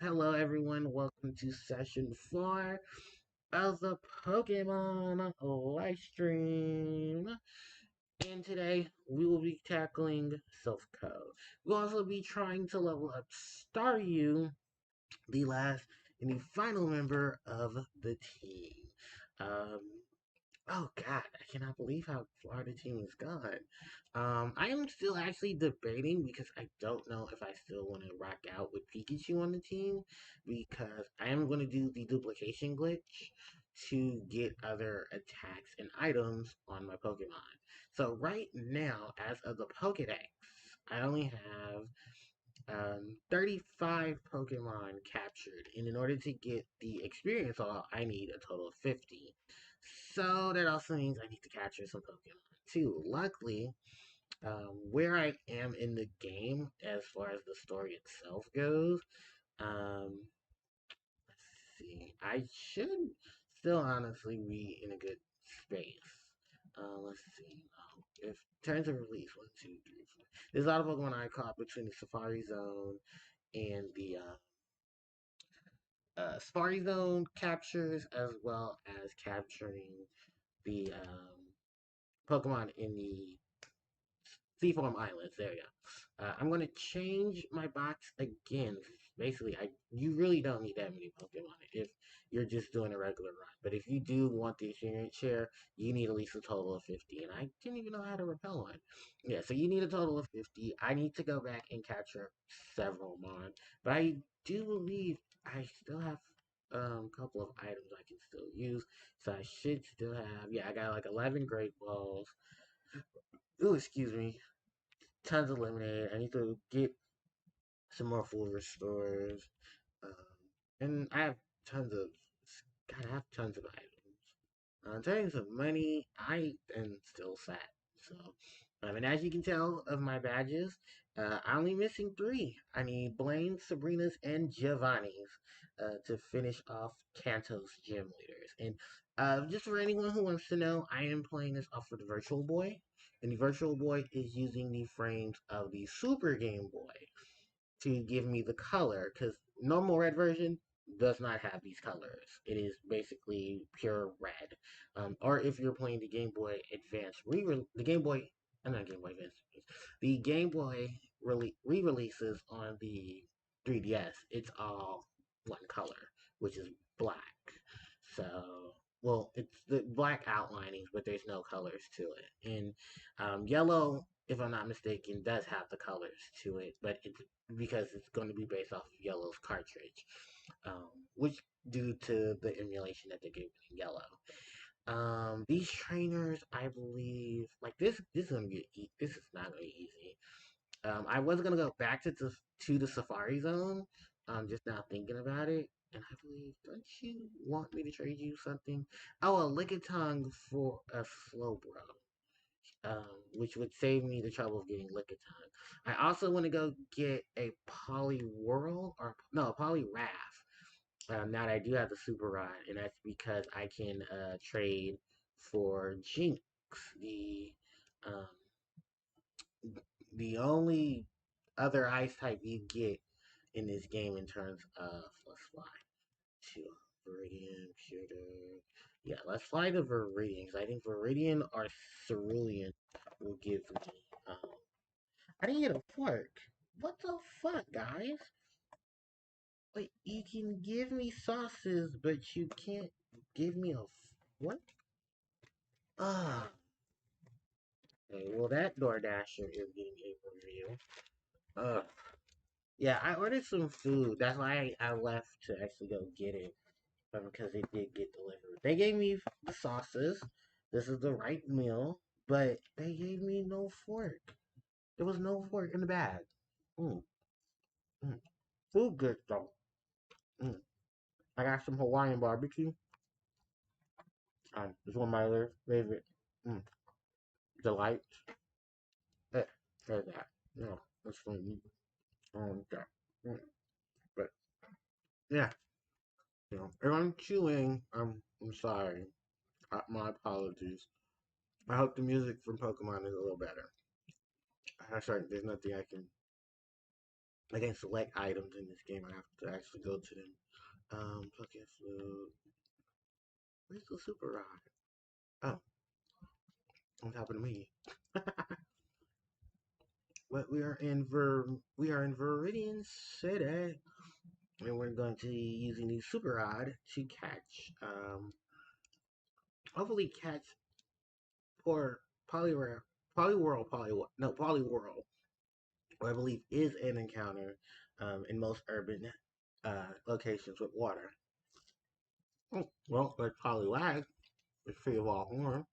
Hello, everyone. Welcome to session 4 of the Pokemon Livestream. And today we will be tackling Silph Co. We'll also be trying to level up Staryu, the last and the final member of the team. Um, Oh God, I cannot believe how far the team has gone. I am still actually debating because I don't know if I still want to rock out with Pikachu on the team because I am going to do the duplication glitch to get other attacks and items on my Pokemon. So right now, as of the Pokedex, I only have 35 Pokemon captured, and in order to get the experience all, I need a total of 50. So that also means I need to capture some Pokemon too. Luckily, where I am in the game as far as the story itself goes, um, let's see, I should still honestly be in a good space. Let's see. If turns of release, one, two, three, four. There's a lot of Pokemon I caught between the Safari Zone and the Safari Zone captures, as well as capturing the Pokemon in the Seaform Islands. There you go. I'm going to change my box again. Basically, you really don't need that many Pokemon if you're just doing a regular run. But if you do want the experience share, you need at least a total of 50. And I didn't even know how to repel one. Yeah, so you need a total of 50. I need to go back and capture several Mon. But I do believe I still have a couple of items I can still use. So I should still have, yeah, I got like 11 Great Balls. Ooh, excuse me, tons of lemonade. I need to get some more full restores. Um, and I have tons of, God, I have tons of items. In terms of money, I am still fat. So, and as you can tell of my badges, I'm only missing three. I need Blaine, Sabrina's, and Giovanni's to finish off Kanto's gym leaders. And just for anyone who wants to know, I am playing this off of the Virtual Boy. And the Virtual Boy is using the frames of the Super Game Boy to give me the color because normal red version does not have these colors. It is basically pure red. Or if you're playing the Game Boy Advance the Game Boy, I'm not Game Boy Advance, the Game Boy re-releases on the 3DS. It's all one color, which is black. So, well, it's the black outlinings, but there's no colors to it. And yellow, if I'm not mistaken, does have the colors to it, but it's because it's going to be based off of Yellow's cartridge, which due to the emulation that they gave in Yellow. These trainers, I believe, like this is gonna be this is not gonna be easy. I was gonna go back to the Safari Zone. Just now thinking about it, and I believe, don't you want me to trade you something? Oh, a Lickitung for a Slowbro, which would save me the trouble of getting Lickitung. I also want to go get a Poliwhirl or no, a Poliwrath. Now that I do have the Super Rod, and that's because I can trade for Jinx, the um, the only other ice type you get in this game in terms of, let's fly to Viridian, Pewter. Yeah, let's fly to Viridian because I think Viridian or Cerulean will give me. Um, I didn't get a fork. What the fuck, guys? Wait, you can give me sauces, but you can't give me a what? Ah, okay, well that DoorDasher is getting a review. Ugh. Yeah, I ordered some food. That's why I left to actually go get it. Because it did get delivered. They gave me the sauces. This is the right meal. But they gave me no fork. There was no fork in the bag. Mm, mm. Food good though. Mm. I got some Hawaiian barbecue. It's one of my other favorite delights. Eh, there's that. No, that's from me. Okay. Mm. But yeah, if I'm chewing, I'm sorry. My apologies. I hope the music from Pokemon is a little better. That's right. There's nothing I can I can select items in this game. I have to actually go to them. Okay, so where's the super rod? Oh, on top of me. But we are in Viridian City, and we're going to be using the super rod to catch hopefully catch or Polyworld Polyworld, who I believe is an encounter in most urban locations with water. Oh, well, like Poliwag, the tree of all horn.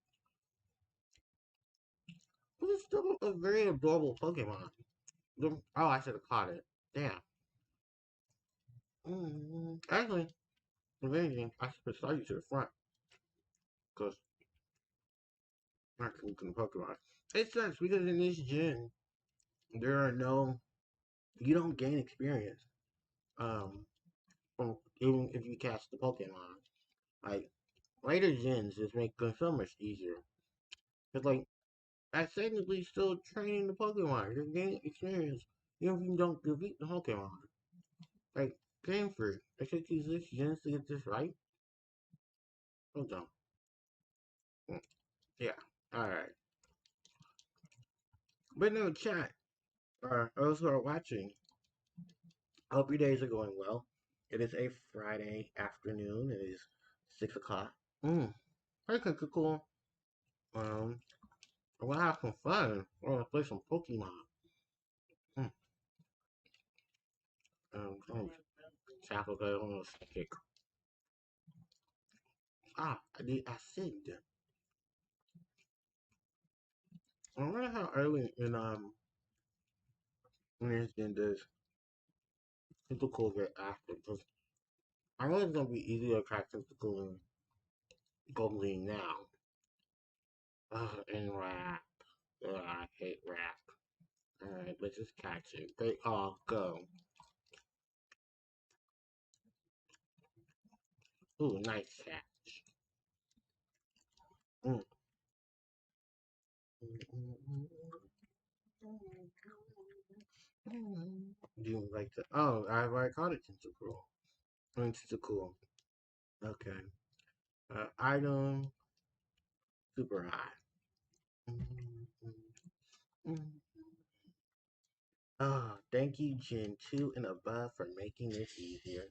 But it's still a very adorable Pokemon. Oh, I should have caught it. Damn. Actually, if anything, I should have started you to the front because I'm not looking Pokemon. It sucks because in this gen, there are no, you don't gain experience from even if you catch the Pokemon. Like later gens just make it so much easier. It's like I technically still training the Pokemon. You're gaining experience even if you don't defeat the Pokemon. Like game free. I should use this gens to get this right. Hold on. Yeah. Alright. But no chat. Those who are watching, I hope your days are going well. It is a Friday afternoon. It is 6 o'clock. Hey, cool. Um, I want to have some fun. I want to play some Pokemon. Mm. Tackle that on a stick. I did. I said. I wonder how early in this game does Tentacle get active because I know it's gonna be easier to catch Tentacle and Goblin now. And rap. I hate rap. Alright, let's just catch it. Great call, go. Ooh, nice catch. Mm. Do you like the? Oh, I've already caught it Tentacle. Tentacle. Okay. Item super high. Oh, thank you, Gen 2 and above, for making this easier.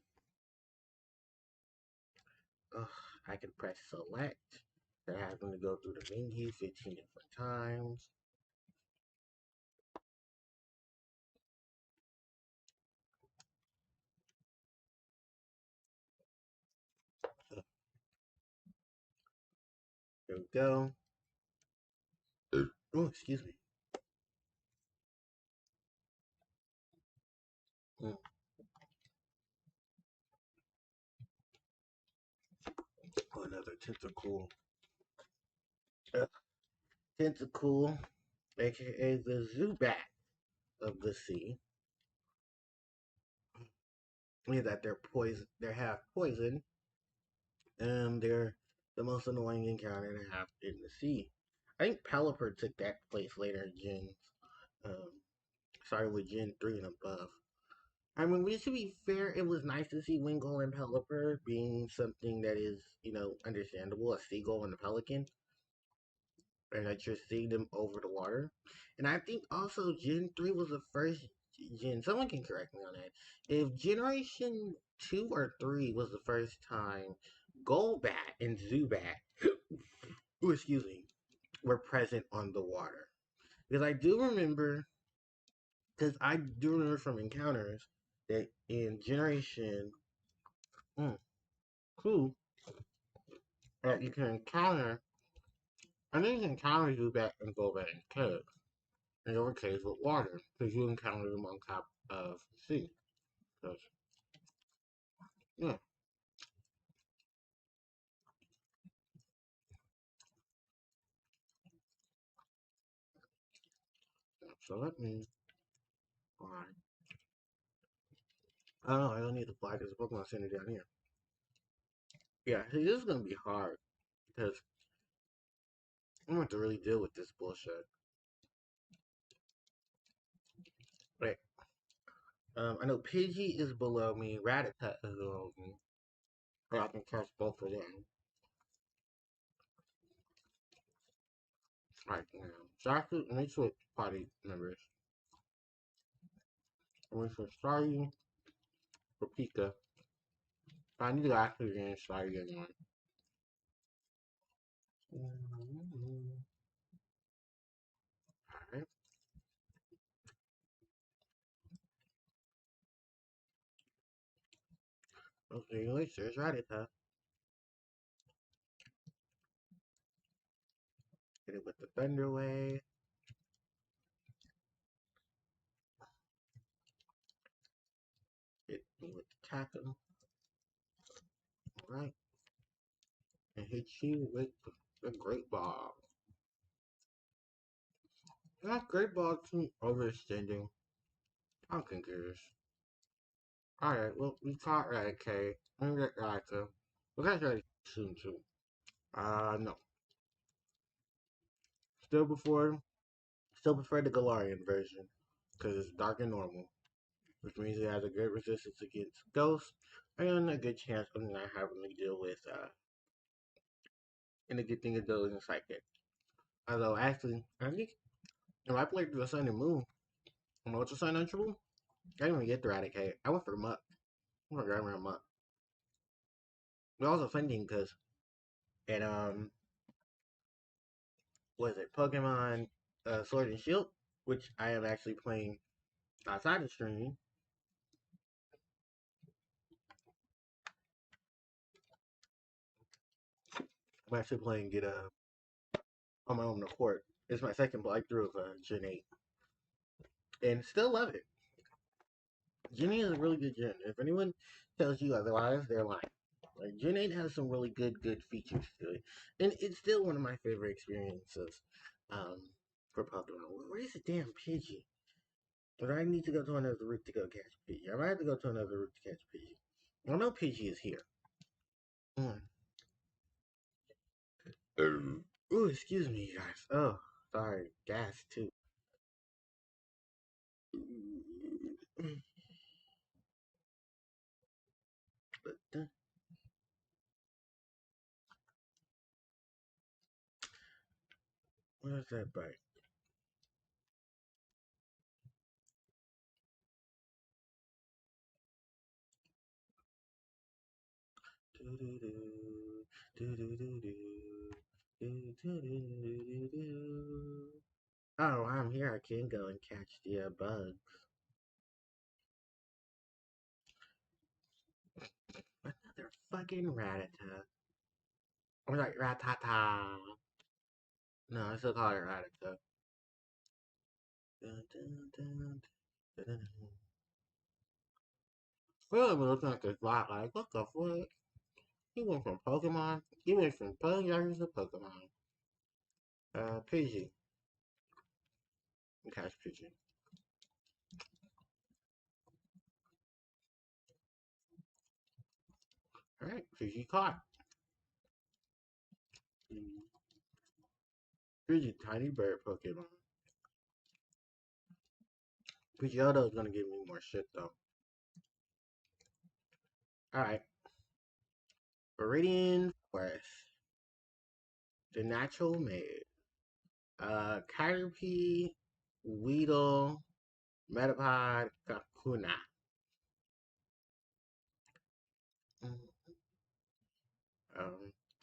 Oh, I can press select. That has me to go through the menu 15 different times. There we go. Oh, excuse me. Mm. Oh, another tentacle. Uh, Tentacle, aka the Zubat of the sea. Is that they're poison. They're half poison, and they're the most annoying encounter to have in the sea. I think Pelipper took that place later in Gens. Um, started with Gen 3 and above. I mean, to be fair, it was nice to see Wingull and Pelipper being something that is, understandable, a seagull and a pelican, and that you're seeing them over the water. And I think also Gen 3 was the first gen, someone can correct me on that, if Generation 2 or 3 was the first time Golbat and Zubat, oh, excuse me, were present on the water. Because I do remember, because I do remember from encounters that in Generation mm, 2, that you can encounter, I think you can encounter Zubat and Golbat in caves. And they were caves with water, because you encounter them on top of the sea. Because, yeah, so let me, alright. Oh, I don't need to fly because the Pokemon Center down here. Yeah, see, this is going to be hard, because I'm going to have to really deal with this bullshit. Wait, I know Pidgey is below me, Rattata is below me. But I can catch both of them right now. So actually, let me switch party members. Let me switch Staryu for Pika. I need to actually get Staryu again. Alright. Okay, there's Rattata. Hit it with the Thunder Wave. Hit me with the Tackle. Alright. And hit you with the Great Ball. That Great Ball too overextending. Pumpkin Gears. Alright, well, we caught Raticate. I'm gonna get Ratica. We'll catch Raticate soon too. No. Still before, still prefer the Galarian version. Because it's dark and normal. Which means it has a good resistance against Ghosts. And a good chance of not having to deal with, and a good thing to do is Psychic. Although, actually, I think, if I played the Sun and Moon, on Ultra Sun Ultra Moon, I didn't even get the Raticate. I went for Muck. I went for Muck. But also funny thing, because, and, what is it, Pokemon Sword and Shield, which I am actually playing outside the stream. I'm actually playing it on my own accord. It's my second playthrough of Gen 8. And still love it. Gen 8 is a really good gen. If anyone tells you otherwise, they're lying. Like, Gen 8 has some really good features to it. And it's still one of my favorite experiences for Pokemon. Where is the damn Pidgey? But I need to go to another route to go catch Pidgey. I might have to go to another route to catch Pidgey. I know Pidgey is here. Mm. Oh, excuse me, guys. Oh, sorry. Gas, too. Where's that bike? Oh, I'm here. I can go and catch the bugs. Another fucking Rattata. I was like, Ratata. No, I still call it Rattata. Well, I'm looking at this block like, what the fuck? He went from Pokemon. He went from Pokemon to Pokemon. Pidgey. Catch Pidgey. Alright, Pidgey caught. Pidgey, tiny bird Pokemon. Pidgeotto is gonna give me more shit though. Alright. Viridian Forest. The Natural Maid. Caterpie, Weedle, Metapod, Kakuna.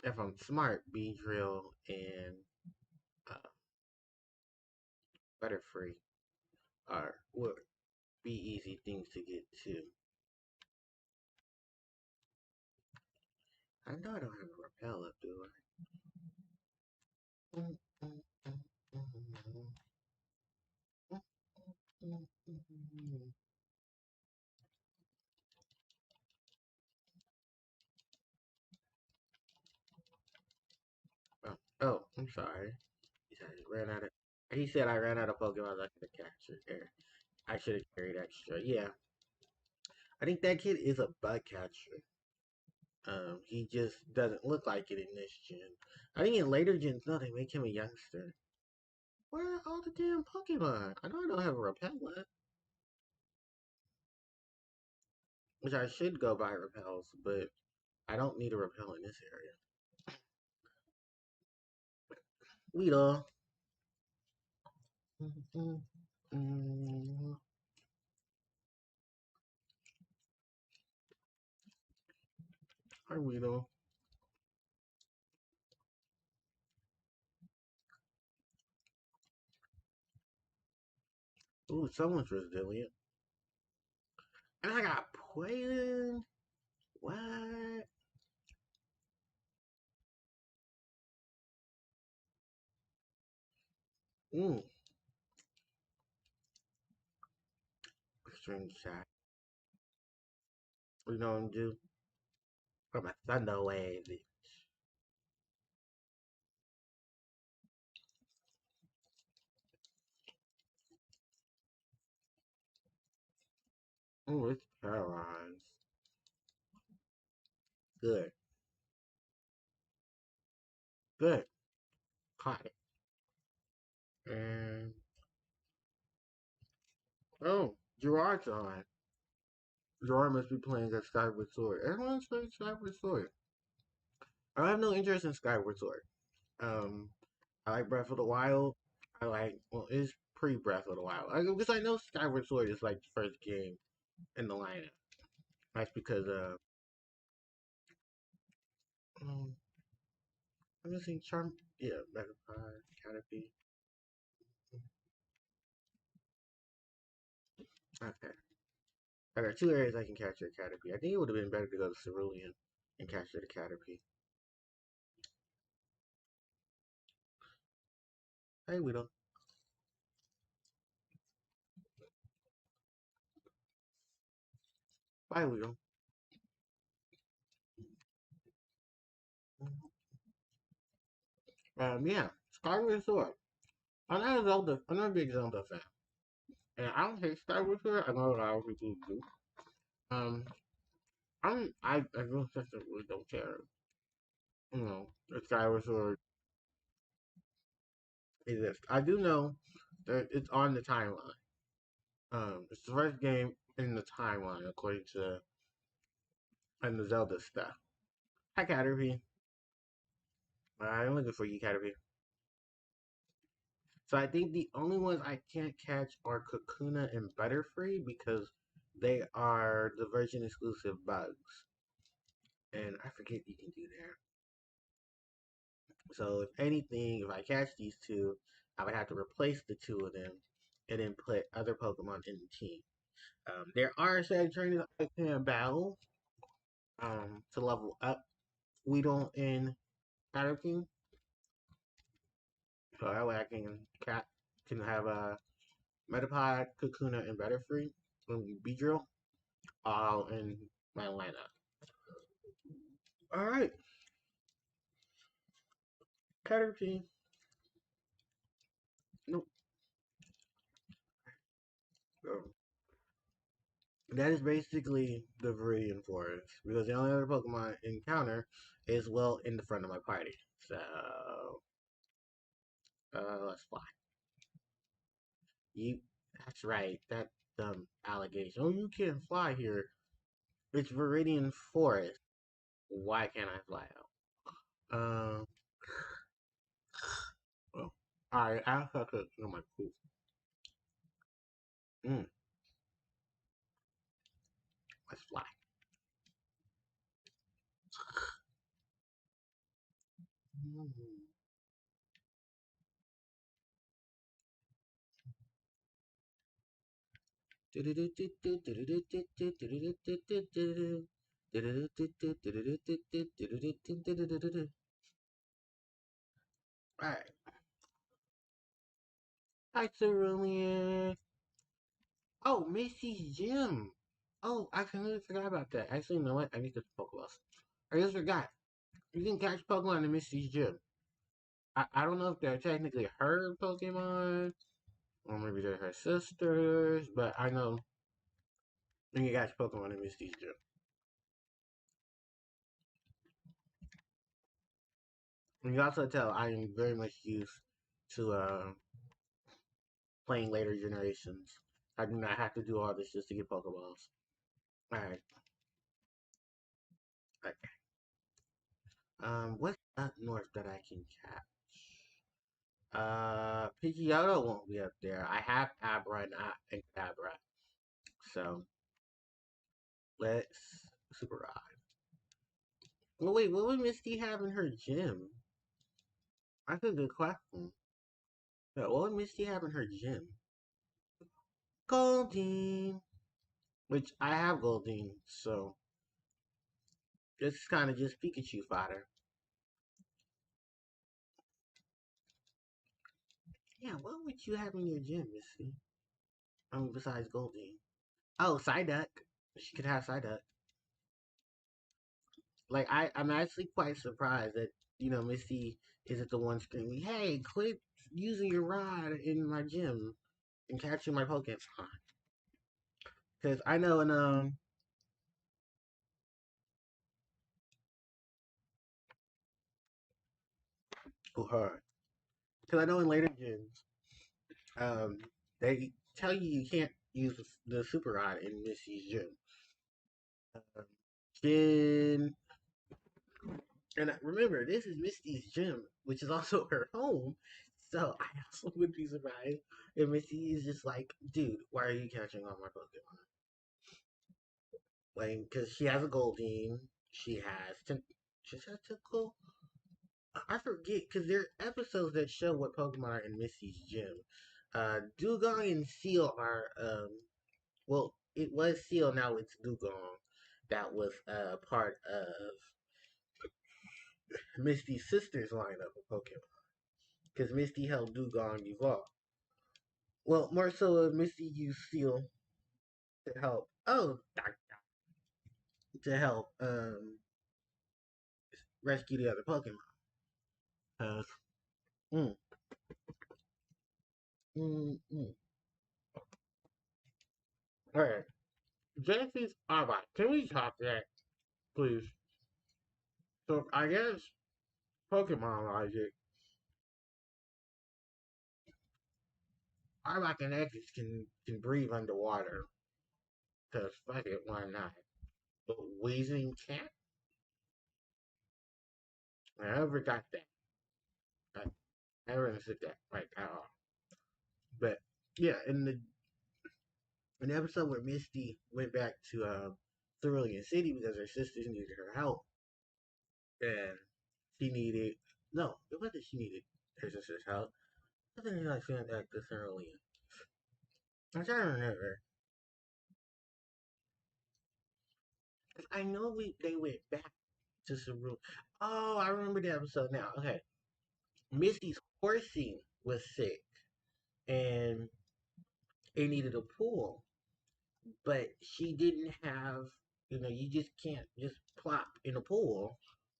If I'm smart, Beedrill and uh, Butterfree would be easy things to get to. I know I don't have a repel up, do I? Oh, I'm sorry. He said I ran out of. He said I ran out of Pokemon I could have captured there. I should have carried extra. Yeah, I think that kid is a bug catcher. He just doesn't look like it in this gen. I think in later gens, no, they make him a youngster. Where are all the damn Pokemon? I know I don't have a Repellent. which I should go buy repels, but I don't need a repel in this area. Weedle. Hi, Weedle. Ooh, someone's resilient. And I got poison. What? Mm. String shot. We gonna do from a thunder wave. Ooh, it's paralyzed. Good. Good. Caught it. And oh, Gerard's on. Gerard must be playing a Skyward Sword. Everyone's playing Skyward Sword. I have no interest in Skyward Sword. Um, I like Breath of the Wild. I like well, it's pre Breath of the Wild. Because I know Skyward Sword is like the first game in the lineup. That's because um, I'm missing Charm. Yeah, Metapod, Canopy. Okay, I got two areas I can capture Caterpie. I think it would have been better to go to Cerulean and capture the Caterpie. Hey, we don't. Bye, we don't. Yeah, Skyward Sword. I'm not a Zelda. I'm not a big Zelda fan, and I don't hate Skyward Sword. I know a lot of people do. Um, I really just really don't care. You know, the Skyward Sword exists. I do know that it's on the timeline. It's the first game in the timeline according to and the Zelda stuff. Hi, Caterpie. I'm looking for you, Caterpie. So I think the only ones I can't catch are Kakuna and Butterfree because they are the version exclusive bugs. And I forget you can do there. So if anything, if I catch these two, I would have to replace the two of them and then put other Pokemon in the team. There are certain trainers I can battle to level up Weedle and Caterpie. So that way I can have a Metapod, Kakuna, and Butterfree and Beedrill all in my lineup. Alright, Caterpie. Nope. So, that is basically the Viridian Forest because the only other Pokemon I encounter is well in the front of my party. So let's fly. You that's right, that allegation. Oh, you can't fly here. It's Viridian Forest. Why can't I fly out? Well, alright, I have to know my poop. Mm, let's fly. Mm. Alright. Hi, Cerulean. Oh, Missy's Gym. Oh, I completely forgot about that. Actually, you know what? I need to Pokeballs. I just forgot. You can catch Pokemon in Misty's Gym. I don't know if they're technically her Pokemon, or maybe they're her sisters, but I know you can catch Pokemon in Misty's Gym. And you also tell I am very much used to playing later generations. I do not have to do all this just to get Pokeballs. Alright. What's up north that I can catch? Pidgeotto won't be up there. I have Abra and Abra. So let's super ride. Well, wait, what would Misty have in her gym? That's a good question. Yeah, what would Misty have in her gym? Goldeen, which I have Goldeen, so it's kind of just Pikachu fodder. Yeah, what would you have in your gym, Misty? Besides Goldeen. Oh, Psyduck. She could have Psyduck. Like I'm actually quite surprised that Misty isn't the one screaming, "Hey, quit using your rod in my gym and catching my Pokemon." Because I know in her. Because I know in later gyms, they tell you can't use the super rod in Misty's gym. Um, then and remember, this is Misty's gym, which is also her home. So I also would be surprised if Misty is just like, dude, why are you catching all my Pokemon? Like, because she has a Goldeen, she has she has Tentacle. I forget because there are episodes that show what Pokemon are in Misty's gym. Dugong and Seal are well, it was Seal, now it's Dugong. That was part of Misty's sister's lineup of Pokemon. Because Misty helped Dugong evolve. Well, more so, Misty used Seal to help. Oh, to help rescue the other Pokemon. Uh, mm, mm. All right, Genesis Arbok. Can we talk that, please? So I guess Pokemon logic. Arbok and X can breathe underwater. Cause fuck it, why not? But Weezing can't. I never got that. I never understood that like at all. But yeah, in the episode where Misty went back to Cerulean City because her sisters needed her help, and she needed no, it wasn't she needed her sister's help. I think she like sent back to Cerulean. I'm trying to remember. Cause I know they went back to Cerulean. Oh, I remember the episode now. Okay, Misty's horsey was sick and it needed a pool, but she didn't have. You just can't just plop in a pool,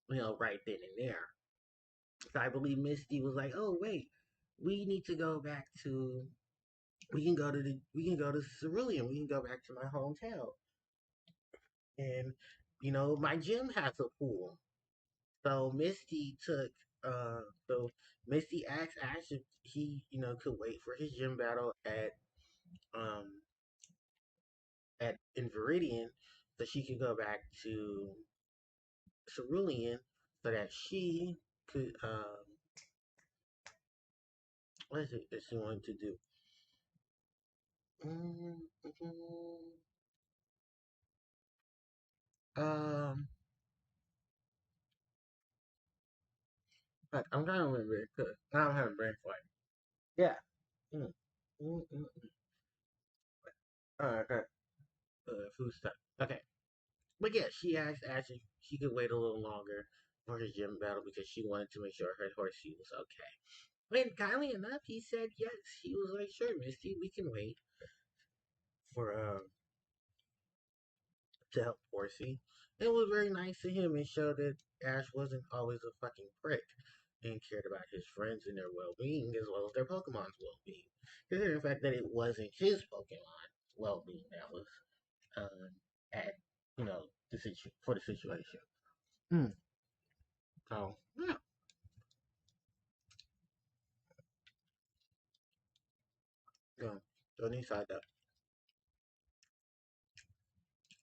right then and there. So I believe Misty was like, "Oh wait, we need to go back to. We can go to Cerulean. We can go back to my hometown, and my gym has a pool." So Misty took. So Misty asked Ash if he could wait for his gym battle um at in Viridian, so she could go back to Cerulean, so that she could what is it that she wanted to do? Mm-hmm. Um, I'm trying to remember it because now I'm having brain flight. Yeah. Mm. Mm. Okay. Food stuff. Okay. But yeah, she asked Ash if she could wait a little longer for his gym battle because she wanted to make sure her horsey was okay. And kindly enough, he said yes. He was like, "Sure, Misty, we can wait for to help Horsey." It was very nice of him and showed that Ash wasn't always a fucking prick and cared about his friends and their well-being as well as their Pokemon's well-being. Considering the fact that it wasn't his Pokemon's well-being that was at for the situation. Mm. So yeah, yeah. So inside that,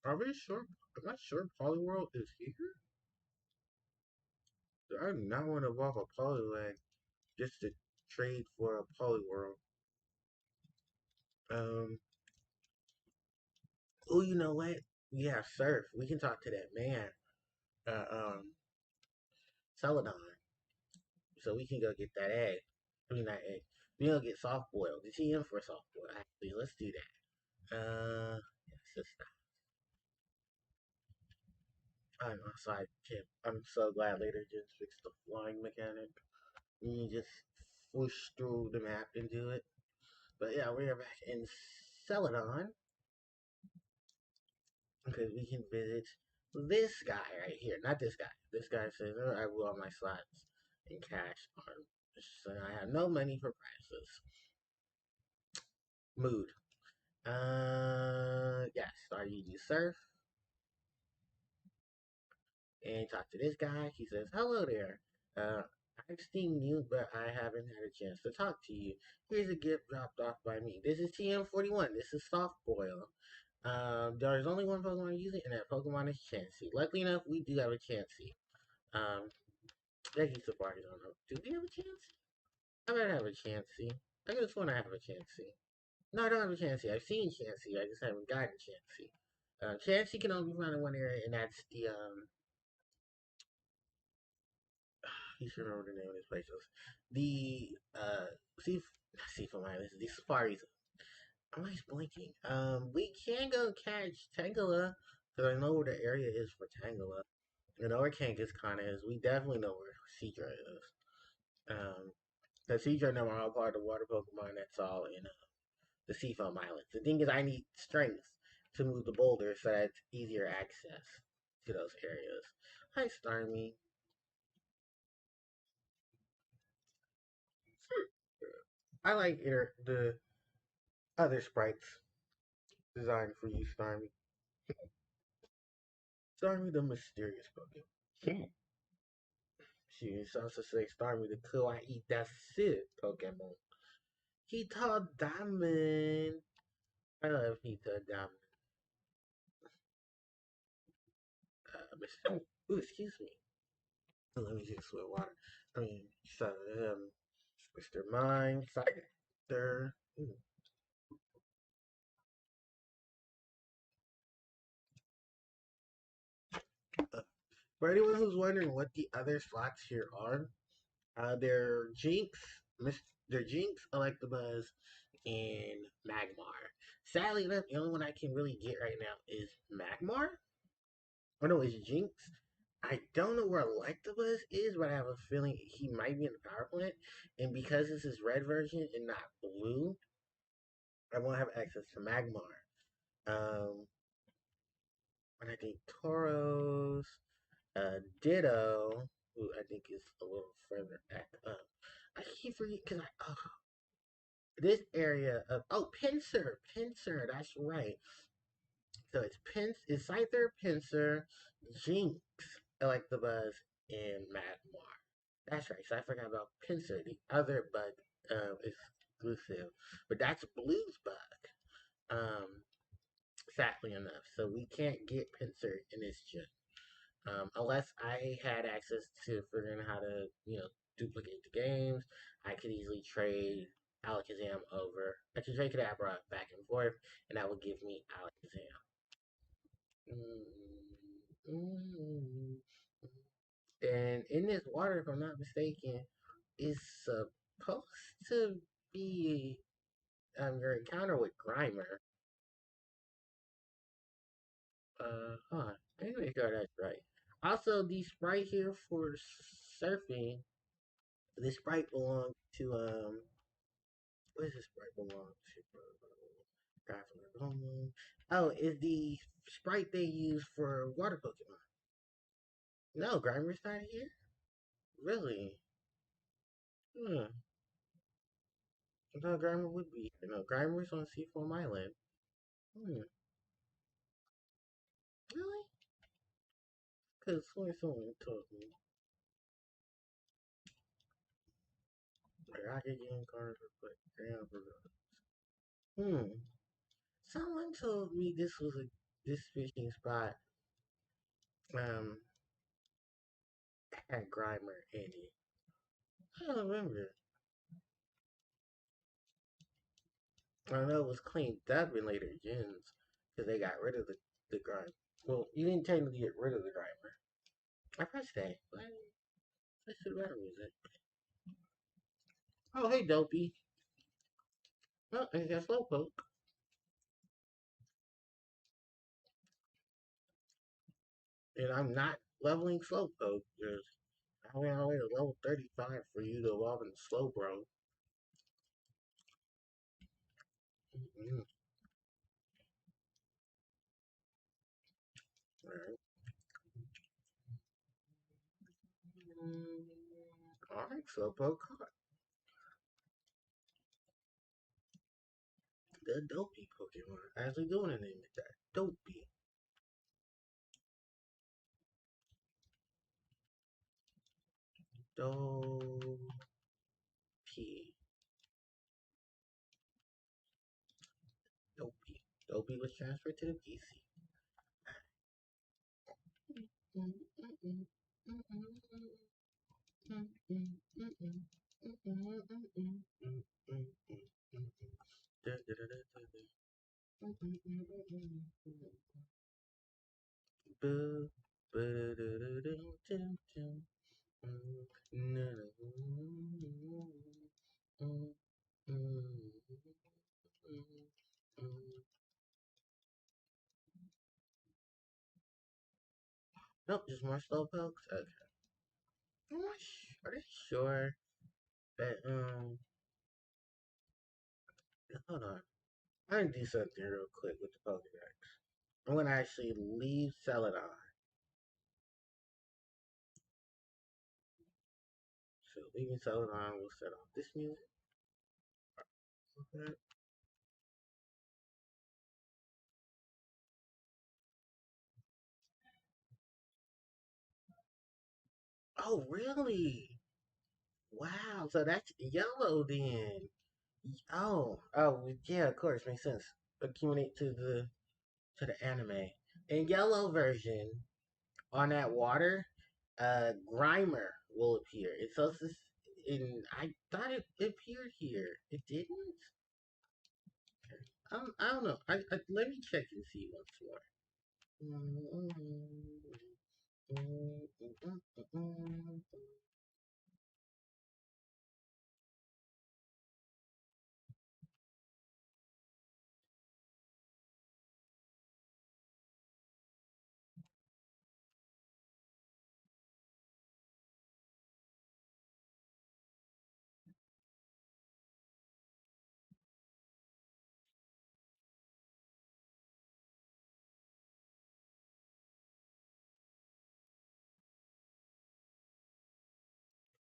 are we sure? I'm not sure Poliwhirl is here. I do not want to evolve a Poliwag just to trade for a Poliwhirl. Um, oh, you know what? We have Surf. We can talk to that man, uh, um, Celadon. So we can go get that egg. I mean, not egg. We gonna get soft boiled. The TM for soft boiled. Actually, let's do that. Yes, it's not. I'm outside. I'm so glad later just fixed the flying mechanic. You just push through the map and do it. But yeah, we're back in Celadon because we can visit this guy right here. Not this guy. This guy says, oh, I blew all my slots in cash on. So I have no money for prices. Mood. Yeah, start using surf and talk to this guy. He says, hello there. I've seen you, but I haven't had a chance to talk to you. Here's a gift dropped off by me. This is TM41. This is Soft Boil. There's only one Pokemon using it, and that Pokemon is Chansey. Luckily enough, we do have a Chansey. Thank you, Safari. I don't know. Do we have a Chansey? I might have a Chansey. I just want to have a Chansey. No, I don't have a Chansey. I've seen Chansey. I just haven't gotten Chansey. Chansey can only be found in one area, and that's the you should remember the name of this place. The Seafoam Islands, the safaris. I'm always blinking. We can go catch Tangela because I know where the area is for Tangela. I know where Kangaskhan is. We definitely know where Seadra is. The Seadra and them are all part of the water Pokemon. That's all in the Seafoam Islands. The thing is, I need strength to move the boulders so that's easier access to those areas. Hi, Starmie. I like the other sprites designed for you, Starmie. Starmie the mysterious Pokemon. She is also say Starmie the kawaii desu Pokemon. Hito Diamond. I love Hito Diamond. Mr. Ooh, excuse me. Let me just sweat water. I mean, so, Mr. Mind Factor. For anyone who's wondering what the other slots here are, they're Jinx, they're Jinx, Electabuzz, and Magmar. Sadly enough, the only one I can really get right now is Magmar. Oh no, it's Jinx. I don't know where Electabuzz is, but I have a feeling he might be in the power plant. And because this is red version and not blue, I won't have access to Magmar. Um, and I think Tauros, Ditto, who I think is a little further back up. I keep forgetting because this area of Pinsir, that's right. So it's Scyther, Pinsir, Jinx, Electabuzz, and Magmar. That's right. So I forgot about Pinsir, the other bug exclusive, but that's Blue's bug. Um, sadly enough, so we can't get Pinsir in this gym. Unless I had access to figuring out how to, duplicate the games, I could easily trade Alakazam over. I could trade Kadabra back and forth, and that would give me Alakazam. Mm-hmm. And in this water, if I'm not mistaken, is supposed to be your encounter with Grimer. Huh. Let me make sure that's right. Also, the sprite here for surfing, this sprite belongs to what does this sprite belong to? Oh, is the sprite they use for water Pokemon? No, Grimer's not here. Really? Hmm. I thought Grimer would be here. No, Grimer's on Seafoam Island. Hmm. Really? Because someone told me. Rocket game cards were put down for Someone told me this fishing spot um had Grimer in it. I don't remember. I know it was cleaned up in later gens because they got rid of the Grimer. Well, you didn't technically get rid of the Grimer. I pressed A. What should matter was it? Oh, hey, Dopey. Oh, it's got Slowpoke. And I'm not leveling Slowpoke. Just I went all the way to level 35 for you to evolve in Slowbro. Mm-hmm. Alright. Alright, Slowpoke caught. The Dopey Pokemon. Actually doing a name with that. Dopey. Dopey. Dopey. Dopey was transferred to the PC. Nope, just more slowpokes. Okay. Are they sure that hold on. I'm gonna do something real quick with the Pokedex. I'm gonna actually leave Celadon. So leaving Celadon will set off this music. Okay. Oh really? Wow. So that's yellow then. Yeah, of course, makes sense. Accumulate to the anime. In yellow version, on that water, Grimer will appear. It's also in. I thought it appeared here. It didn't. I don't know. Let me check and see once more.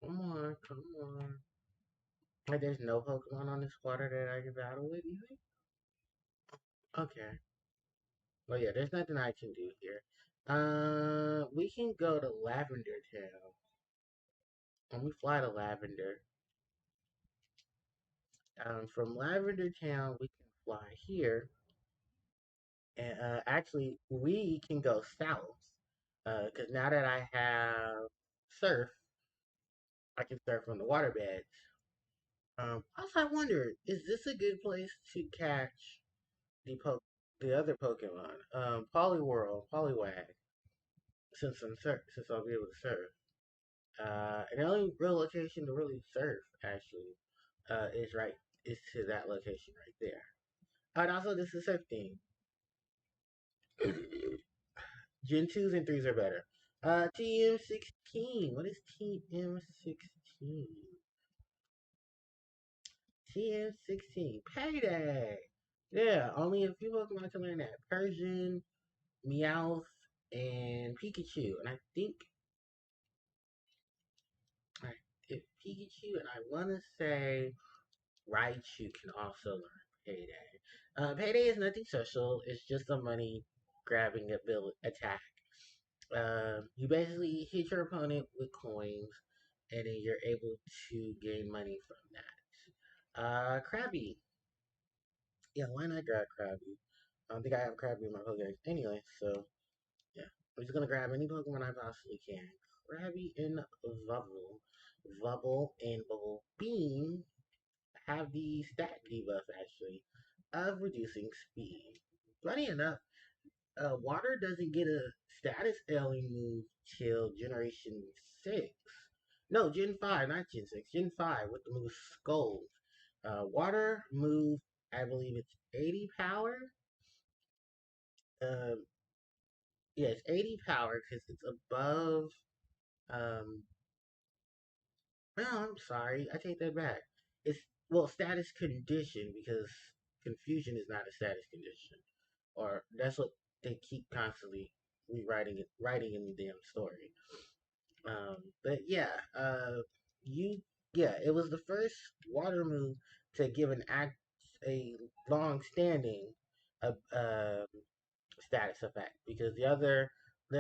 Come on, come on. Like, there's no Pokemon on this water that I can battle with, even? Okay. Well, yeah, there's nothing I can do here. We can go to Lavender Town. When we fly to Lavender, from Lavender Town, we can fly here. And actually, we can go south. Because now that I have surf, I can surf on the waterbeds. Also, I wonder, is this a good place to catch the other Pokemon? Poliwhirl, Poliwag, since I'll be able to surf. And the only real location to really surf, actually, is to that location right there. And also, this is surf theme. Gen 2s and 3s are better. TM16. What is TM16? TM16. Payday! Yeah, only a few Pokemon can learn that. Persian, Meowth, and Pikachu. And I think if Pikachu and I want to say Raichu can also learn Payday. Payday is nothing special. It's just a money grabbing ability attack. You basically hit your opponent with coins, and then you're able to gain money from that. Krabby. Yeah, why not grab Krabby? I don't think I have Krabby in my Pokedex anyway, so yeah. I'm just gonna grab any Pokemon I possibly can. Krabby and Vubble. Vubble and Bubble Beam have the stat debuff actually of reducing speed. Funny enough, Water doesn't get a status alien move till Generation 6. No, Gen 5, not Gen 6. Gen 5 with the move Scold. Water move, I believe it's 80 power. Um, yeah, it's 80 power because it's above. Um, no, I'm sorry. I take that back. It's, well, status condition because confusion is not a status condition. Or that's what they keep constantly rewriting it, writing in the damn story. But yeah, you yeah, it was the first water move to give an act a long-standing uh, status effect because the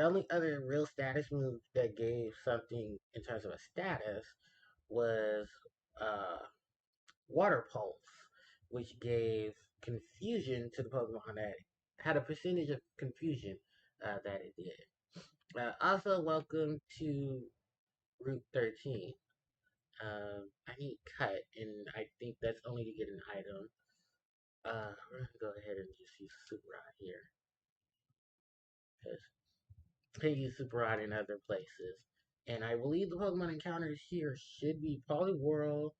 only other real status move that gave something in terms of a status was uh, water pulse, which gave confusion to the Pokemon that had a percentage of confusion that it did. Also, welcome to Route 13. I need cut, and I think that's only to get an item. We're gonna go ahead and just use Super Rod here, because I can use Super Rod in other places. And I believe the Pokemon encounters here should be Poliwhirl,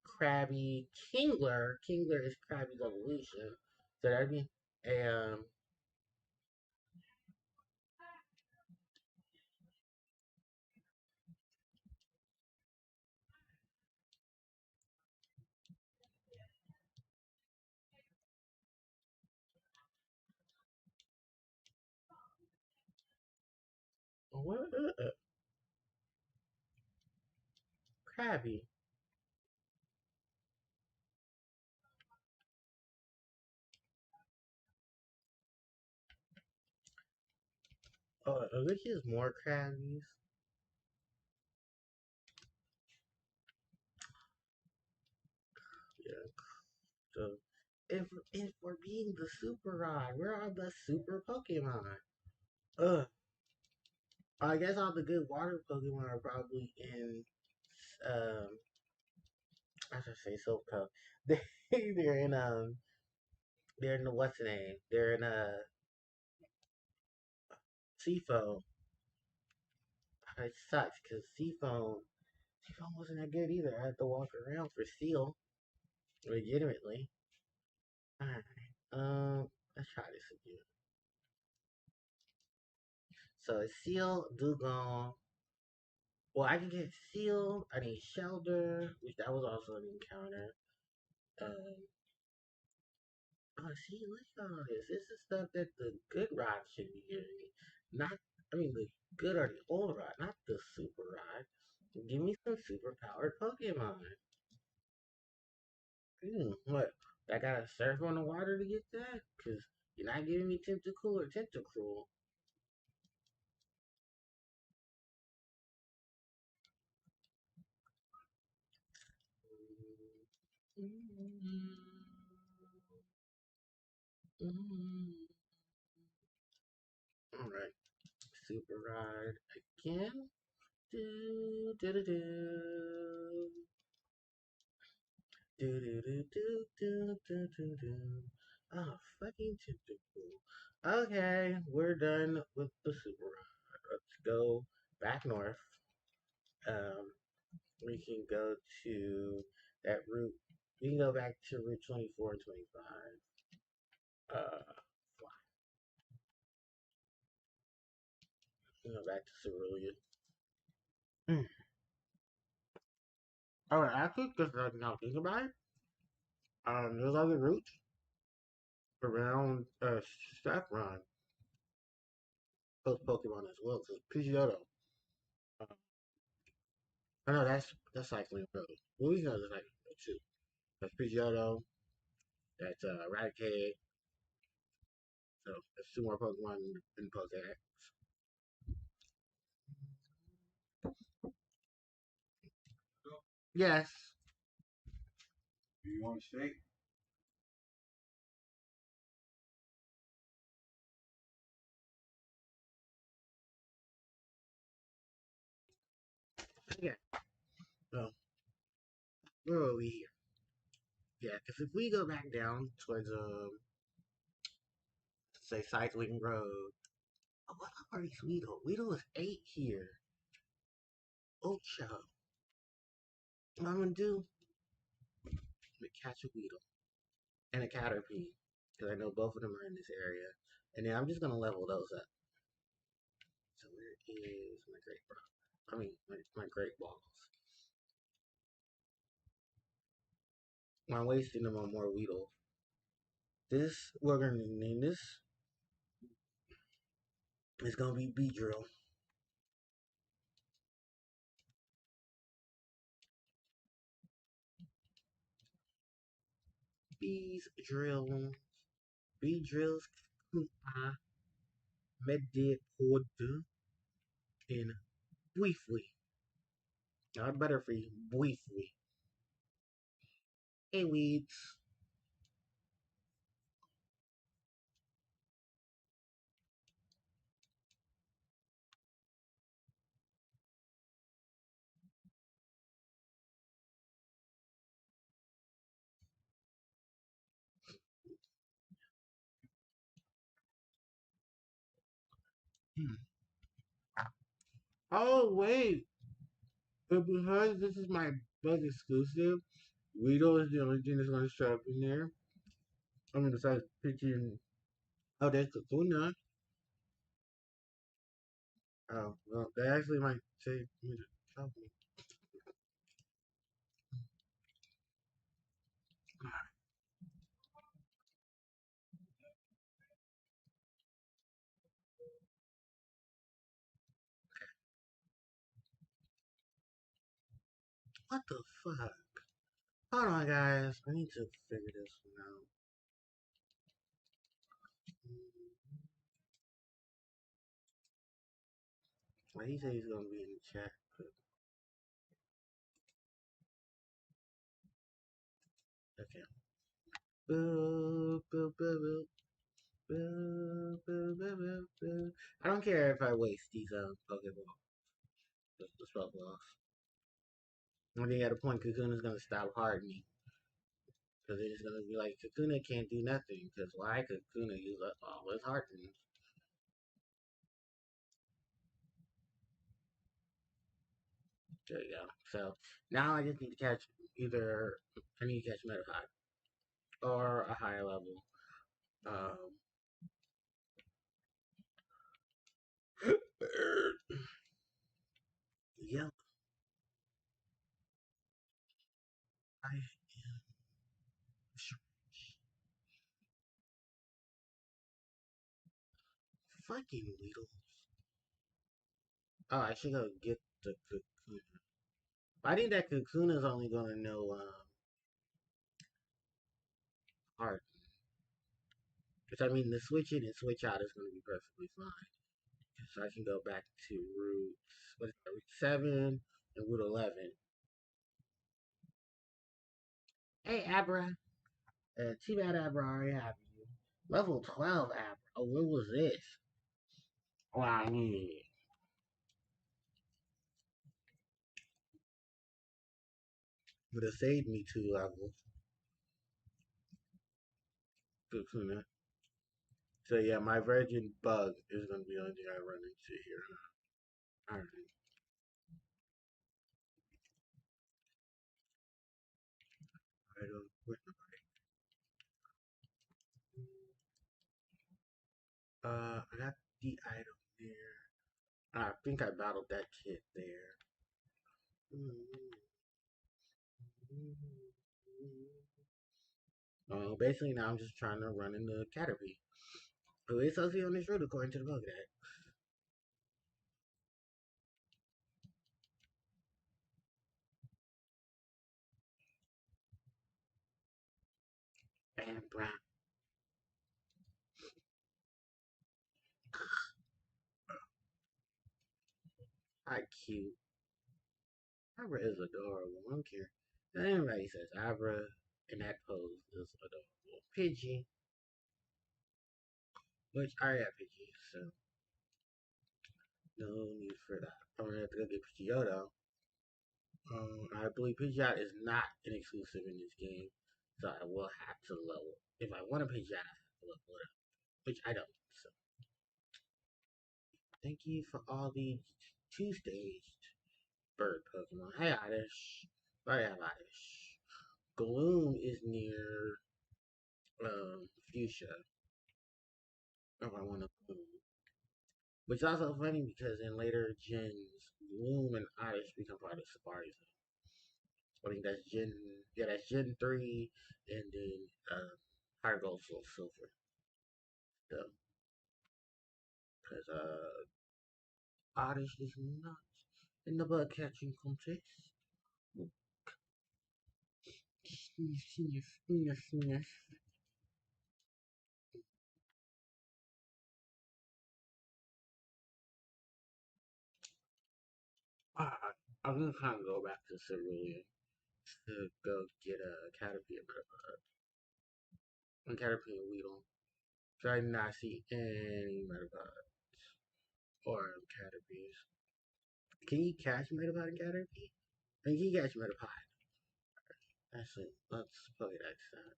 Krabby, Kingler. Kingler is Krabby's evolution. So that'd be a, what? Krabby. Oh, which is more Krabbies? Yeah. So, if we're being the Super Rod, where are the Super Pokemon? Ugh. I guess all the good water Pokemon are probably in, um, I should say Silpco. They're in, they're in the, what's the name? They're in, Seafoam. It sucks, because Seafoam wasn't that good either. I had to walk around for Seal, legitimately. Alright, let's try this again. So it's Seal, Dugong. Well, I can get Seal. I need Shelter, which that was also an encounter. Um, oh, see, look at all this. This is stuff that the good rod should be giving me. Not, I mean, the good or the old rod, not the super rod. Give me some super powered Pokemon. What? I gotta surf on the water to get that? Because you're not giving me Tentacool or Tentacruel. Alright, super rod again. Do, do, do, do. Do do do do do do do do. Oh, fucking Tentacool. Okay, we're done with the super rod. Let's go back north. Um, we can go to that route. We can go back to Route 24 and 25. Fly. We can go back to Cerulean. Mm. Alright, actually, just like now think about it, there's other routes around Saffron, post Pokemon as well, because Pidgeotto. Uh, I know that's cycling road. Well, we know that's cycling road too. That's Pidgeotto, that's Raticate, so there's two more Pokemon in the Pokedex. Yes. Do you want to stay? Okay, so where are we here? Yeah, because if we go back down towards say Cycling Road. Oh, what are these Weedle? Weedle is 8 here. Ocha. What I'm gonna do? I'm gonna catch a Weedle and a Caterpie. Because I know both of them are in this area. And then I'm just gonna level those up. So where is my Great Ball? I mean, my Great Balls. I'm wasting them on more Weedle. This, we're gonna name this. It's gonna be Beedrill. Bees drill. Bee drills. Medit pod in briefly. Not better for you. Briefly. Hey, weeds. Hmm. Oh, wait. But because this is my bug exclusive, Weedle is the only thing that's going to show up in there. I'm going to start picking. Oh, there's Kakuna. Oh, well, they actually might say me to help me. What the fuck? Hold on, guys. I need to figure this one out. Well, he said he's going to be in the chat. Okay. Boo, boo, boo, boo. Boo, boo, boo, boo, boo. I don't care if I waste these Pokeballs. The spell balls. And then at a point, Kakuna's gonna stop hardening. Because it's gonna be like, Kakuna can't do nothing. Because why? Kakuna use up all his hardening. There you go. So, now I just need to catch either, I need to catch Metapod. Or a higher level. Um, yeah. I am fucking Weedle. Oh, I should go get the Kakuna. I think that Kakuna's only gonna know, Heart. Because I mean, the switch in and switch out is going to be perfectly fine. So I can go back to route, what is that, route 7 and route 11. Hey, Abra. Too bad Abra already have you. Level 12, Abra. Oh, what was this? Wow, yeah. Would have saved me 2 levels. Kakuna. So yeah, my virgin bug is going to be the only thing I run into here. Alright. I got the item there. I think I battled that kid there. Basically now I'm just trying to run into Caterpie, who is associated on this route according to the Pokedex. And Brown. How cute. Abra is adorable. I don't care. Anybody says Abra in that pose is adorable. Pidgey, which I have Pidgey, so no need for that. I'm gonna have to go get Pidgeotto. I believe Pidgeot is not an exclusive in this game, so I will have to level. If I want a Pidgeot, I have to level it up, which I don't. So thank you for all the two-staged bird Pokemon. Hey, Oddish. Right, I have Oddish. Gloom is near Fuchsia. If I want to Gloom. Which is also funny because in later gens, Gloom and Oddish become part of Safari Zone. I think that's Gen 3, and then Higher Gold, Soul Silver. So, because Oddish is not in the bug catching contest. Ah, I'm gonna kind of go back to Cerulean to go get a Caterpie and Caterpie and Weedle. So I did not see any Metapod or Caterpies. Can you catch Metapod and Caterpie? And can you catch Metapod? Actually, let's play that stat.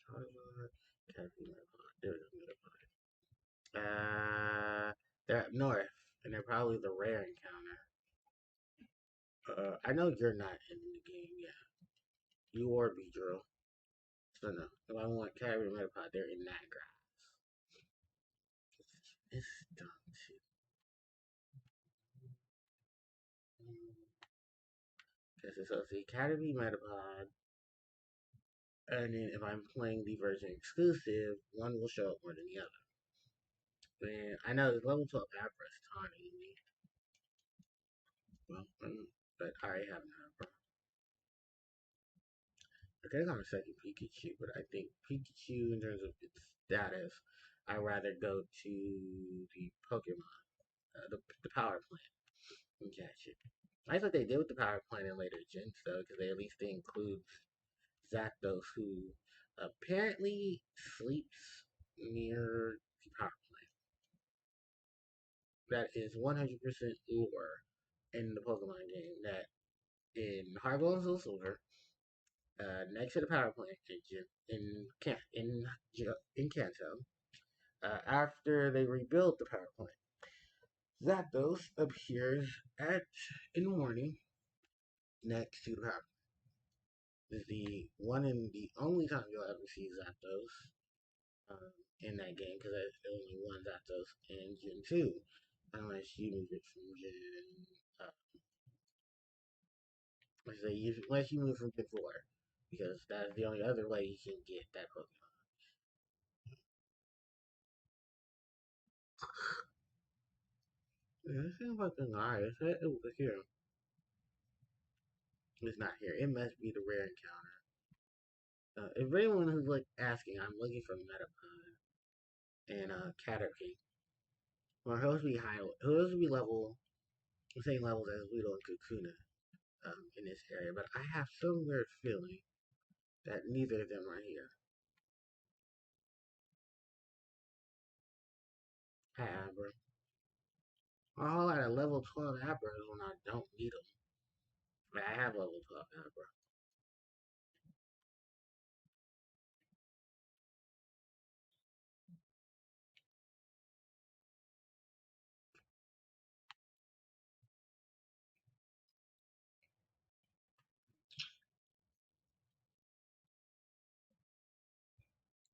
Charizard, Caterpie, Metapod. There we go, Metapod. They're up north, and they're probably the rare encounter. I know you're not in the game yet. You or Beedrill. So no, if I want Caterpie and Metapod, they're in that grass. It's dumb too. Because it's supposed to be Caterpie, Metapod, and then if I'm playing the version exclusive, one will show up more than the other. And I know level 12 Abra is taunting me. Well, but I already have an Abra. I could have gone a second Pikachu, but I think Pikachu, in terms of its status, I'd rather go to the Pokemon, the power plant, and catch it. I thought they did with the power plant in later gens, though, because they at least they include Zapdos, who apparently sleeps near the power plant. That is 100% lore in the Pokemon game. That in Harpie and Soul Silver, next to the power plant in Kanto, after they rebuild the power plant, Zapdos appears in the morning next to the power plant. This is the one and the only time you'll ever see Zapdos in that game, because there's only one Zapdos in Gen 2, unless you move it from Gen. Unless you move from Gen 4, because that's the only other way you can get that Pokemon. Yeah, it seems like an eye. It said it was here. It's not here. It must be the rare encounter. If anyone who's like asking, I'm looking for Metapod and Caterpie. Well, supposed to be high. Supposed to be level, the same levels as Weedle and Kakuna in this area, but I have some weird feeling that neither of them are here. Hi, Abra. A whole lot of level 12 Abras when I don't need them. But I have level 12 Abra.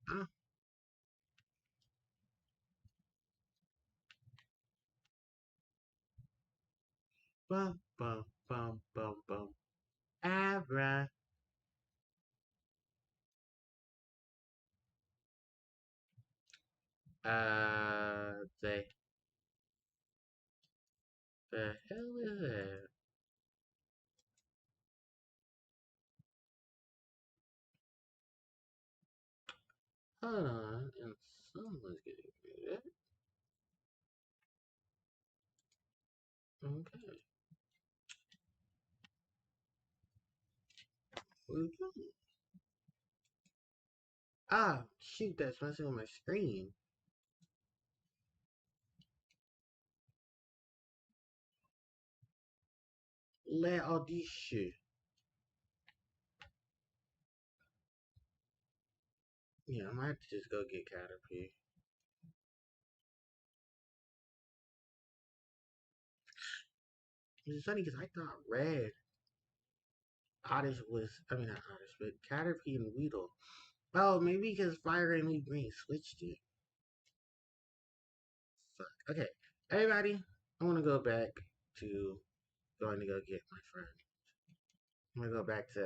Huh? Bum, bum, bum, bum, bum. Abra. The hell is that? Hold on, and someone's getting rid of it. Okay. What are you doing? Ah, shoot, that's messing with my screen. let all this shit. Yeah, I might have to just go get Caterpie. It's funny because I thought Red Oddish was, I mean not Oddish, but Caterpie and Weedle. Oh, maybe because Fire and Leaf Green switched it. Fuck. Okay, everybody, I want to go back to going to go get my friend. I'm gonna go back to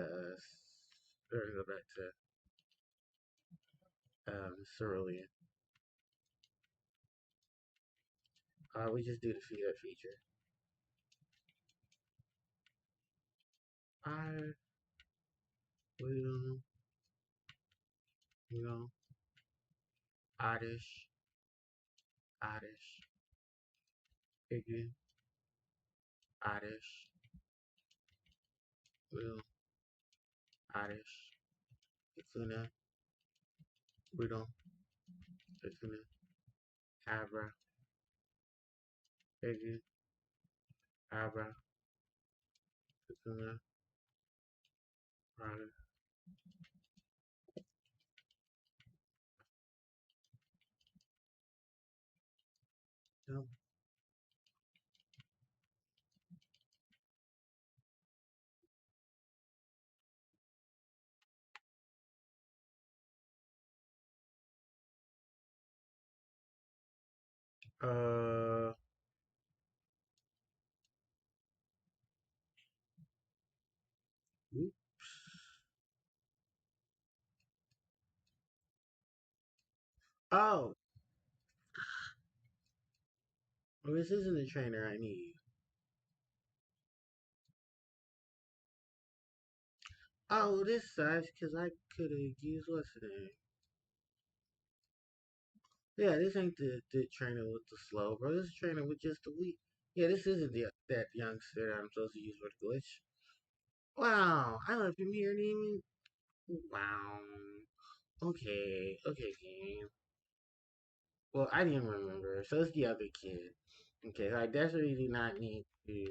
we're gonna go back to Cerulean. We just do the feature. I will, you know, oddish, oddish, figure, oddish, will, oddish, Ifuna, Riddle, Ifuna, Abra, figure, Abra, Ifuna, Rana, no, uh, oops. Oh, well, this isn't the trainer I need. Oh, this sucks because I could have used what's the name? Yeah, this ain't the trainer with the slow, bro. This is trainer with just the weak. Yeah, this isn't that youngster that I'm supposed to use for the glitch. Wow, I left him here and even. Wow. Okay, okay, game. Well, I didn't remember, so it's the other kid. Okay, so I definitely do not need to.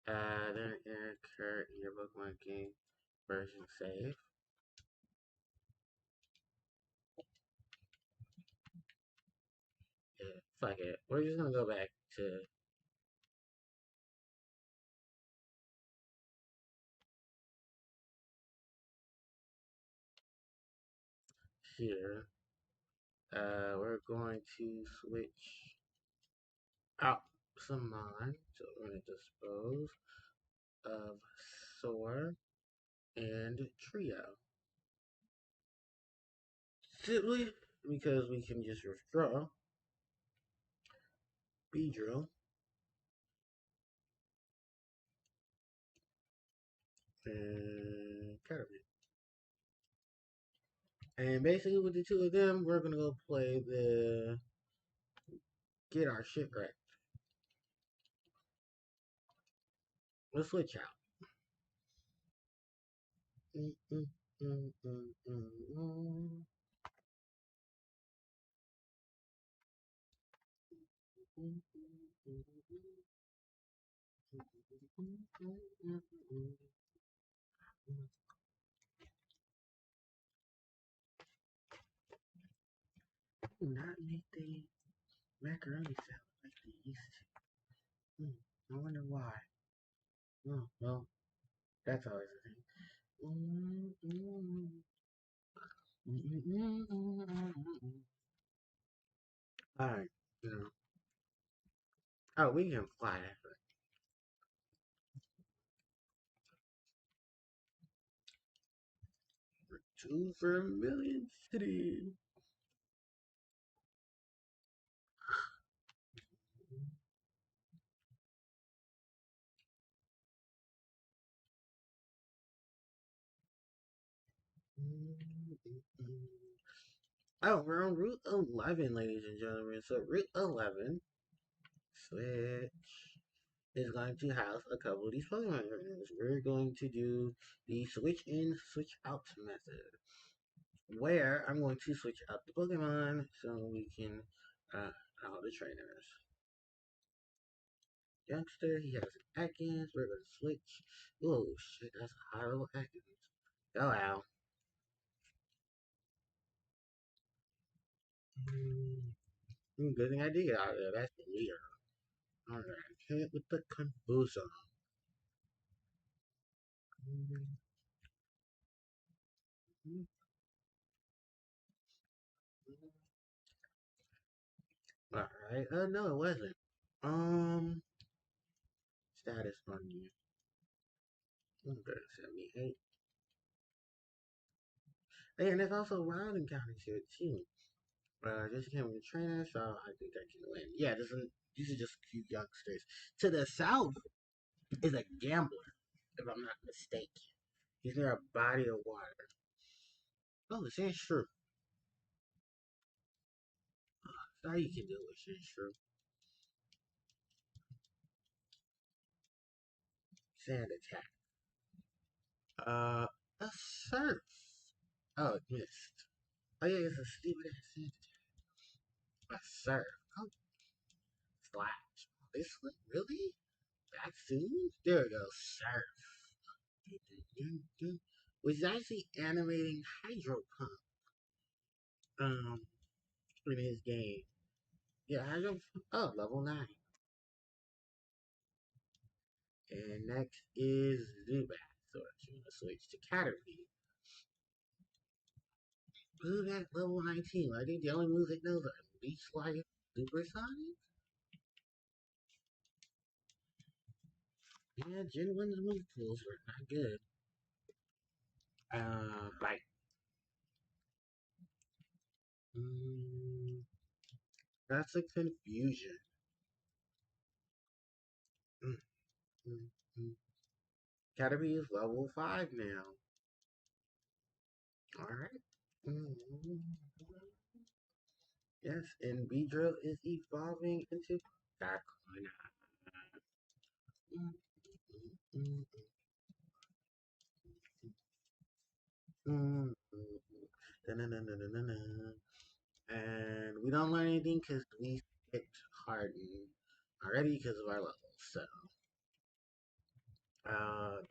Then occur in your Pokemon game version save. Yeah, fuck it. We're just gonna go back to here. We're going to switch out some mine. So we're going to dispose of Soar and Trio. Simply because we can just withdraw Beedrill and Caterpie. And basically with the two of them, we're going to go play the Get Our Shit Right. Let's switch out. Mm, mm, mm, mm, mm, mm. Not make the macaroni salad like they used to. I wonder why. Oh, well, that's always a thing. Alright, you know. Oh, we can fly that. Two for a million city. Oh, we're on Route 11, ladies and gentlemen. So, Route 11, switch, is going to house a couple of these Pokemon trainers. We're going to do the switch in, switch out method, where I'm going to switch out the Pokemon so we can out the trainers. youngster. He has an Atkins. We're gonna switch. Oh shit, that's a high level Atkins. Go out. Good thing I did get out of there. That's weird. Alright, hit with the confusion. Alright, no, it wasn't. Um, status on you. Okay, 78. Hey, and there's also wild encounters here too. Just became a trainer, so I think I can win. Yeah, these are just cute youngsters. To the south is a gambler, if I'm not mistaken. He's near a body of water. Oh, this ain't true. How you can do it, this ain't true. Sand attack. Uh, a surf. Oh, it missed. Oh yeah, it's a stupid ass sand attack. A surf. Oh, slash. This one? Really? That soon? There we go. Surf. Which is actually animating Hydro Pump. In his game. Yeah, Hydro Pump. Oh, level 9. And next is Zubat. So I'm gonna switch to Caterpie. Zubat level 19. I think the only moves it knows are Leech Life, Supersonic. Yeah, Gen 1's move pools were not good. Like, mm, that's a confusion. Mm, mm, mm. Caterpie is level 5 now. Alright. Mm, yes, and Beedrill is evolving into Darkona. Mm, mm, mm, mm. And we don't learn anything because we skipped Harden already because of our level. So,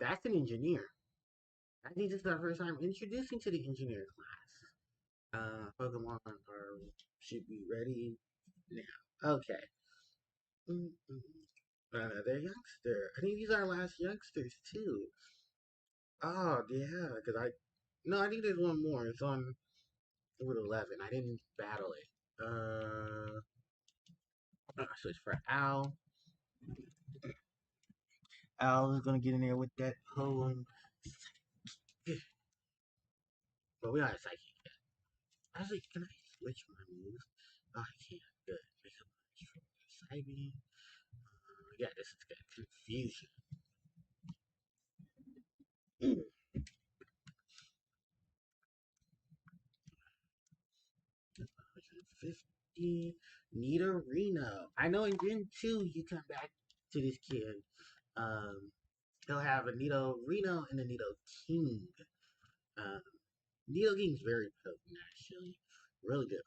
that's an engineer. I think this is our first time introducing to the engineer class. Pokemon are should be ready now. Okay. They're youngster. I think these are our last youngsters too. Oh yeah, because no, I think there's one more. It's on Route 11. I didn't battle it. So it's for Al. Al is gonna get in there with that poem. But we are psychic. Actually, can I switch my moves? Oh, I can't. Good. Make a Psybeam. Yeah, this is good. Confusion. 150. Nidorino. I know in Gen 2 you come back to this kid. Um, he'll have a Nidorino and a Nidoking. Um, Nidoking's very potent, actually. Really good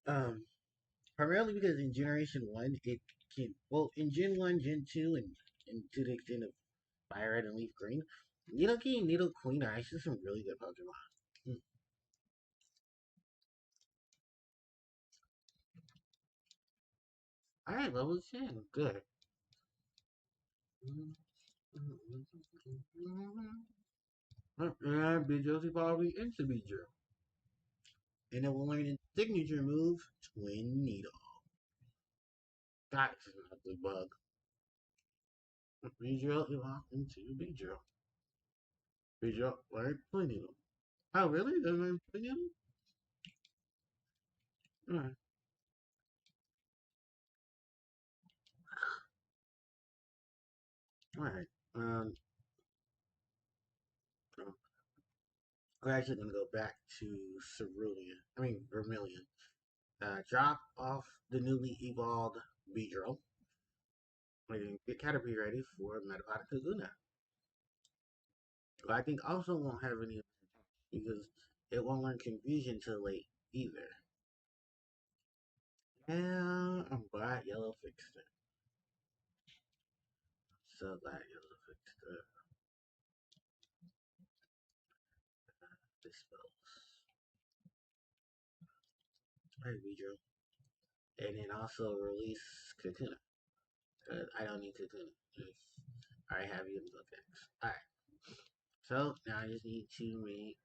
Pokemon. Primarily because in Generation 1, it can, well, in Gen 1, Gen 2, and to the extent of Fire Red and Leaf Green, Nidoking and Nidoqueen are actually some really good Pokemon. Alright, level 10. Good. And Beedrill's evolving into Beedrill. And it will learn its signature move, Twin Needle. That is not the bug. Beedrill evolved into Beedrill. Beedrill learned Twin Needle. Oh, really? They learned Twin Needle? Alright. Alright. So we're actually going to go back to Cerulean. I mean, Vermilion. Drop off the newly evolved Beedrill. And get Caterpie ready for Metapod Kaguna. Who I think also won't have any because it won't learn Confusion till late either. Yeah, I'm black, yellow, So that you'll fix the spells. Alright, Vedro. And then also release Kakuna. Because I don't need Kakuna. I already have you in Pokedex. Alright. So now I just need to make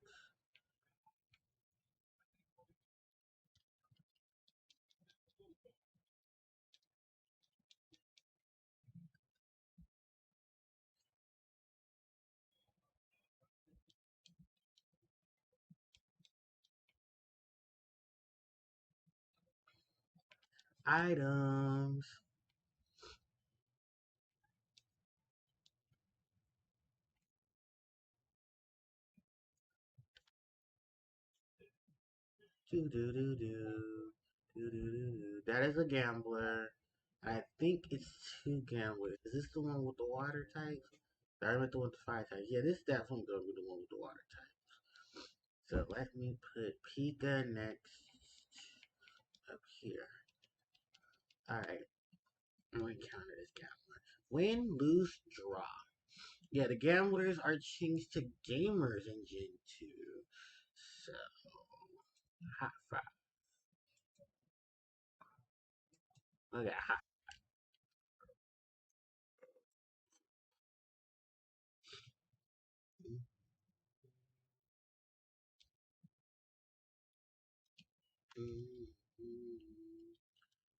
items. Do do do do. Do do do do. That is a gambler. I think it's two gamblers. Is this the one with the water types? I meant the one with the fire types. Yeah, this is definitely gonna be the one with the water types. So let me put Pika next up here. Alright. I'm gonna counter this gambler. Win, lose, draw. Yeah, the gamblers are changed to gamers in Gen 2. So hot five. Look at hot.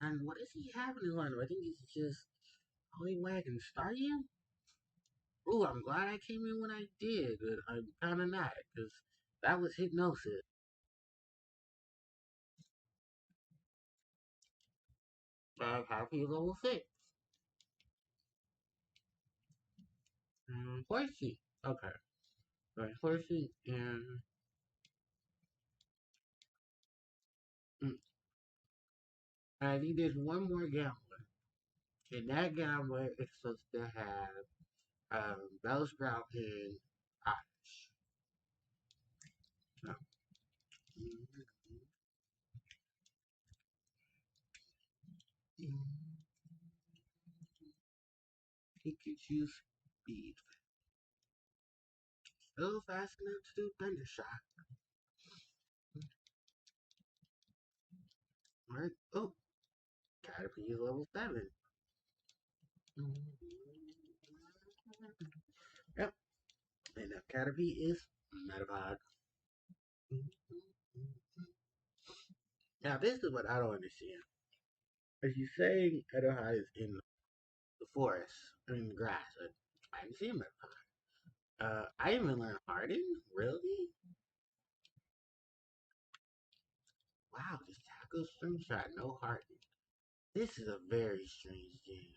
And what does he have in his lineup? I think he's just only way I can start you. Ooh, I'm glad I came in when I did, but I'm kind of not, because that was hypnosis. Harpie is level 6. Horsey. Okay. Right, Horsey and... Mm, I think there's one more gambler. And that gambler is supposed to have Bellsprout and Osh. So, Pikachu speed. Still fast enough to do Thunder Shock. Alright. Oh, Caterpie is level 7. Yep. And now Caterpie is Metapod. Now this is what I don't understand. As you saying Edohai is in the forest, or in the grass. I didn't see him Metapod. I didn't even learn Harden? Really? Wow, just tackle string shot, no Harden. This is a very strange game.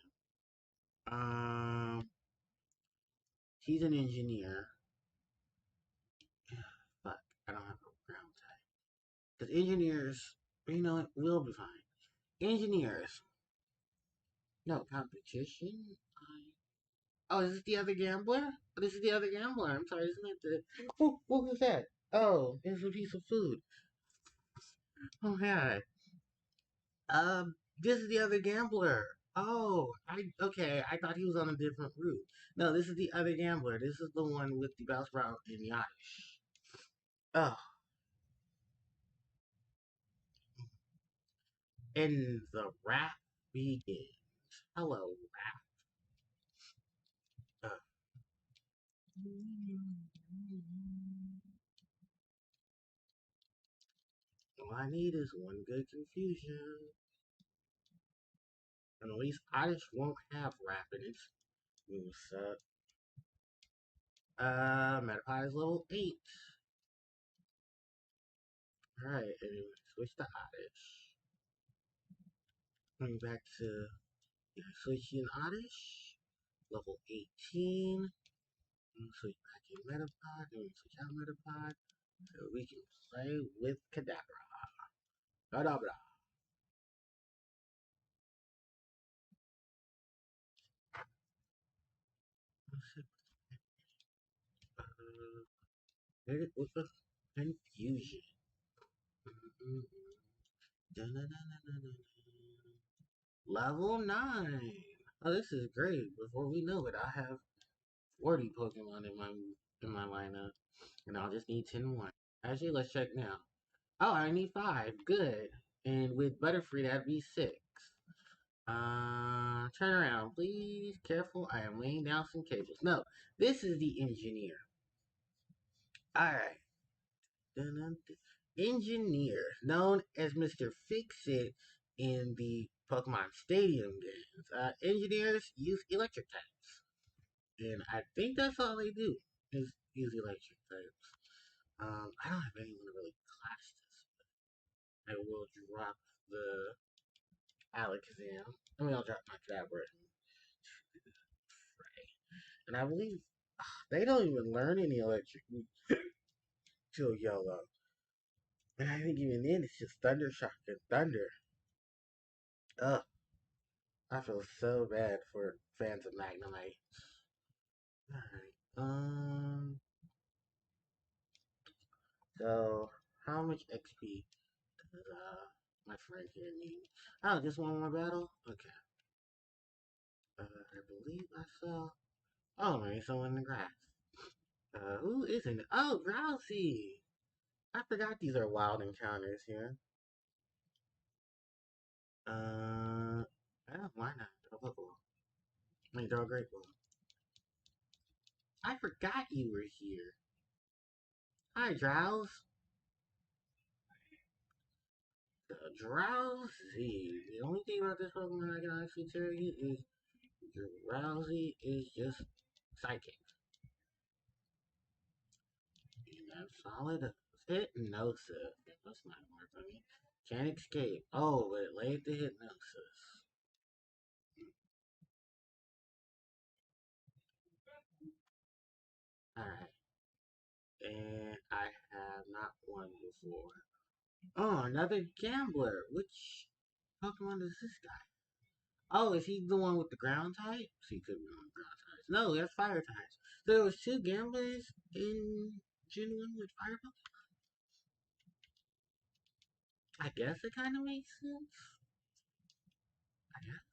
He's an engineer. Fuck, I don't have a ground type. Because engineers, you know what, we'll be fine. Engineers. No, competition? Oh, is this the other gambler? Oh, this is the other gambler. I'm sorry, isn't it the... Oh, what was that? Oh, it's a piece of food. Oh, yeah. This is the other gambler. Oh, okay. I thought he was on a different route. No, this is the other gambler. This is the one with the Bellsprout and the Oddish. Oh, and the rap begins. Hello, rap. All I need is one good confusion. And at least Oddish won't have rap in its moveset. Metapod is level 8. Alright, and switch to Oddish. Going back to switching Oddish. Level 18. Switch back in Metapod, and switch out Metapod. So we can play with Kadabra. Kadabra. Hit it with the confusion. Level 9. Oh, this is great. Before we know it, I have 40 Pokemon in my lineup, and I'll just need 10 more. Actually, let's check now. Oh, I need 5. Good. And with Butterfree, that'd be 6. Turn around, please. Careful, I am laying down some cables. No, this is the engineer. Alright. Engineer, known as Mr. Fix-It in the Pokemon Stadium games. Engineers use electric types. And I think that's all they do, is use electric types. I don't have anyone to really clash this with. I will drop the Alakazam. I mean, I'll drop my Cadabra and I believe they don't even learn any electric till yellow. And I think even then it's just Thunder Shock and Thunder. Ugh, I feel so bad for fans of Magnemite. Alright, so how much XP does my friend here need? Oh, just one more battle? Okay. I believe I saw. Oh, maybe someone in the grass. Who isn't it? Oh, Grousey! I forgot these are wild encounters here. Yeah, why not? Throw a Pokeball. I mean, throw a Great Ball. I forgot you were here. Hi, Drowse. Drowsy. The only thing about this Pokemon I can actually tell you is Drowsy is just psychic. And that's all it is. Hypnosis. That's not more for me. Can't escape. Oh, but it laid the hypnosis. Alright. And I have not won before. Oh, another gambler. Which Pokemon is this guy? Oh, is he the one with the ground type? So he could be on ground types. No, he has fire types. So there was two gamblers in Gen 1 with fire Pokemon? I guess it kind of makes sense. I guess.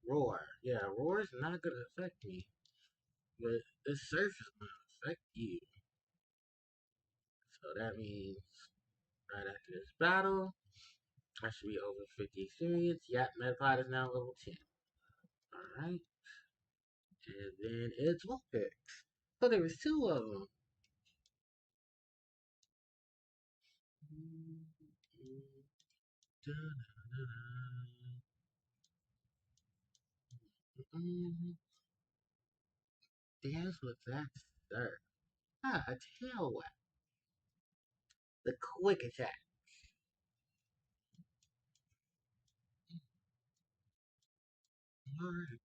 Roar. Yeah, Roar is not going to affect me. But this Surf is going to affect you. So that means right after this battle, I should be over 50 experience. Yep, Metapod is now level 10. Alright. And then it's Vulpix. So there was two of them. Dance with that sir. Ah, a tail whip. The quick attack. Alright.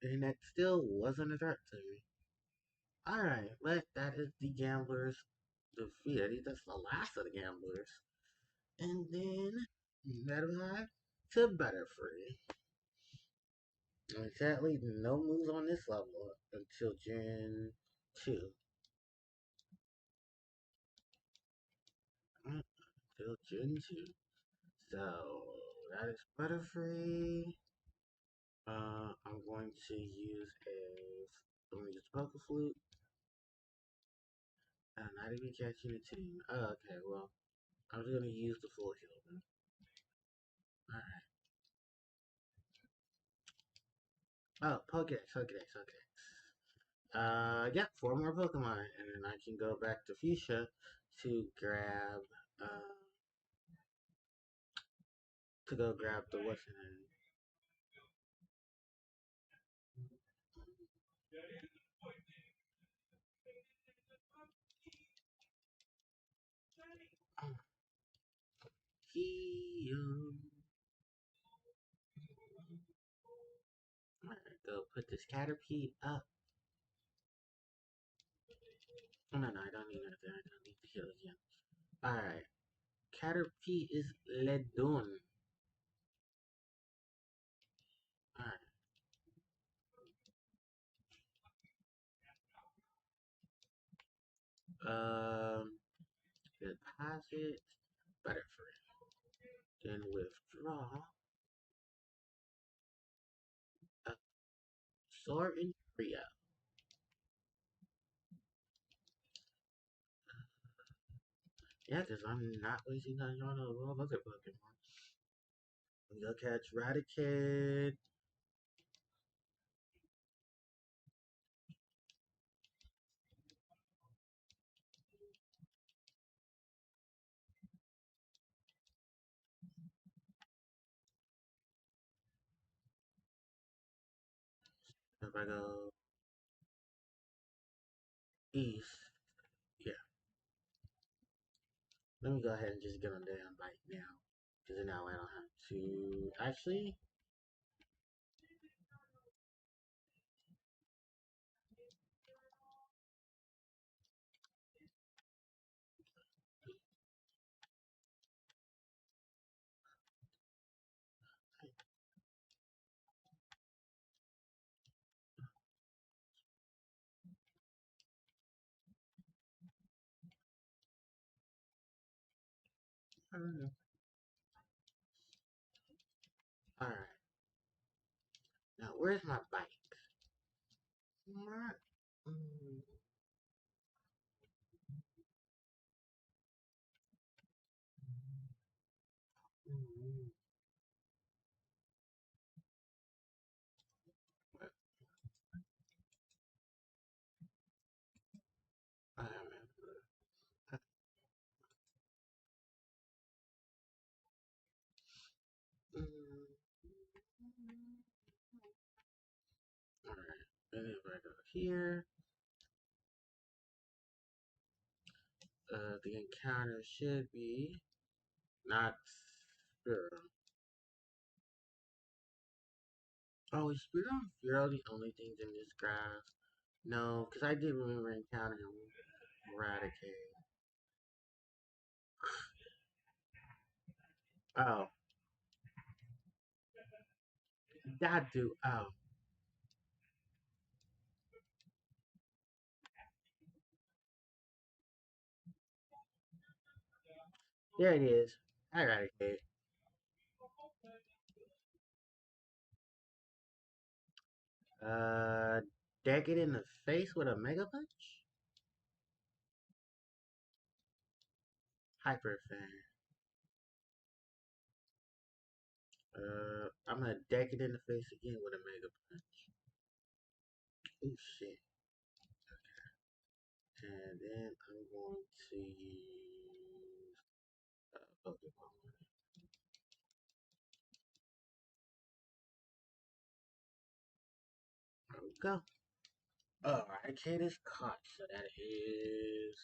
And that still wasn't a threat to me. Alright, but that is the gamblers defeat. I think that's the last of the gamblers. And then Metapod to Butterfree. And sadly, no moves on this level until Gen 2. Until Gen 2. So, that is Butterfree. I'm going to use let me just Poke Flute. Not even catching a team. Oh, okay, well, I'm just gonna use the full heal then. Alright. Oh, Pokedex, Pokedex, Pokedex. Yeah, four more Pokemon, and then I can go back to Fuchsia to grab, the what's in it. Heal. Alright, go put this Caterpie up. Oh, no, I don't need anything. I don't need to heal again. Alright. Caterpie is Ledon. Alright. Deposit Butterfree. Then withdraw. Dinosaur in Korea. Yeah, because I'm not wasting time on a lot of other Pokemon. I'm gonna catch Raticate. If I go east, yeah. Let me go ahead and just get on damn bike now. Because now I don't have to. Actually, I don't know. Alright. Now, where's my bike? Mm, mm, what? I remember. Mm, Alright. Then if I go here, the encounter should be not Spearow. Oh, is Spearow and Fearow the only things in this grass? No, because I did remember encountering Raticate. Oh, that dude. Oh, there it is. Eradicate. Uh, deck it in the face with a Mega Punch? Hyper Fan. I'm gonna deck it in the face again with a Mega Punch. Oh shit. And then I'm going to use Pokemon. There we go. Eradicate is caught, so that is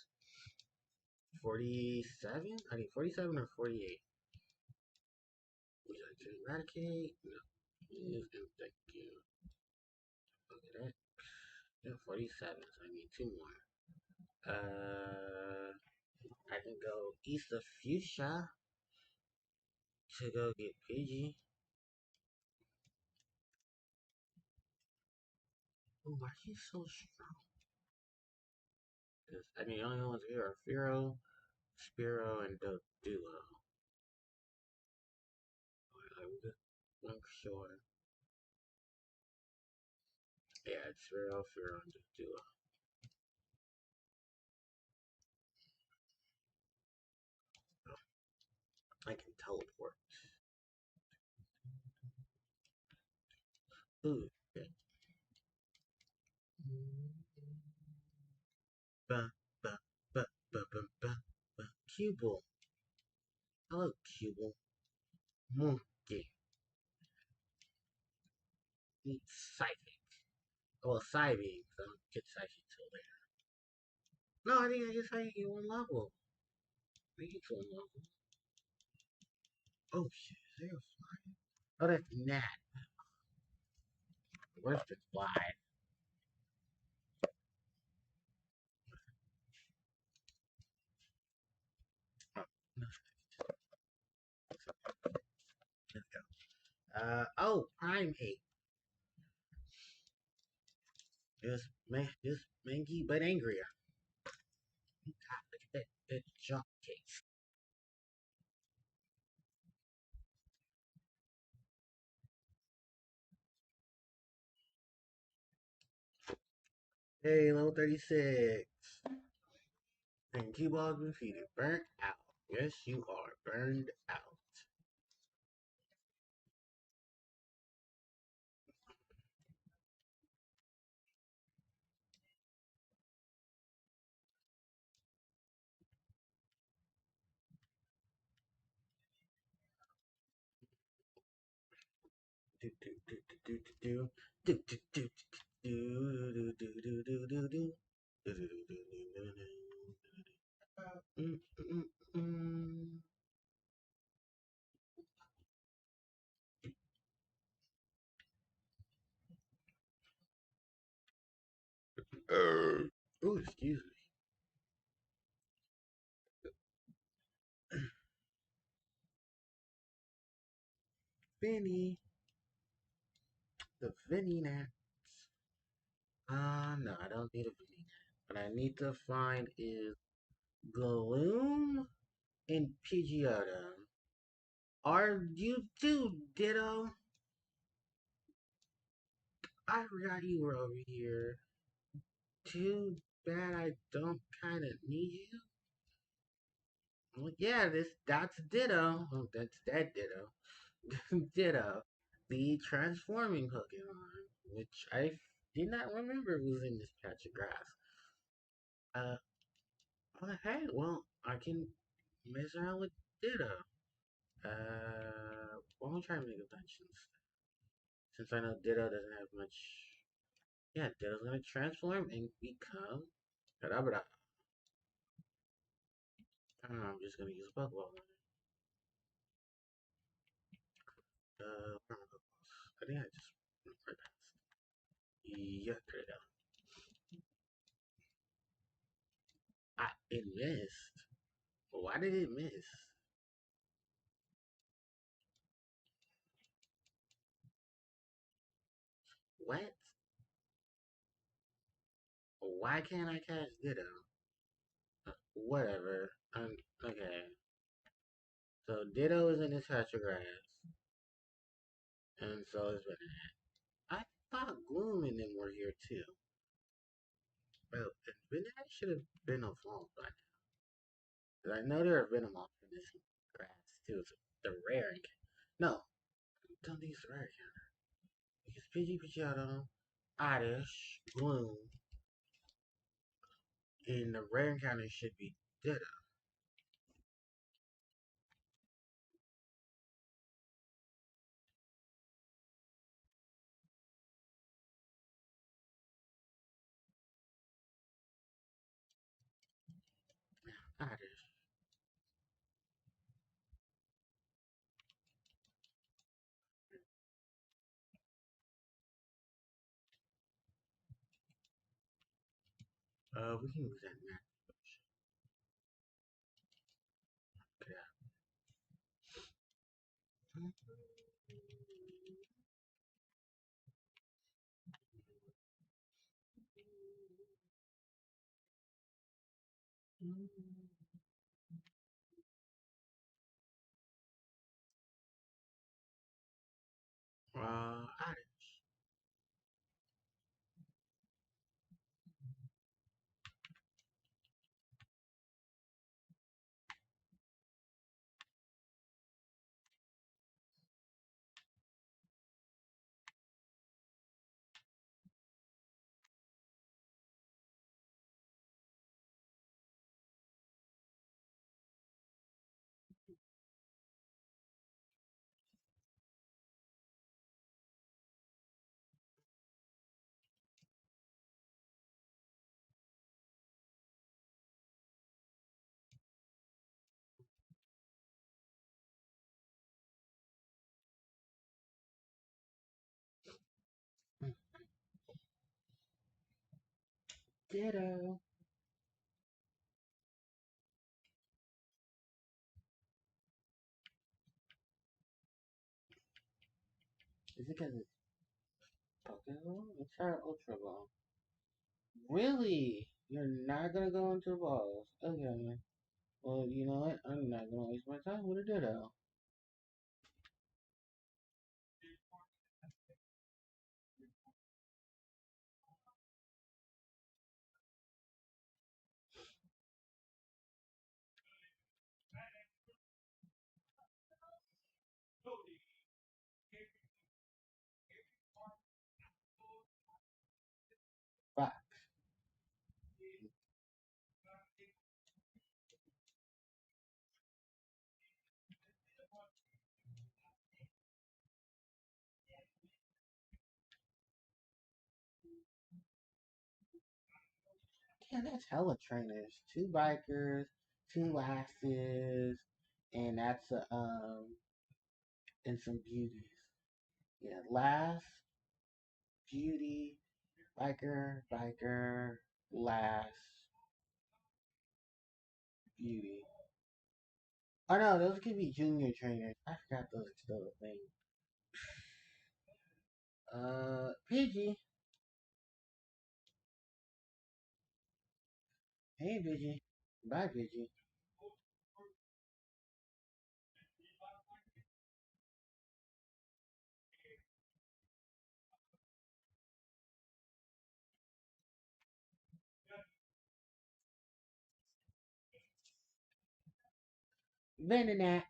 47? I think 47 or 48. Would you like to eradicate? No. Please and thank you. Look at that. Yeah, 47, so I need two more. I can go east of Fuchsia to go get Pidgey. Oh, why is he so strong? Cause, I mean, the only ones here are Fearow, Spearow, and Duo. I'm sure. Yeah, it's Fearow, and Duo. Oh, I can teleport. Ooh, okay. Ba, ba, ba, ba, ba, ba, ba. Cubble. Hello, Cubble. Monkey. Need Psychic. Well, Psybeam, so I don't get Psychic till later. No, I think I just Psychic in one level. I think it's one level. Oh shit, is there a fly? Oh, that's Nat. Where's the fly? Oh, no. Let's go. Oh, Primate. Just mangy but angrier. God, look at that jump case. Hey, level 36. And cue balls defeated. Burnt out. Yes, you are burned out. Do do do do do do do do do do do do do do do do. Oh, excuse me. Vinny. The Vinny Nats. No, I don't need a Vinny Nat. What I need to find is Gloom and Pidgeotto. Are you too, Ditto? I forgot you were over here. Too bad I don't kind of need you. Well, yeah, that's Ditto. Oh, that's that Ditto. Ditto, the transforming Pokemon, which I did not remember was in this patch of grass. Uh, okay, well, I can mess around with Ditto. Well, I'm trying to make attentions. Since I know Ditto doesn't have much. Yeah, Ditto's gonna transform and become. Kadabra. I'm just gonna use a Pokeball. Where are my Pokeballs? I think I just went right past. Yeah, there we go. It missed. Why did it miss? What? Why can't I catch Ditto? Whatever. Okay. So Ditto is in this patch of grass, and so is Venonat. I thought Gloom and them were here too. Well, Venonat should have been evolved by now. 'Cause I know there are Venomoths in this grass too. It's the rare. No, don't think it's the rare encounter. Because Pidgey, Pidgeotto, Oddish, Gloom, and the rare encounter should be Ditto. Oddish. We can use that map. Yeah. Oddish. Ditto. Is it because it's Pokemon? Let's try Ultra Ball. Really? You're not gonna go into balls? Okay. Well, you know what? I'm not gonna waste my time with a Ditto. Fuck. Yeah, that's hella trainers. Two bikers, two lasses, and that's and some beauties. Yeah, lass, beauty, biker, lass, beauty. Oh no, those could be junior trainers. I forgot those are still a thing. Pidgey. Hey, Pidgey. Bye, Pidgey. Venonat.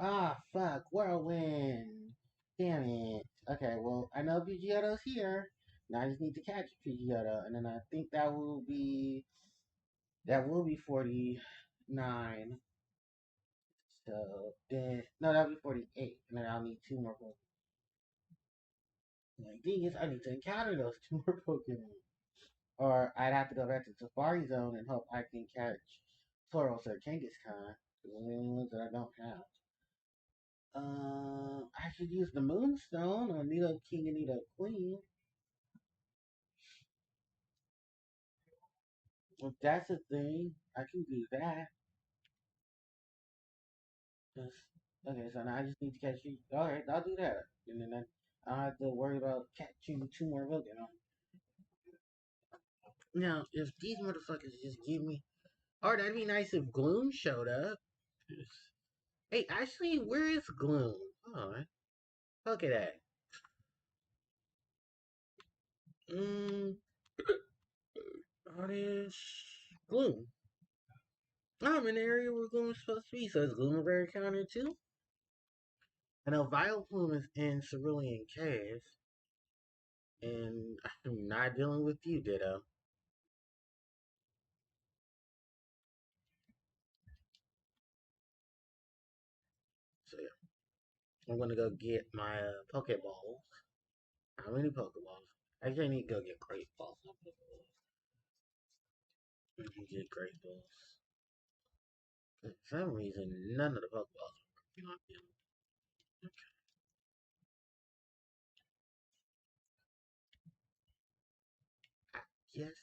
Ah, fuck, whirlwind. Damn it. Okay, well, I know Pidgeotto's here. Now I just need to catch Pidgeotto, and then I think that will be 49. So then, no, that'll be 48, and then I'll need two more Pokemon. The thing is, I need to encounter those two more Pokemon, or I'd have to go back to Safari Zone and hope I can catch Tauros or Kangaskhan. Those are the only ones that I don't have. I should use the Moonstone on Nido King and Nido Queen. If that's a thing, I can do that. Okay, so now I just need to catch you. Alright, I'll do that. And then I don't have to worry about catching two more Pokemon. Now, if these motherfuckers just give me. Oh, that'd be nice if Gloom showed up. Hey, actually, where is Gloom? Oh, look at that. Mm, what is Gloom? I'm in the area where Gloom is supposed to be, so is Gloom a rare encounter too? I know Vileplume is in Cerulean Caves, and I'm not dealing with you, Ditto. So yeah, I'm gonna go get my Pokeballs. How many Pokeballs? Actually, I need to go get Great Balls. Not Pokeballs. I can get Great Balls. For some reason, none of the Pokeballs are working on him. Yes.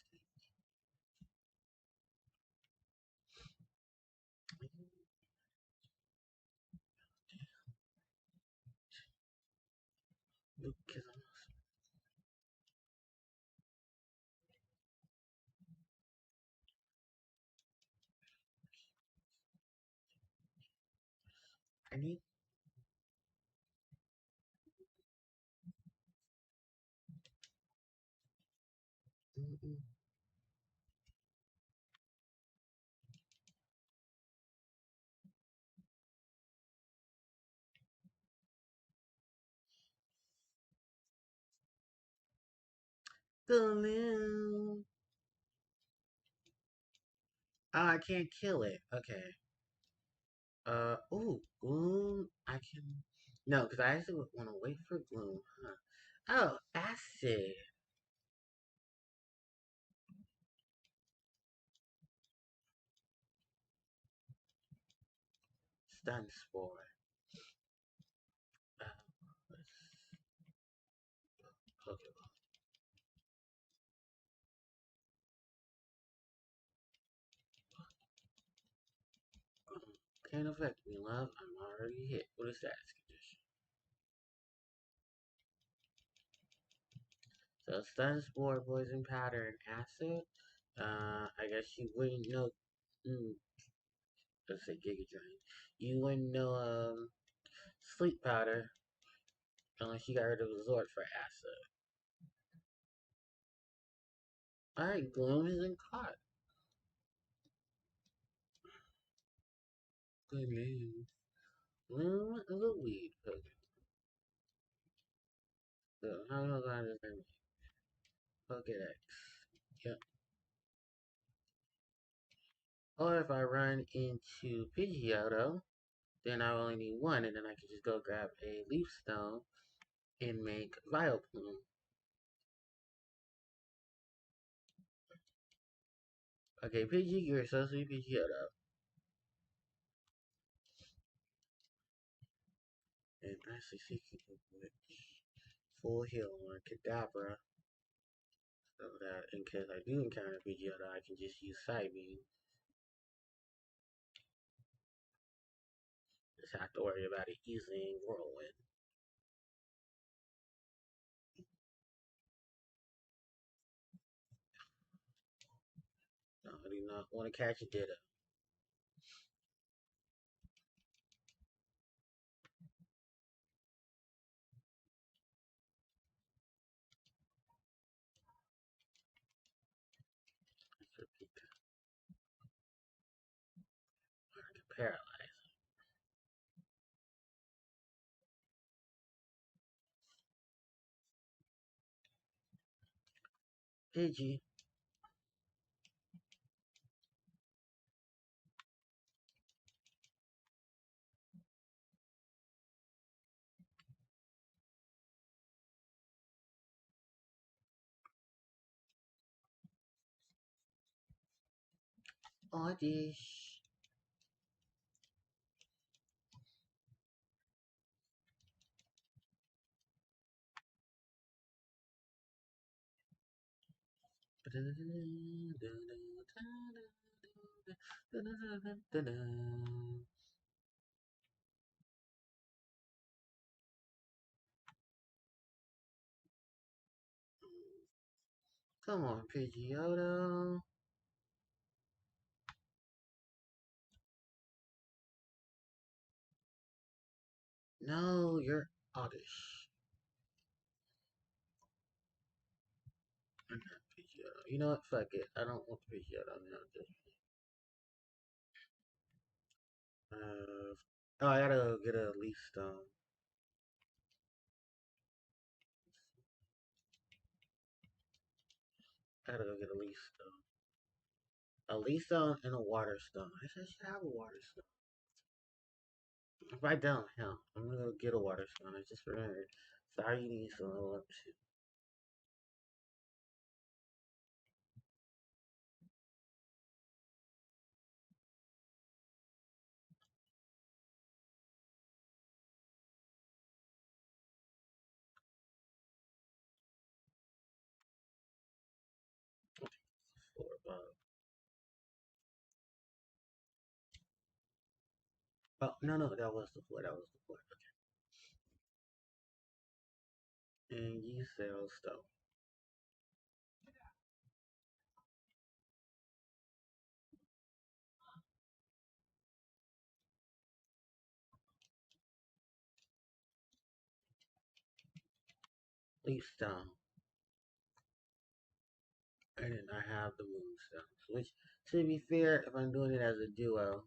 Because I need. Mm-mm. Gloom. Oh, I can't kill it. Okay. Ooh, Gloom. I can. No, because I actually want to wait for Gloom. Huh. Oh, Acid. stun spore. Let's Pokeball. Can't affect me, love. I'm already hit with a status condition. So stun spore, poison powder, and acid. I guess you wouldn't know. Mm, let's say Giga Drain. You wouldn't know sleep powder unless you got rid of resort for acid. Alright, Gloom isn't caught. Good name. Gloom is a weed Pokemon. So how am I going to name it? Pokedex. Yep. Or if I run into Pidgeotto, then I only need one, and then I can just go grab a Leaf Stone and make Vileplume. Okay, Pidgey, you're supposed to be Pidgeotto. And actually, speaking of which, full heal on Kadabra, so that in case I do encounter Pidgeotto, I can just use Psybeam. Just have to worry about it using Whirlwind. No, I do not want to catch a Ditto. Let's repeat that. I can paralyze. Pidgey. Oddish. Come on, Pidgeotto. No, you're oddish. I'm not Pidgeotto. You know what? Fuck it. I don't want the Pidgeotto now. Oh, I gotta go get a leaf stone. I gotta go get a leaf stone. A leaf stone and a water stone. I should have a water stone. If I don't, hell, I'm gonna go get a water stone. I just remembered. Sorry, you need to level up too. Floor above. Oh, no, no, that was the floor. That was the floor. Okay. And you sell stone. Leaf stone. And then I have the moonstones. Which, to be fair, if I'm doing it as a duo,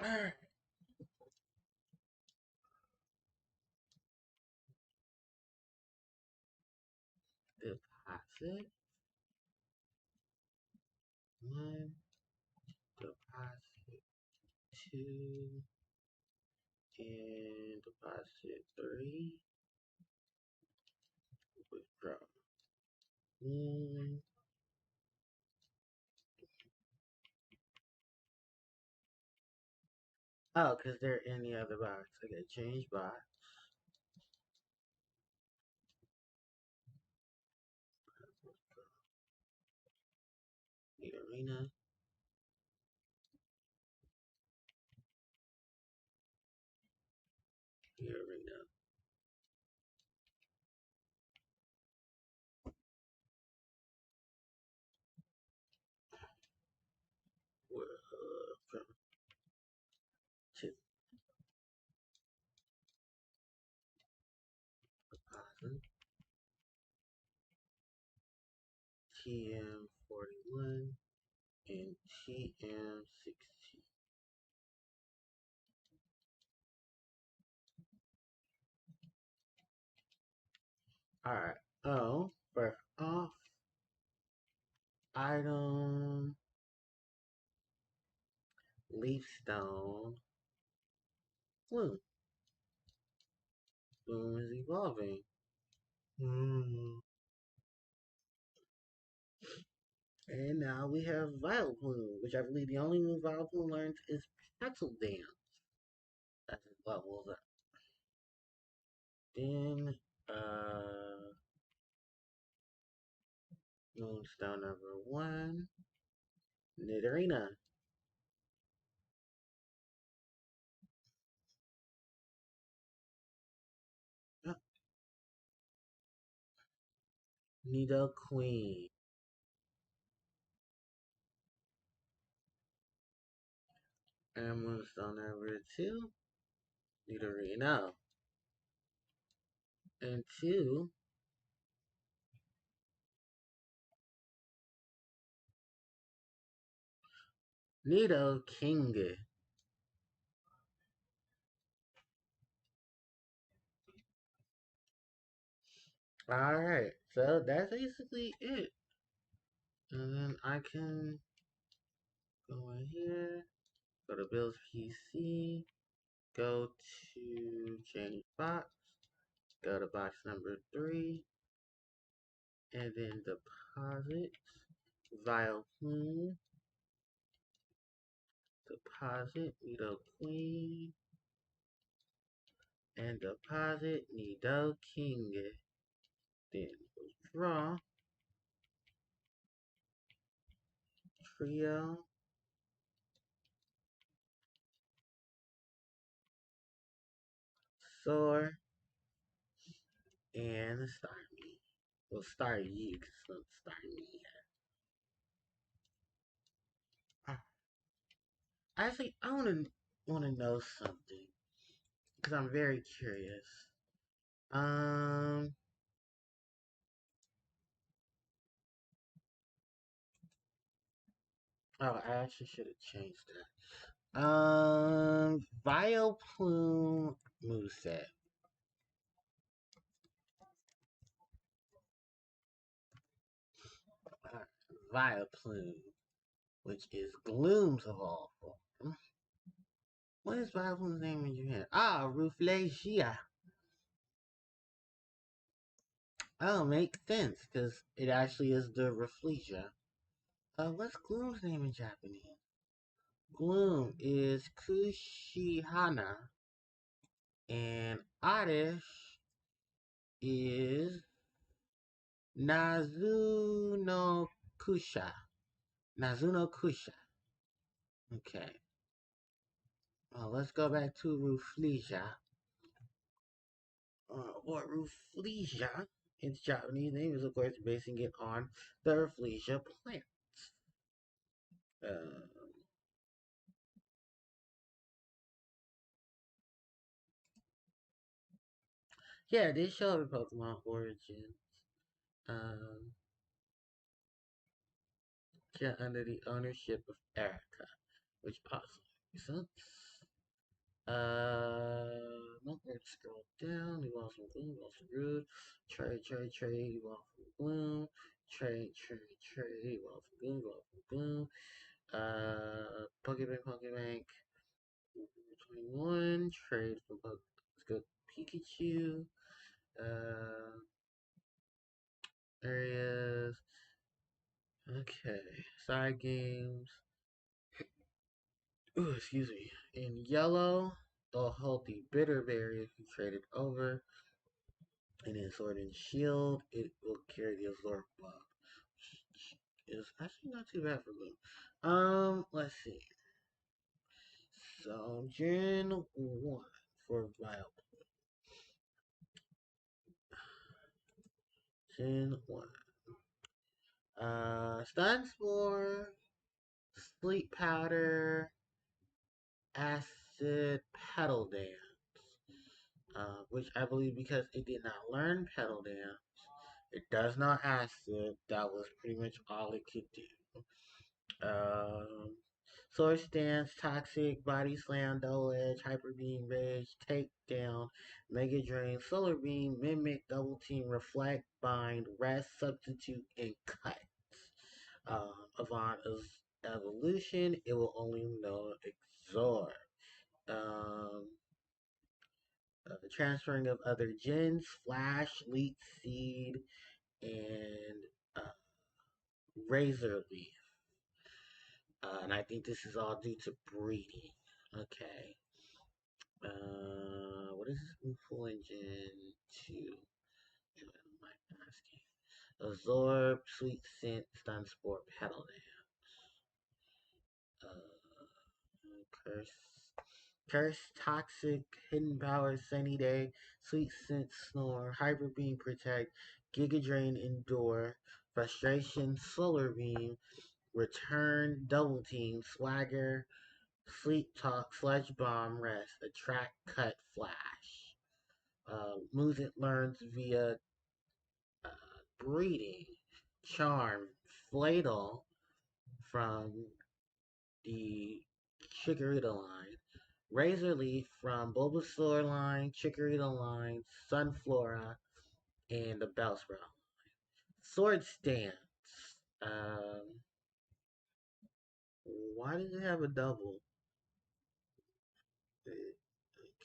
alright. deposit. One, deposit two, and deposit three. Withdraw. One. Oh, because they're in the other box. Okay, change box. The arena. The arena. Welcome to deposit. TM41 and TM16. Alright. Oh, first off, item Leafstone. Bloom. Bloom is evolving. And now we have Vileplume, which I believe the only move Vileplume learns is Petal Dance. That's his levels up. Then, Moonstone number 1, Nidorina. Oh, Nidoqueen. And Moonstone number 2, Nidorino. And 2, Nidoking. Alright, so that's basically it. And then I can go in here, go to Bill's PC, go to change box, go to box number 3, and then deposit, Vileplume, deposit, Nidoqueen, and deposit, Nidoking. Then withdraw, trio, soar, and start me. Well, start you, because it's not start me. Actually, I want to know something because I'm very curious. Um. Oh, I actually should have changed that. Vileplume moveset. Vileplume, which is Gloom's evolved form. What is Vileplume's name in Japan? Ah, Ruflegia. Oh, makes sense, because it actually is the Ruflegia. What's Gloom's name in Japanese? Gloom is Kushihana, and Oddish is Nazuno Kusha. Nazuno Kusha. Okay. Well, let's go back to Ruflesia. Or Ruflesia, its Japanese name is, of course, basing it on the Ruflesia plant. Uh, yeah, they show the Pokemon origins. Um, yeah, under the ownership of Erica, which also makes sense. No, let's scroll down. We want some gloom, we want some root. Trade, you want some gloom. trade. Well, Pokebank. 21. Trade for let's go Pikachu. Areas. Okay. Side games. Ooh, excuse me. In yellow, a healthy bitter berry if you trade it over. And in Sword and Shield, it will carry the Absorb buff. Is actually not too bad for blue. Let's see. So Gen 1 for Vial. Gen 1. Stun Spore, Sleep Powder, Acid Petal Dance. Which I believe because it did not learn Petal Dance, it does not acid. That was pretty much all it could do. Sword Stance, Toxic, Body Slam, Double Edge, Hyper Beam, Rage, Takedown, Mega Drain, Solar Beam, Mimic, Double Team, Reflect, Bind, Rest, Substitute, and Cut. Avant Evolution, it will only know Exhort. Um, Transferring of other gens, Flash, Leech Seed, and uh, Razor Leaf. And I think this is all due to breeding. Okay. What is this move full engine 2? What am I asking? Absorb, Sweet Scent, Stun Sport, Petal Dance. Curse. Curse, Toxic, Hidden Power, Sunny Day, Sweet Scent, Snore, Hyper Beam, Protect, Giga Drain, Endure, Frustration, Solar Beam, Return, Double Team, Swagger, Sleep Talk, Sludge Bomb, Rest, Attract, Cut, Flash. Moves it learns via uh, breeding, Charm, Fladle from the Chikorita line, Razor Leaf from Bulbasaur line, Chikorita line, Sunflora, and the Bellsprout. Sword Stance. Um, why does it have a double? It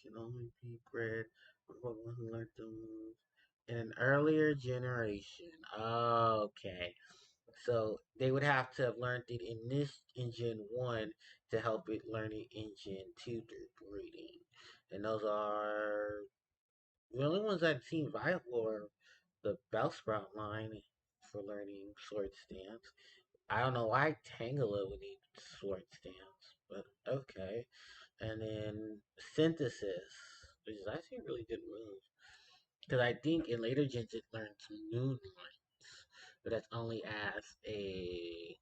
can only be bred for one who learned the move in an earlier generation. Okay. So they would have to have learned it in this in Gen 1 to help it learn it in Gen 2 through breeding. And those are the only ones I've seen viable are the Bellsprout line for learning Sword Stance. I don't know why Tangela would need Sword Stance, but okay. And then Synthesis, which is actually a really good move. Because I think in later gens it learned some Moonlights, but that's only as a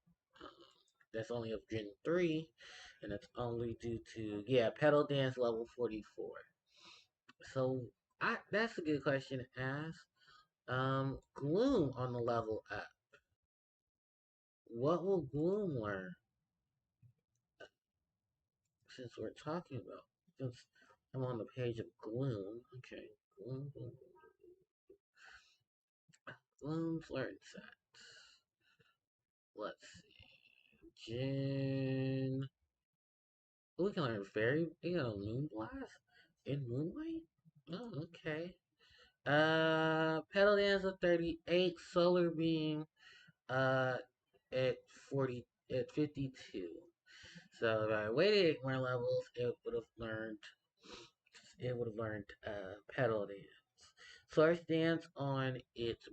that's only of Gen 3, and it's only due to yeah Petal Dance level 44. So that's a good question to ask. Gloom on the level up. What will Gloom learn? Since we're talking about since I'm on the page of Gloom. Okay, Gloom. Gloom's learn set. Let's see. Gen. We can learn Fairy. You know, Moonblast in Moonlight. Oh, okay. Petal Dance of 38, Solar Beam, uh, at 40, at 52. So if I waited 8 more levels, Petal Dance. Source Dance on its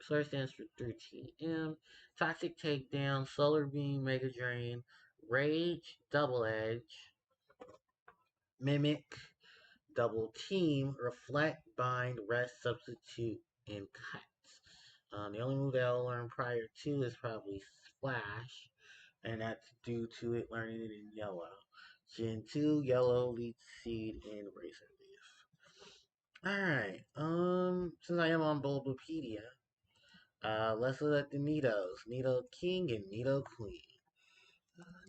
Source Dance for 13M, Toxic Takedown, Solar Beam, Mega Drain, Rage, Double Edge, Mimic, Double Team, Reflect, Bind, Rest, Substitute, and Cuts. The only move that I'll learn prior to is probably Splash, and that's due to it learning it in Yellow. Gen 2, Yellow, Leech Seed, and Razor Leaf. Alright, since I am on Bulbapedia, let's look at the Nidos. Nido King and Nido Queen.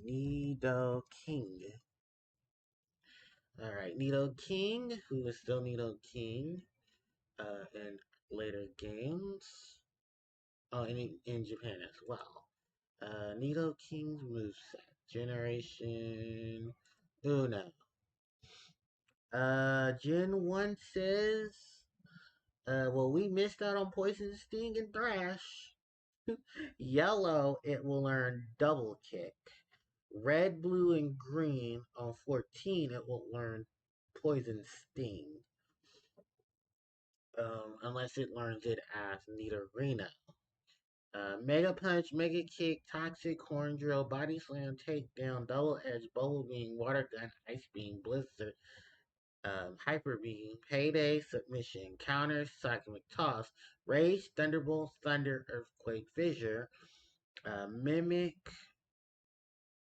Nido King. Alright, Nido King, who is still Nido King, in later games. Oh, in Japan as well. Nido King's moveset. Generation Uno. Gen 1 says, well, we missed out on Poison Sting and Thrash. Yellow, it will learn Double Kick. Red, blue, and green on 14, it will learn Poison Sting. Unless it learns it as Nidorino. Mega Punch, Mega Kick, Toxic, Horn Drill, Body Slam, Takedown, Double Edge, Bubble Beam, Water Gun, Ice Beam, Blizzard, Hyper Beam, Payday, Submission, Counter, Seismic Toss, Rage, Thunderbolt, Thunder, Earthquake, Fissure, Mimic,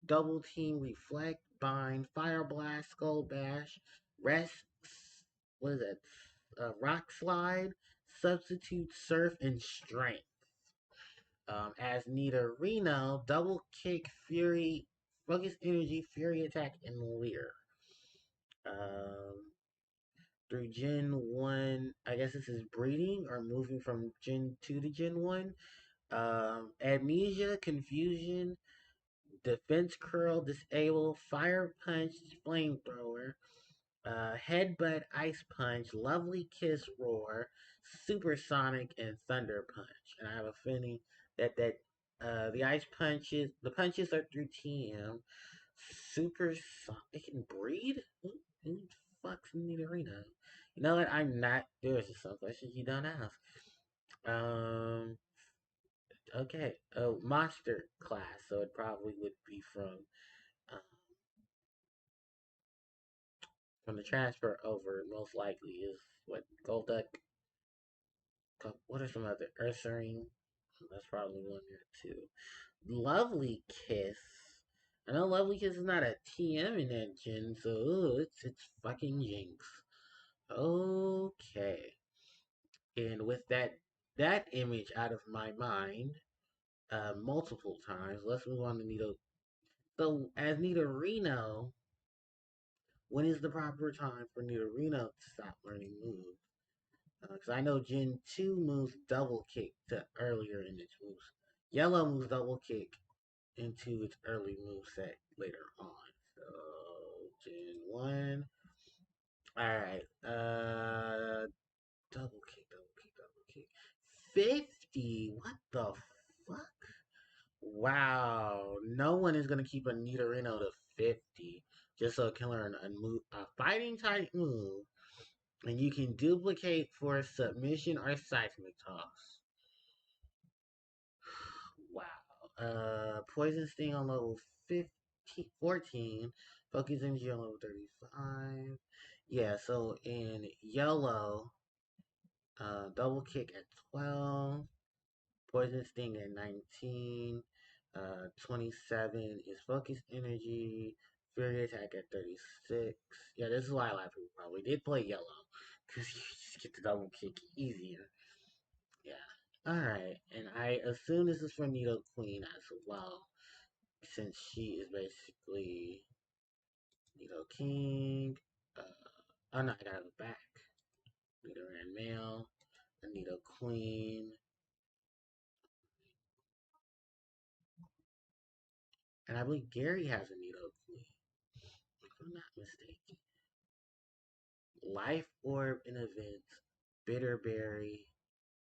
Double Team, Reflect, Bind, Fire Blast, Skull Bash, Rest, what is that? Rock Slide, Substitute, Surf, and Strength. As Nidorino, Double Kick, Fury, Focus Energy, Fury Attack, and Leer. Um, through Gen 1, I guess this is breeding or moving from Gen 2 to Gen 1. Amnesia, Confusion, Defense Curl, Disable, Fire Punch, Flamethrower, Headbutt, Ice Punch, Lovely Kiss, Roar, Supersonic, and Thunder Punch. And I have a feeling that the punches are through TM. Supersonic, it can breed? Who the fuck's Nidorino? You know what? I'm not. There's some questions you don't ask. Okay. Oh, monster class. So it probably would be um, from the transfer over. Most likely is what Golduck. What are some other Ursaring? That's probably one there too. Lovely Kiss. I know Lovely Kiss is not a TM in that gen, so it's fucking Jinx. Okay. And with that image out of my mind, multiple times, let's move on to Nido. So as Nidorino, when is the proper time for Nidorino to stop learning moves? Because I know Gen 2 moves double kick to earlier in its moves. Yellow moves double kick into its early move set later on. So Gen 1. Alright. Double kick, double kick, double kick. 50? What the fuck? Wow. No one is gonna keep a Nidorino to 50 just so it can learn a fighting type move, and you can duplicate for a submission or seismic toss. Wow. Poison Sting on level 14. Focus Energy on level 35. Yeah, so in yellow, double kick at 12. Poison Sting at 19. 27 is Focus Energy. Fury Attack at 36. Yeah, this is why a lot of people probably did play yellow. Because you just get the double kick easier. Yeah. Alright. And I assume this is for Nido Queen as well. Since she is basically Nido King. Oh no, I gotta go back. Nido Ran Male. Nido Queen. And I believe Gary has a Nido Queen. If I'm not mistaken. Life Orb in Events. Bitterberry.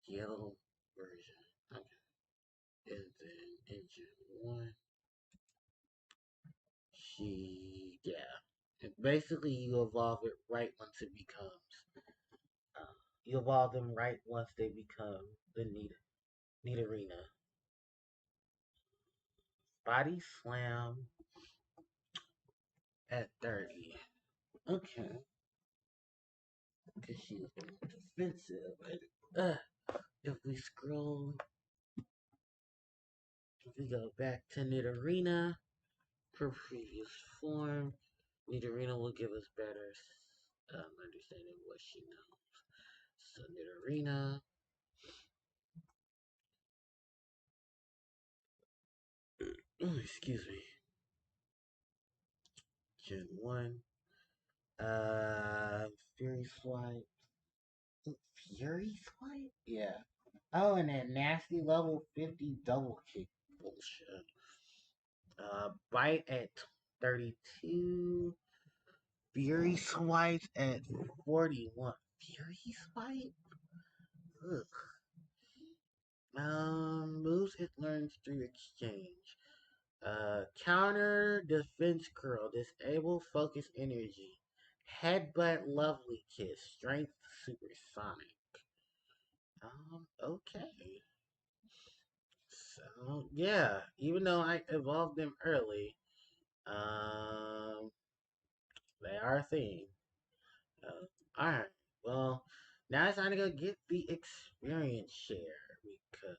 Yellow version. Okay. And then Engine 1. Yeah. And basically, you evolve it right once it becomes. Uh, you evolve them right once they become the Nidorina. Body Slam at 30. Okay. Because she's defensive. If we scroll, if we go back to Nidorina, her previous form, Nidorina will give us better understanding of what she knows. So Nidorina. Oh, excuse me. Gen 1. Uh, Fury Swipe. Fury Swipe? Yeah. Oh, and that nasty level 50 double kick bullshit. Bite at 32. Fury Swipe at 41. Fury Swipe? Ugh. Moves it learns through exchange. Counter defense curl. Disable focus energy. Headbutt lovely kiss. Strength supersonic. Okay. So yeah, even though I evolved them early, um, they are a thing. All right. Well, now it's time to go get the experience share because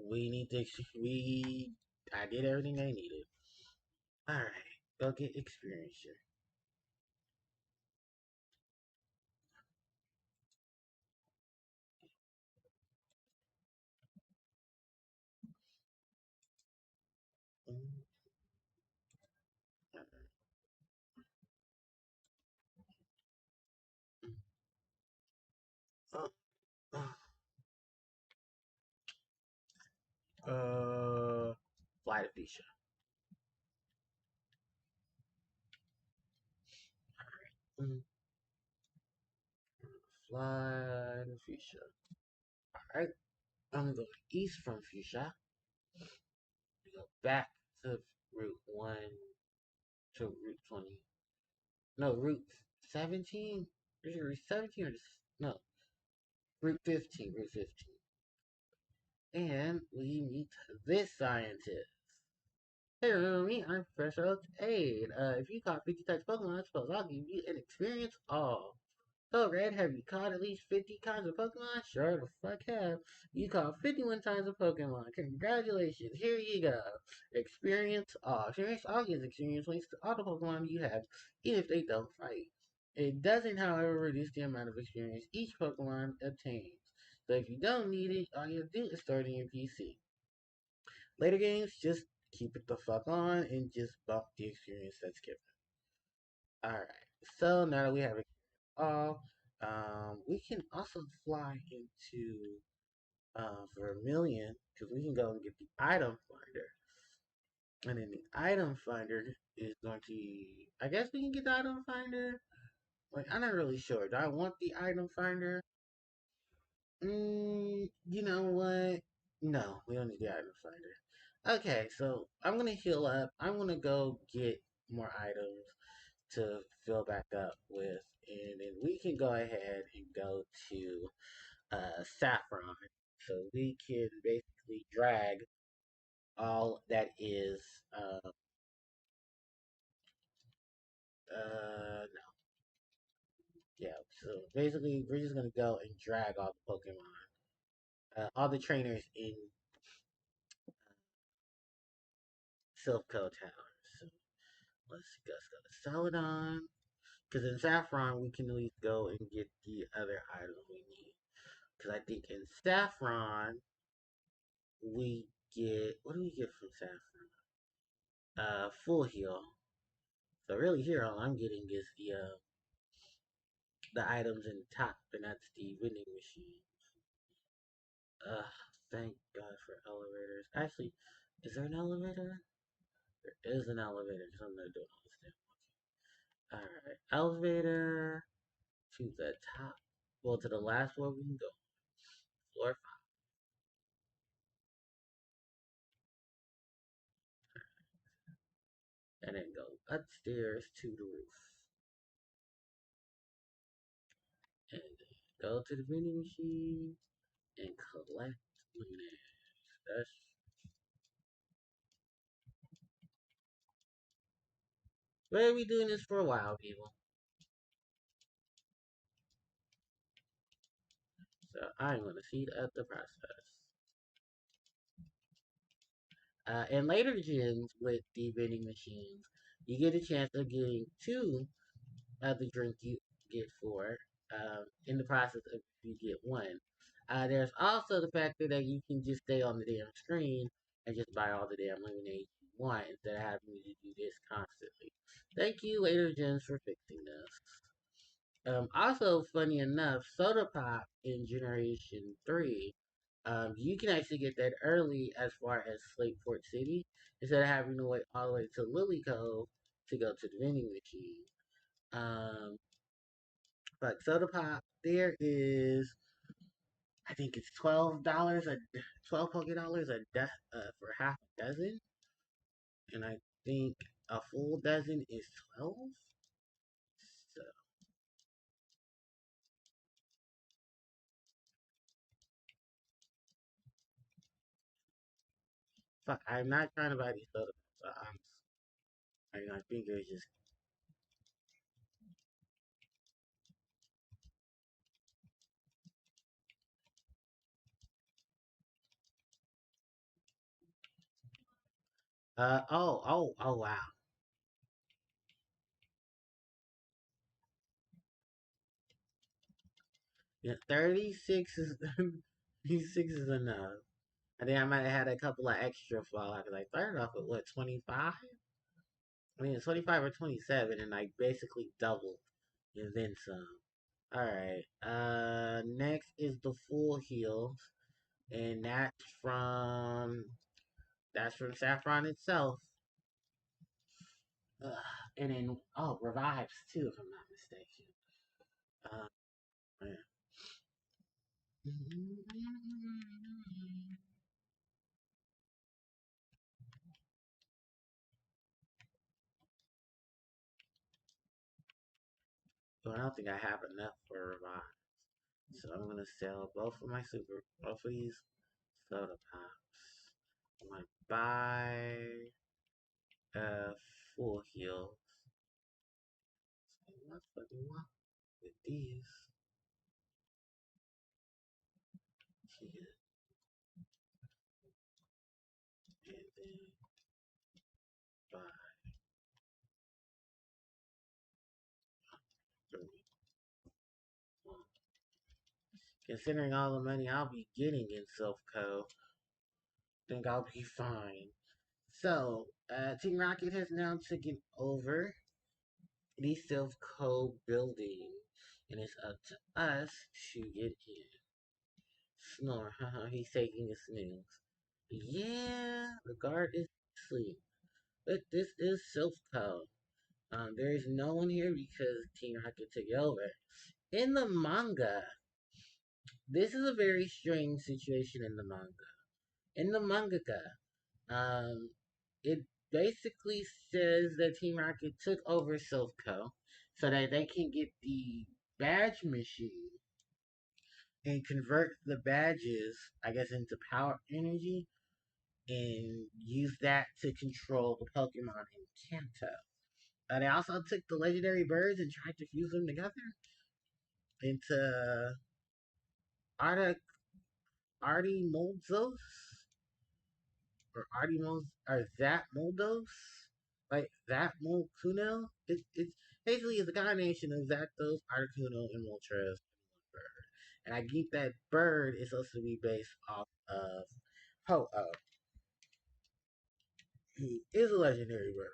we need to. I did everything they needed. All right. Go get experience share. Mm, uh, uh, Fly to Fisha. Mm, Fly to Fisha. All right. I'm gonna go east from Fuchsia. We go back to Route 1 to Route 20. No, Route 17? Is it Route 17 or no? Route 15. Route 15. And we meet this scientist. Hey, remember me? I'm Professor Oak's aide. If you caught 50 types of Pokemon, I suppose I'll give you an experience all. So, Red, have you caught at least 50 kinds of Pokemon? Sure the fuck have. You caught 51 times of Pokemon. Congratulations. Here you go. Experience all. Experience all gives experience links to all the Pokemon you have, even if they don't fight. It doesn't, however, reduce the amount of experience each Pokemon obtains. So if you don't need it, all you have to do is store it in your PC. Later games, just keep it the fuck on and just bump the experience that's given. Alright, so now that we have it all, we can also fly into Vermilion because we can go and get the item finder. And then the item finder is going to, I guess we can get the item finder. Like, I'm not really sure. Do I want the item finder? You know what? No, we don't need the item finder. Okay, so I'm gonna heal up. I'm gonna go get more items to fill back up with, and then we can go ahead and go to Saffron. So we can basically drag all that is no, yeah. So basically, we're just gonna go and drag all the Pokemon, all the trainers in Silph Co Tower. So let's go to Celadon. Because in Saffron, we can at least go and get the other items we need. Because I think in Saffron, we get, what do we get from Saffron? Full heal. So really here, all I'm getting is the items in the top, and that's the vending machine. Thank God for elevators. Actually, is there an elevator? There is an elevator, because I'm not doing all this damn. Alright, elevator to the top. Well, to the last floor we can go. Floor 5. And then go upstairs to the roof. And then go to the vending machine and collect. Look at that. That's, we'll be doing this for a while, people. So I'm going to speed up the process. And later gens with the vending machines, you get a chance of getting 2 of the drink you get 4 in the process of you get 1. There's also the factor that you can just stay on the damn screen and just buy all the damn lemonade you want instead of having to do this constantly. Thank you, later gens, for fixing this. Also, funny enough, Soda Pop in Generation 3, you can actually get that early as far as Slateport City instead of having to wait all the way to Lily Cove to go to the vending machine. Um, but Soda Pop, there is, I think it's $12 a 12 Poké Dollars for half a dozen, and I think a full dozen is 12. So, fuck, I'm not trying to buy these Soda Pops. I think it's just oh wow. Yeah, 36 is 36 is enough. I think I might have had a couple of extra fallout because I started off with what 25. I mean, it's 25 or 27, and I basically doubled and then some. All right. Next is the full heals, and that's from Saffron itself. Ugh. And then revives too, if I'm not mistaken. Uh, yeah. So I don't think I have enough for revive. So I'm gonna sell both of these soda pops. I'm gonna buy full heals. So what fucking want with these? Here and then buy three. One. Considering all the money I'll be getting in Silph Co, think I'll be fine. So, Team Rocket has now taken over the Silph Co building, and it's up to us to get in. Snore, haha, he's taking a snooze. Yeah, the guard is asleep. But this is Silph Co. There is no one here because Team Rocket took over. In the manga, this is a very strange situation in the manga. In the mangaka, um, it basically says that Team Rocket took over Silph Co. so that they can get the badge machine and convert the badges, I guess, into power energy and use that to control the Pokemon in Kanto. They also took the legendary birds and tried to fuse them together into Arta Artimoldzos or Artimos or that Moldos, like that Molkuno. It's basically it's a combination of Zapdos, Articuno, and Moltres in one bird. And I think that bird is supposed to be based off of Ho-Oh, who is a legendary bird.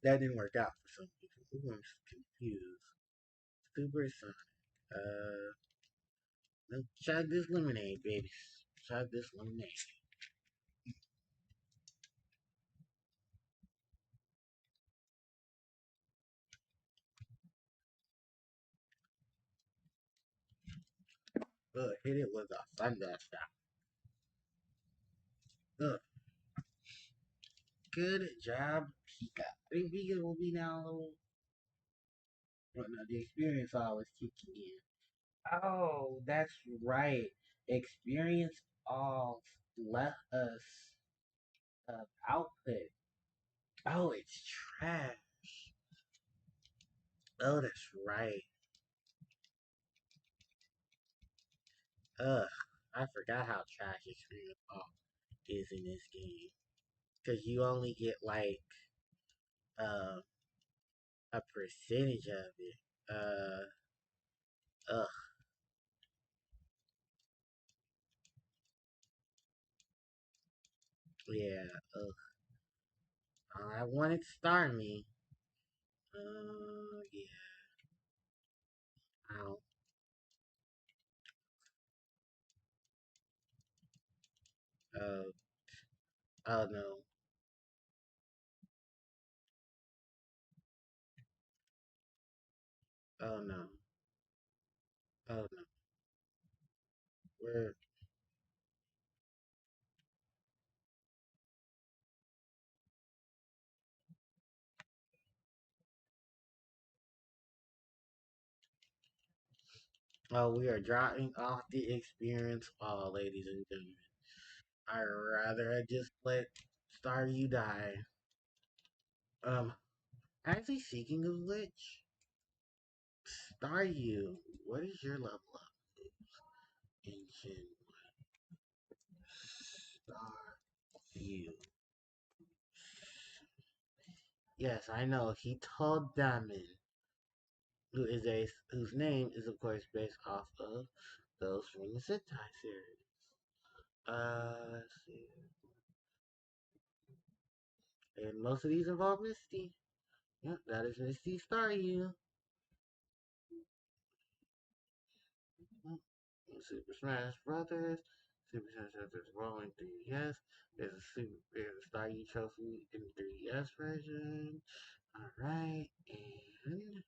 That didn't work out for some people. Ooh, I'm confused. Supersonic. Let's chug this lemonade, baby. Chug this lemonade. Hit it with a thunder shot. Good job, Pika. I think Pika will be now a little. Well, no, the experience all is kicking in. Oh, that's right. Experience all let us output. Oh, it's trash. Oh, that's right. Ugh, I forgot how trash experience all is in this game. Because you only get like uh, a percentage of it. Ugh, yeah, ugh. I wanted Starmie. Yeah. Ow. Uh, oh no. Oh no. Oh no. We're we are dropping off the experience, ladies and gentlemen. I'd rather I just let Staryu die. Um, actually, speaking of which, Staryu, what is your level up in Gen Staryu? Yes, I know. He told Diamond, whose name is of course based off of those from the Sentai series. Let's see. And most of these involve Misty. Yep, that is Misty Staryu. Mm. Super Smash Brothers. Super Smash Brothers Rolling 3DS. There's a Staryu trophy in the 3DS version. Alright, and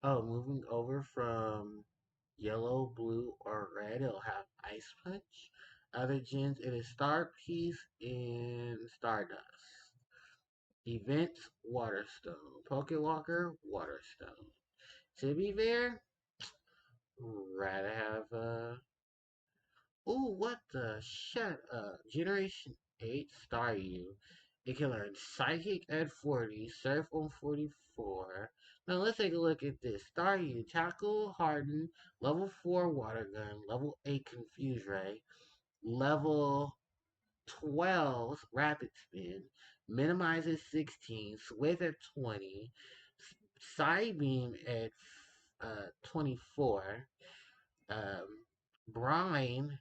oh, moving over from yellow, blue, or red, it'll have Ice Punch. Other gens, it is Star Piece and Stardust. Events, Waterstone. Pokewalker, Waterstone. To be fair, rather have ooh, what the shut up. Generation 8 Staryu. It can learn Psychic at 40, Surf on 44. Now let's take a look at this. Staryu, Tackle, Harden, level 4 Water Gun, level 8 Confuse Ray, level 12 Rapid Spin, minimizes 16, Swift at 20, Side Beam at 24, um, Brine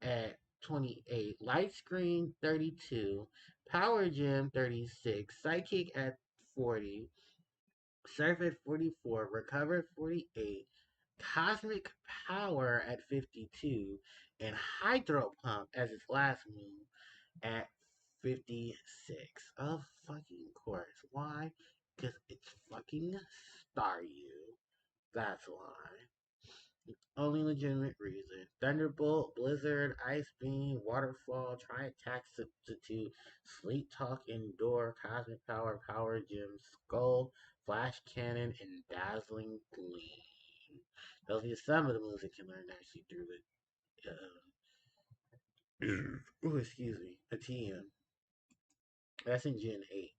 at 28, Light Screen 32, Power Gem 36, Psychic at 40, Surf at 44, Recover at 48, Cosmic Power at 52, and Hydro Pump as its last move at 56. Of fucking course. Why? Because it's fucking Staryu. That's why. Only legitimate reason. Thunderbolt, Blizzard, Ice Beam, Waterfall, Try Attack Substitute, Sleep Talk Endure, Cosmic Power, Power Gem, Skull, Flash Cannon, and Dazzling Gleam. Those are some of the moves that can learn actually through the, oh, excuse me, a TM. That's in Gen 8.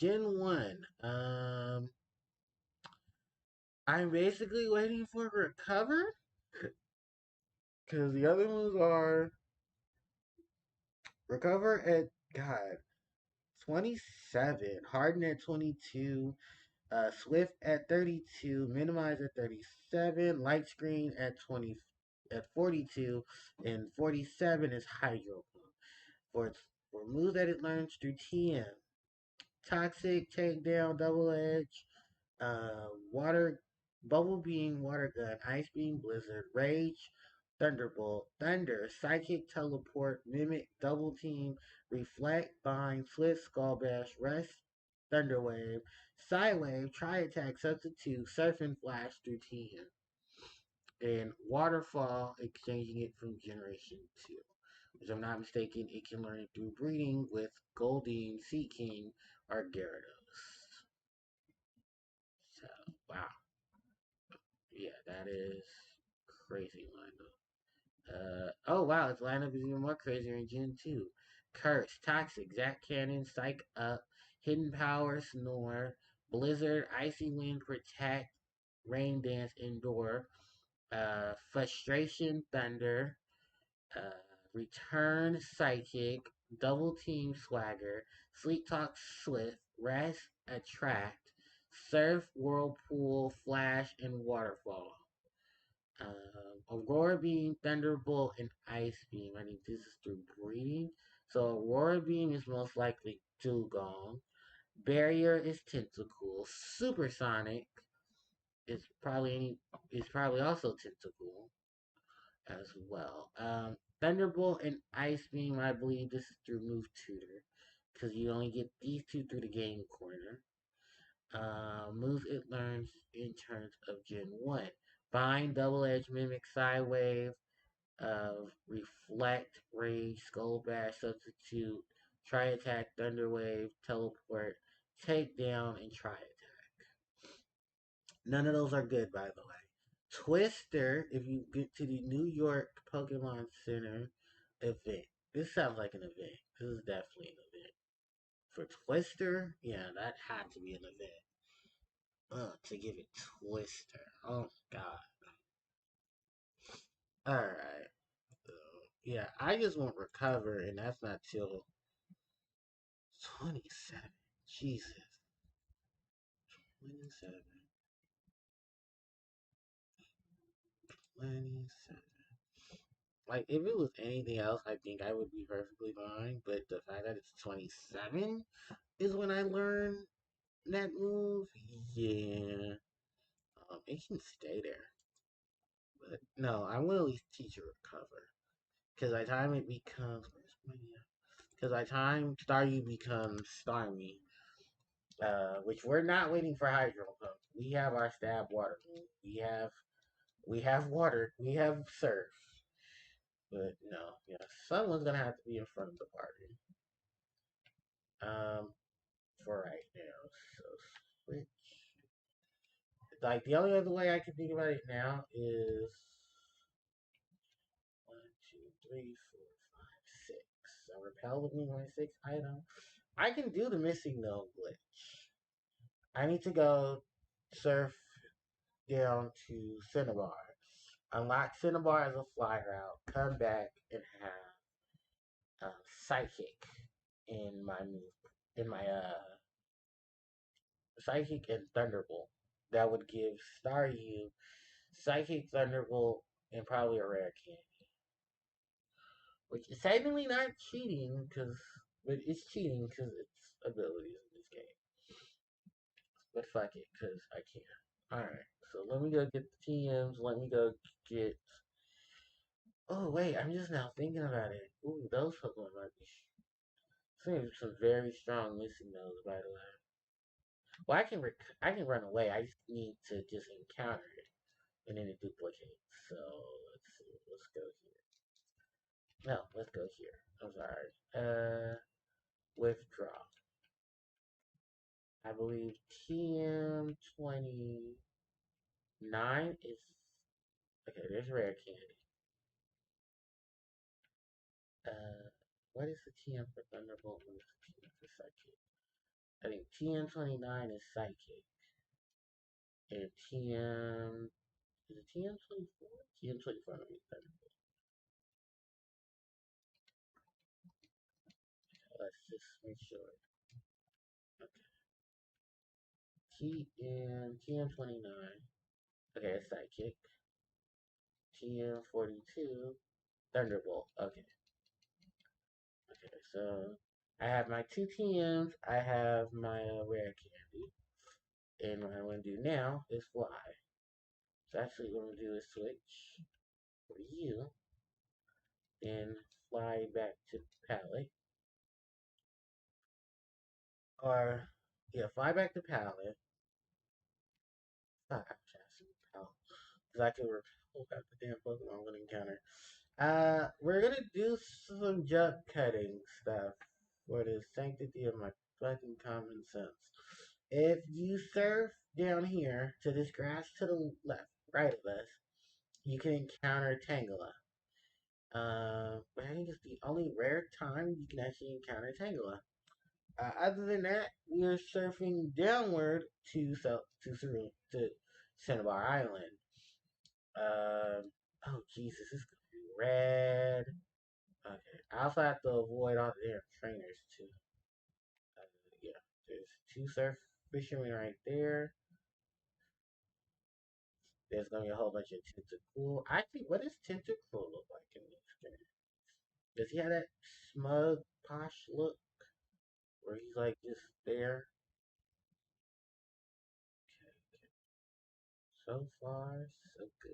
Gen 1, I'm basically waiting for Recover, because the other moves are Recover at, God, 27, Harden at 22, Swift at 32, Minimize at 37, Light Screen at 20, at 42, and 47 is Hydro Pump. For moves that it learns through TM, Toxic, Takedown, Double Edge, Water, Bubble Beam, Water Gun, Ice Beam, Blizzard, Rage, Thunderbolt, Thunder, Psychic Teleport, Mimic, Double Team, Reflect, Bind, Swift, Skull Bash, Rest, Thunder Wave, Psywave, Tri Attack, Substitute, Surf and Flash through TM, and Waterfall, exchanging it from Generation 2. If I'm not mistaken, it can learn it through breeding with Goldeen, Sea King, or Gyarados. So, wow. Yeah, that is crazy lineup. Oh wow, its lineup is even more crazier in Gen 2. Curse, Toxic, Zack Cannon, Psych Up, Hidden Power, Snore, Blizzard, Icy Wind, Protect, Rain Dance, Endure, Frustration, Thunder, uh, Return, Psychic, Double Team, Swagger, Sleep Talk, Swift, Rest, Attract, Surf, Whirlpool, Flash, and Waterfall. Aurora Aurora Beam, Thunderbolt, and Ice Beam. I think this is through breeding. So Aurora Beam is most likely Dugong. Barrier is Tentacool. Supersonic is probably also Tentacool as well. Thunderbolt and Ice Beam, I believe this is through Move Tutor, because you only get these two through the game corner. Moves it learns in terms of Gen 1. Bind, Double Edge, Mimic, Sidewave, Reflect, Rage, Skull Bash, Substitute, Try Attack, Thunder Wave, Teleport, Take Down, and Try Attack. None of those are good, by the way. Twister, if you get to the New York Pokemon Center event. This sounds like an event. This is definitely an event. For Twister, yeah, that had to be an event. To give it Twister. Oh god. Alright. Yeah, I just want Recover, and that's not till 27. Jesus. 27. 27. Like, if it was anything else, I think I would be perfectly fine. But the fact that it's 27 is when I learn that move, yeah. It can stay there. But no, I'm going to at least teach it Recover. Because by the time it becomes. Because by the time Staryu becomes Starmie, which we're not waiting for Hydro Pump. We have our Stab Water move. We have Water. We have Surf. But no, yeah, someone's gonna have to be in front of the party. For right now. So switch. Like the only other way I can think about it now is 1, 2, 3, 4, 5, 6. So repel would be my 6th item. I can do the missing no glitch. I need to go surf down to Cinnabar. Unlock Cinnabar as a fly route. Come back and have Psychic in my move. In my Psychic and Thunderbolt. That would give Staryu Psychic, Thunderbolt, and probably a rare candy. Which is technically not cheating, but it's cheating because it's abilities in this game. But fuck it, because I can. Alright, so let me go get the TMs. Let me go get. Oh, wait, I'm just now thinking about it. Ooh, those Pokemon might be. Some very strong missing those, by the way. Well, I can run away. I just need to just encounter it, and then it duplicates. So let's see. Let's go here. No, let's go here. I'm sorry. Withdraw. I believe TM29 is okay. There's rare candy. What is the TM for Thunderbolt? What is the TM for Psychic? I think TM29 is Psychic, and TM is it TM24? TM24 might be Thunderbolt. Let's just make sure. Okay. TM29. Okay, it's Psychic. TM42. Thunderbolt. Okay. Okay, so I have my two TMs. I have my rare candy. And what I'm going to do now is fly. So actually what I'm going to do is switch for you. Then fly back to palette. Or, yeah, fly back to palette. Because I can repel back the damn Pokemon I'm going to encounter. We're going to do some jump cutting stuff for the sanctity of my fucking common sense. If you surf down here to this grass to the left, right of us, you can encounter Tangela. But I think it's the only rare time you can actually encounter Tangela. Other than that, we are surfing downward to Cinnabar Island. Oh Jesus, this is gonna be red. Okay, I also have to avoid all the damn trainers too. Yeah, there's two surf fishermen right there. There's gonna be a whole bunch of Tentacool. Actually, what does Tentacool look like in this game? Does he have that smug, posh look where he's like just there? So far, so good.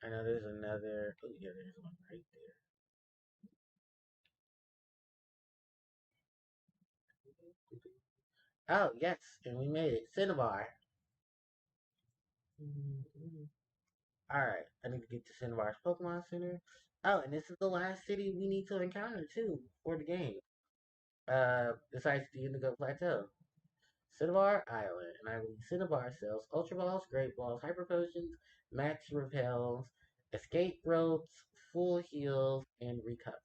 I know there's another. Oh yeah, there's one right there. Oh yes, and we made it. Cinnabar. Alright, I need to get to Cinnabar's Pokemon Center. Oh, and this is the last city we need to encounter too for the game. Besides the Indigo Plateau. Cinnabar Island, and I believe Cinnabar sells Ultra Balls, Great Balls, Hyper Potions, Max Repels, Escape Ropes, Full Heals, and Recovers.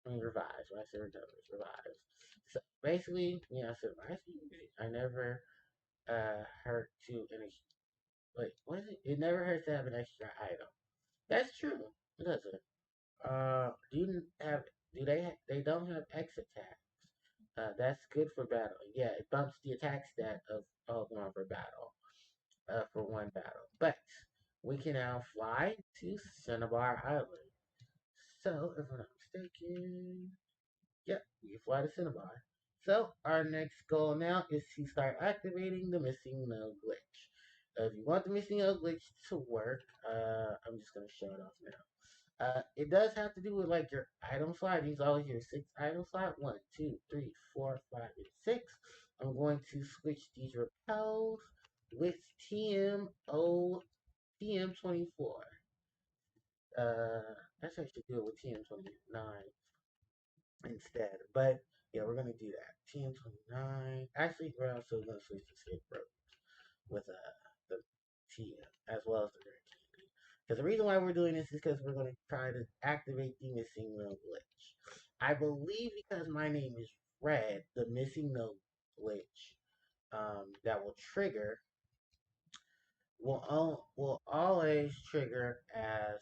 I mean, revives. When I say recovers, revives. So basically, yeah, I said I never hurt to an wait, what is it? It never hurts to have an extra item. That's true. It doesn't. Do you have? Do they? They don't have X attack. That's good for battle. Yeah, it bumps the attack stat of Pokemon for battle. For one battle. But we can now fly to Cinnabar Island. So, if I'm not mistaken, yep, you can fly to Cinnabar. So, our next goal now is to start activating the missing no glitch. If you want the missing no glitch to work, I'm just going to show it off now. It does have to do with like your item slot. These always your 6 item slot. 1, 2, 3, 4, 5, and 6. I'm going to switch these repels with TM24. That's actually good with TM29 instead. But yeah, we're gonna do that. TM29. Actually, we're also gonna switch to Skip Rope with the TM as well as the Rare Candy. Because the reason why we're doing this is because we're gonna try to activate the missing no glitch. I believe because my name is Red, the missing no glitch that will trigger will always trigger as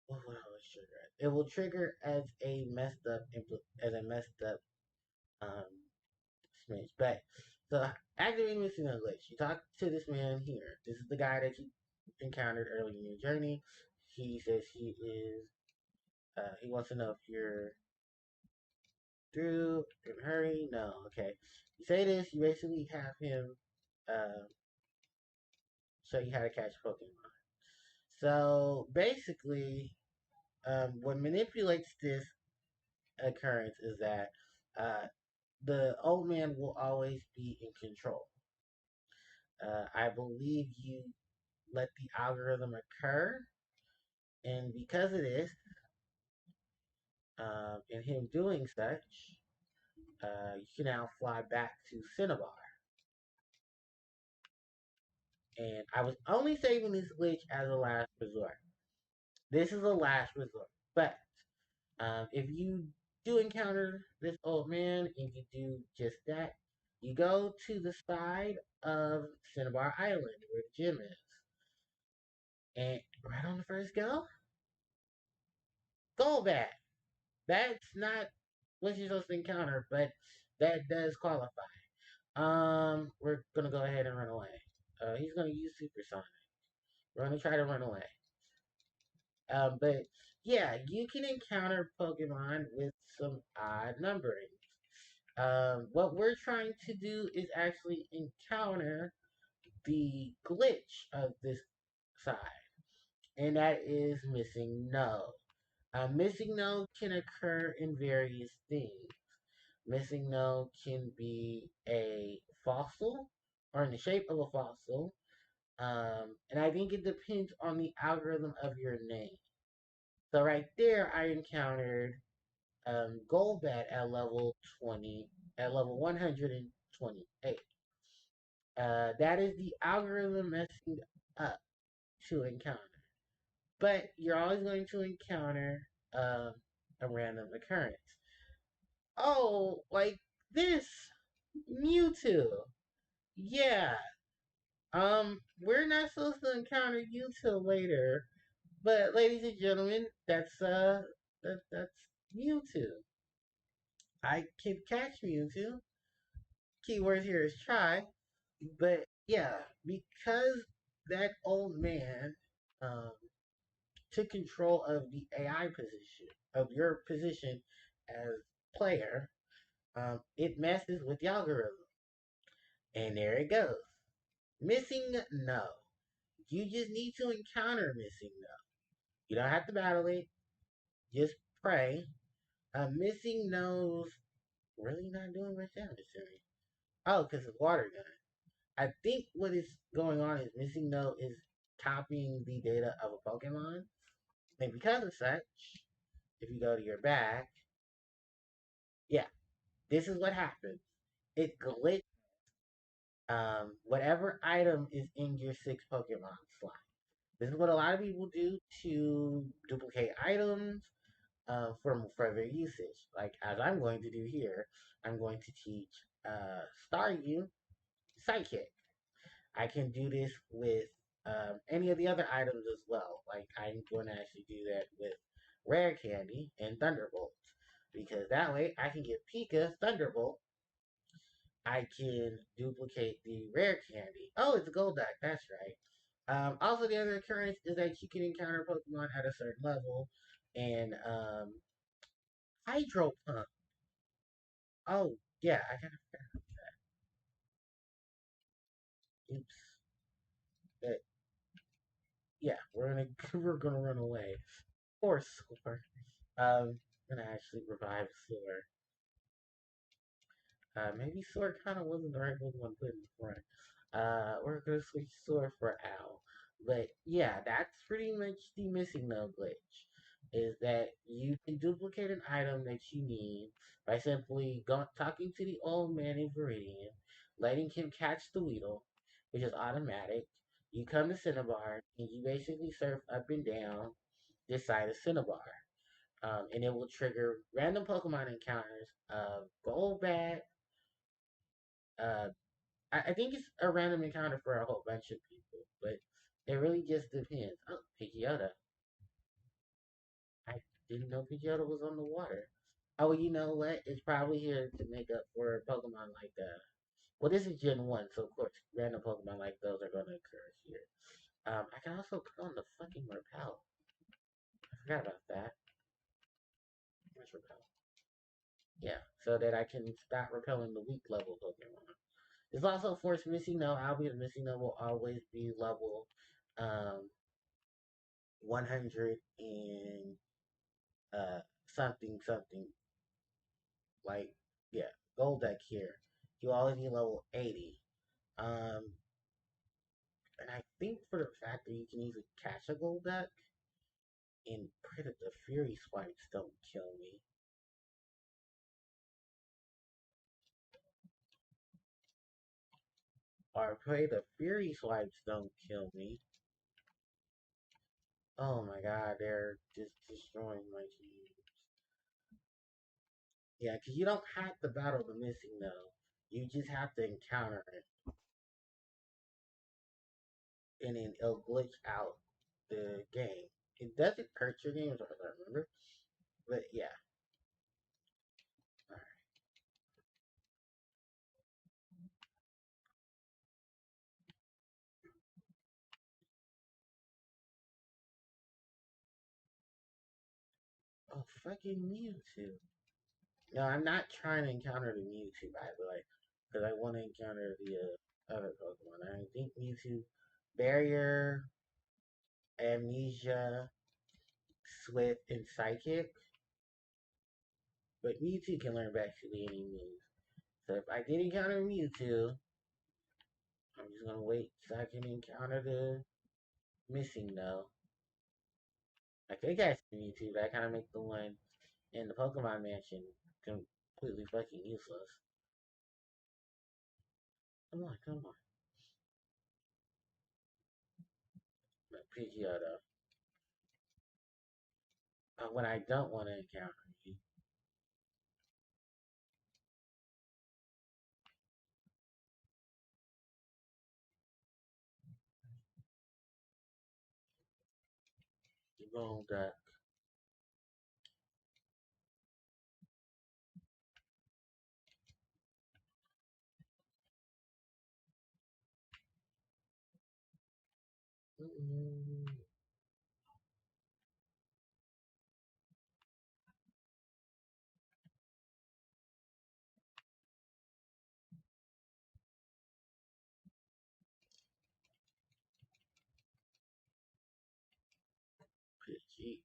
what will always trigger it? It will trigger as a messed up um smidge. But so activating missing no glitch. You talk to this man here. This is the guy that you encountered early in your journey. He says he wants to know if you're through in a hurry. No, okay. You say this, you basically have him uh show you how to catch Pokemon. So basically, what manipulates this occurrence is that uh, the old man will always be in control. I believe you let the algorithm occur, and because of this, and him doing such, you can now fly back to Cinnabar. And I was only saving this glitch as a last resort. This is a last resort. But if you do encounter this old man and you do just that, you go to the side of Cinnabar Island where the gym is. And right on the first go back. That's not what you're supposed to encounter, but that does qualify. We're gonna go ahead and run away. He's gonna use Supersonic. We're gonna try to run away. But yeah, you can encounter Pokemon with some odd numbering. What we're trying to do is actually encounter the glitch of this side, and that is missing no. Missing no can occur in various things. Missing no can be a fossil or in the shape of a fossil. And I think it depends on the algorithm of your name. So right there, I encountered Golbat at level 20, at level 128. That is the algorithm messing up to encounter. But you're always going to encounter a random occurrence. Oh, like this Mewtwo. Yeah. We're not supposed to encounter Mewtwo later, but ladies and gentlemen, that's Mewtwo. I can catch Mewtwo. Keyword here is try. But yeah, because that old man um, took control of the AI position, of your position as player, it messes with the algorithm. And there it goes. Missing no. You just need to encounter missing no. You don't have to battle it. Just pray. Missing no's really not doing much damage to me. Oh, because it's water gun. I think what is going on is missing no is copying the data of a Pokemon. And because of such, if you go to your back, yeah, this is what happens. It glitch whatever item is in your 6 Pokemon slot. This is what a lot of people do to duplicate items from further usage. Like as I'm going to do here, I'm going to teach Staryu Psychic. I can do this with any of the other items as well. Like I'm going to actually do that with Rare Candy and Thunderbolt. Because that way I can get Pika Thunderbolt. I can duplicate the Rare Candy. Oh, it's a Golduck, that's right. Also, the other occurrence is that you can encounter Pokemon at a certain level, and Hydro Pump. Oh, yeah, I gotta. Oops. But yeah, we're gonna run away. Poor Sore. Gonna actually revive Sore. Maybe Sword kind of wasn't the right Pokemon to put in front. We're gonna switch Sword for Owl. But yeah, that's pretty much the missing no glitch. Is that you can duplicate an item that you need by simply talking to the old man in Viridian, letting him catch the Weedle, which is automatic. You come to Cinnabar and you basically surf up and down this side of Cinnabar. And it will trigger random Pokemon encounters of Golbat, uh, I think it's a random encounter for a whole bunch of people, but it really just depends. Oh, Pidgeotto. I didn't know Pidgeotto was on the water. Oh, you know what? It's probably here to make up for Pokemon like that. Well, this is Gen 1, so of course, random Pokemon like those are going to occur here. I can also put on the fucking Repel. I forgot about that. Where's Repel? Yeah, so that I can stop repelling the weak level Pokemon. There's also Force Missing No, albeit Missing No will always be level um, 100 and something something like yeah, gold deck here. You always need level 80. Um and I think for the fact that you can easily catch a gold deck and pray that the Fury Swipes don't kill me. Or pray the Fury Swipes don't kill me. Oh my god, they're just destroying my team. Yeah, because you don't have to battle the missing though. You just have to encounter it. And then it'll glitch out the game. It doesn't hurt your game, as far as I remember. But yeah. Alright. Oh, fucking Mewtwo. No, I'm not trying to encounter the Mewtwo, by the way. Because I want to encounter the other Pokemon. I think Mewtwo, Barrier, Amnesia, Swift, and Psychic. But Mewtwo can learn basically any move. So if I did encounter Mewtwo, I'm just gonna wait so I can encounter the missing though. I could catch Mewtwo, but I kind of make the one in the Pokemon Mansion completely fucking useless. Come on, come on. But Pidgeotto. When I don't want to encounter you, you going to Mm, PG.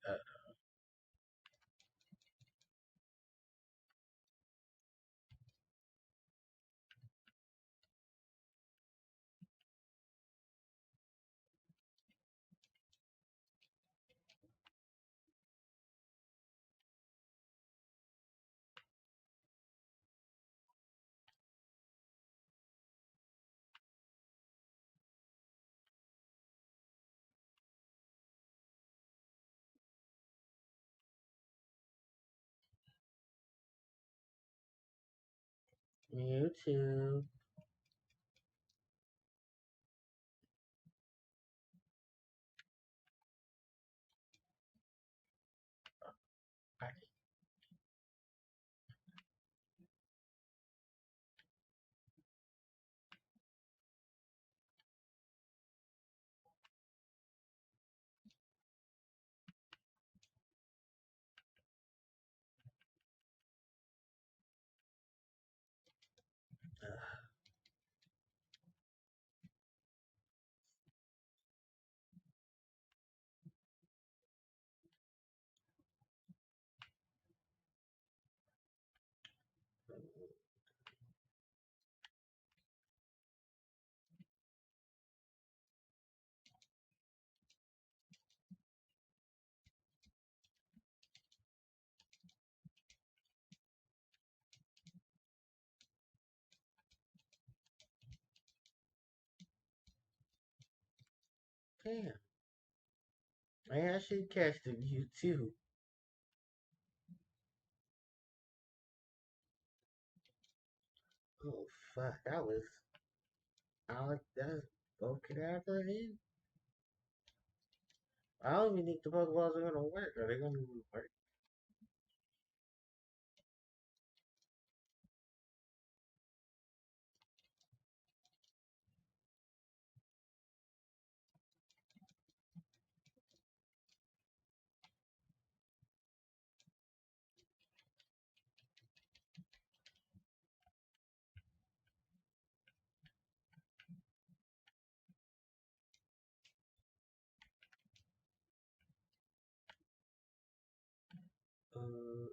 YouTube. I, damn. I actually catch the YouTube. Oh fuck, that was Alex. That's both cadaver in. I don't even think the Pokeballs are gonna work. Are they gonna work? Uh,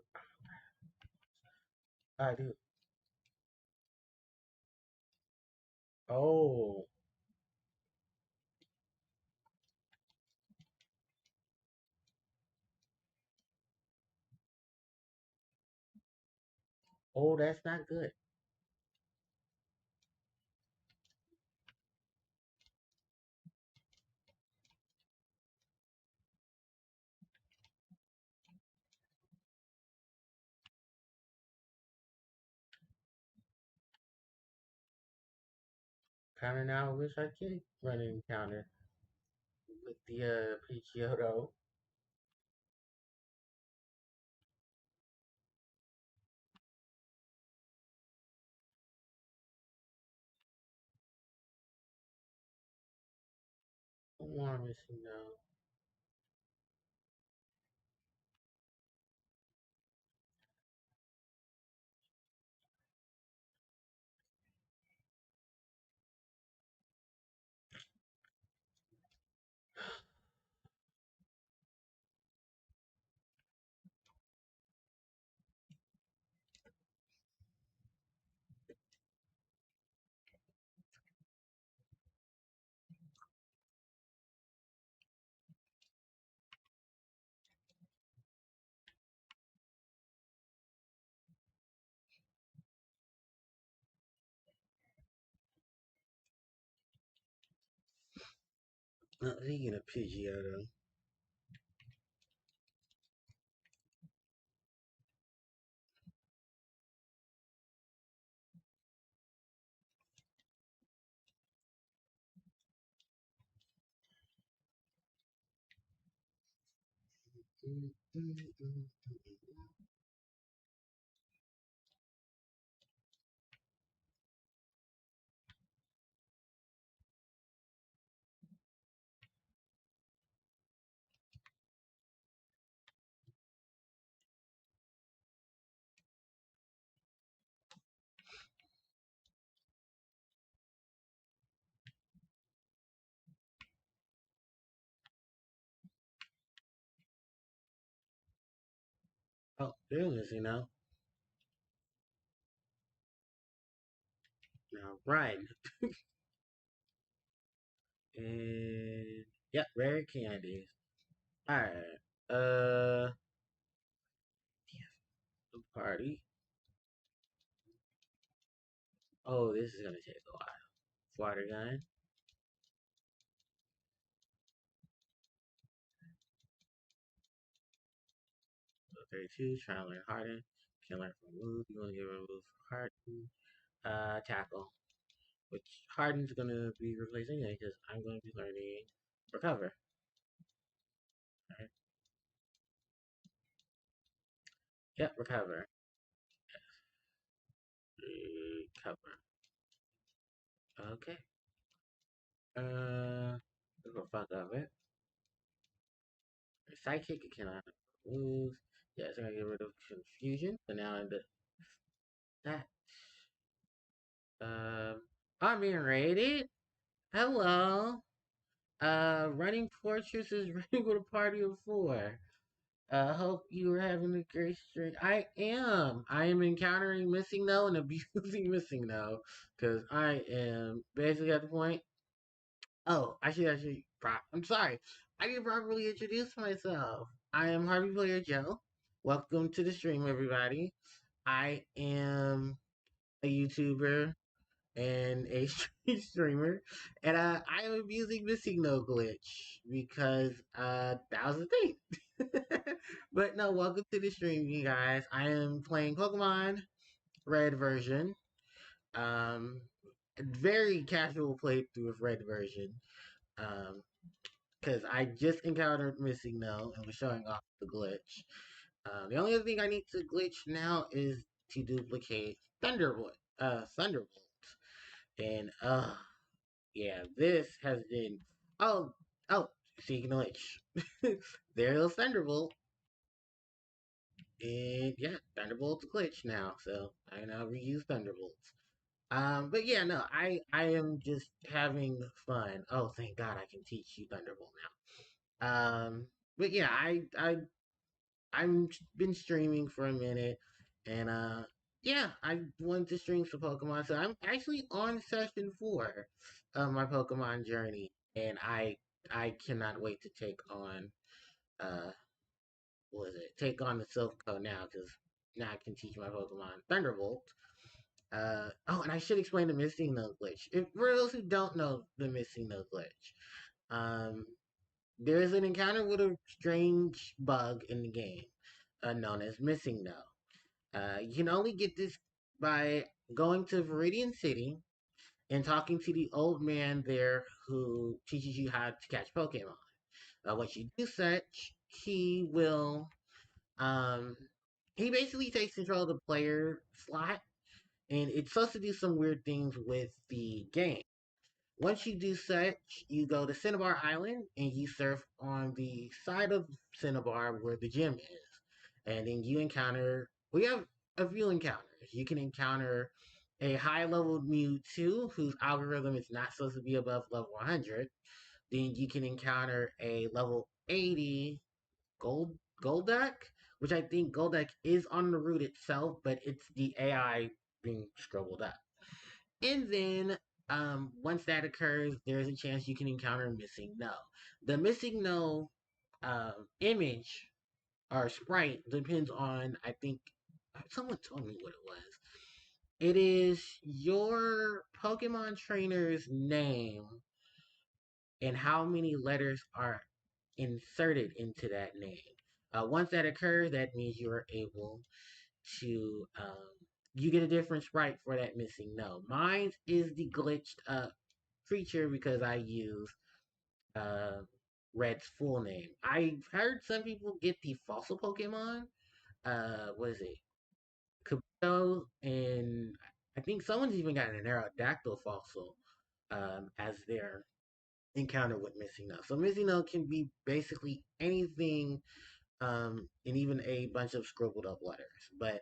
I do. Oh, oh, that's not good. Kinda now wish I could run an encounter with the Pidgeotto. I'm missing now. Speaking of Pidgeotto, Oh, doing this, Now run. And yep, rare candies. Alright. The party. Oh, this is gonna take a while. Water gun. 32, try to learn harden. Can learn from move. You wanna get rid of harden. Tackle. Which harden's gonna be replaced anyway, because I'm gonna be learning recover. Alright. Yep, recover. Recover. Okay. Let's go fuck of it. Sidekick cannot move. Yeah, it's gonna get rid of confusion. So now that I'm being raided. Hello. Running Fortress is ready with a party of four. Hope you are having a great stream. I am. I am encountering Missing No and abusing Missing No. Because I am basically at the point. Oh, I should actually. I'm sorry. I didn't properly introduce myself. I am Harpie Player Joe. Welcome to the stream, everybody. I am a YouTuber and a streamer, and I am abusing the signal glitch because that was the thing. But no, welcome to the stream, you guys. I am playing Pokemon Red version. Um, very casual playthrough of Red version. Because I just encountered Missing No and was showing off the glitch. The only other thing I need to glitch now is to duplicate Thunderbolt, and yeah, this has been. Oh, oh, speaking of which, there's Thunderbolt. And yeah, Thunderbolt's a glitch now, so I now reuse Thunderbolts. But yeah, no, I am just having fun. Oh, thank God I can teach you Thunderbolt now. But yeah, I'm been streaming for a minute, and yeah, I wanted to stream some Pokemon. So I'm actually on session 4 of my Pokemon journey, and I cannot wait to take on uh what is it? Take on the Silph Co now, because now I can teach my Pokemon Thunderbolt. Oh, and I should explain the Missing No glitch. If for those who don't know the Missing No glitch, um, there is an encounter with a strange bug in the game, known as Missing No. You can only get this by going to Viridian City and talking to the old man there who teaches you how to catch Pokemon. Once you do such, um, he basically takes control of the player slot, and it's supposed to do some weird things with the game. Once you do such, you go to Cinnabar Island and you surf on the side of Cinnabar where the gym is. And then we have a few encounters. You can encounter a high level Mewtwo whose algorithm is not supposed to be above level 100. Then you can encounter a level 80 Golduck, which I think Golduck is on the route itself, but it's the AI being scribbled up. And then once that occurs, there's a chance you can encounter Missing No. The Missing No image or sprite depends on, I think, someone told me what it was. It is your Pokemon trainer's name and how many letters are inserted into that name. Once that occurs, that means you are able to you get a different sprite for that Missing No. Mine is the glitched up creature because I use uh Red's full name. I've heard some people get the fossil Pokemon. What is it? Kabuto, and I think someone's even got an Aerodactyl fossil as their encounter with Missing No. So Missing No can be basically anything, and even a bunch of scribbled up letters. But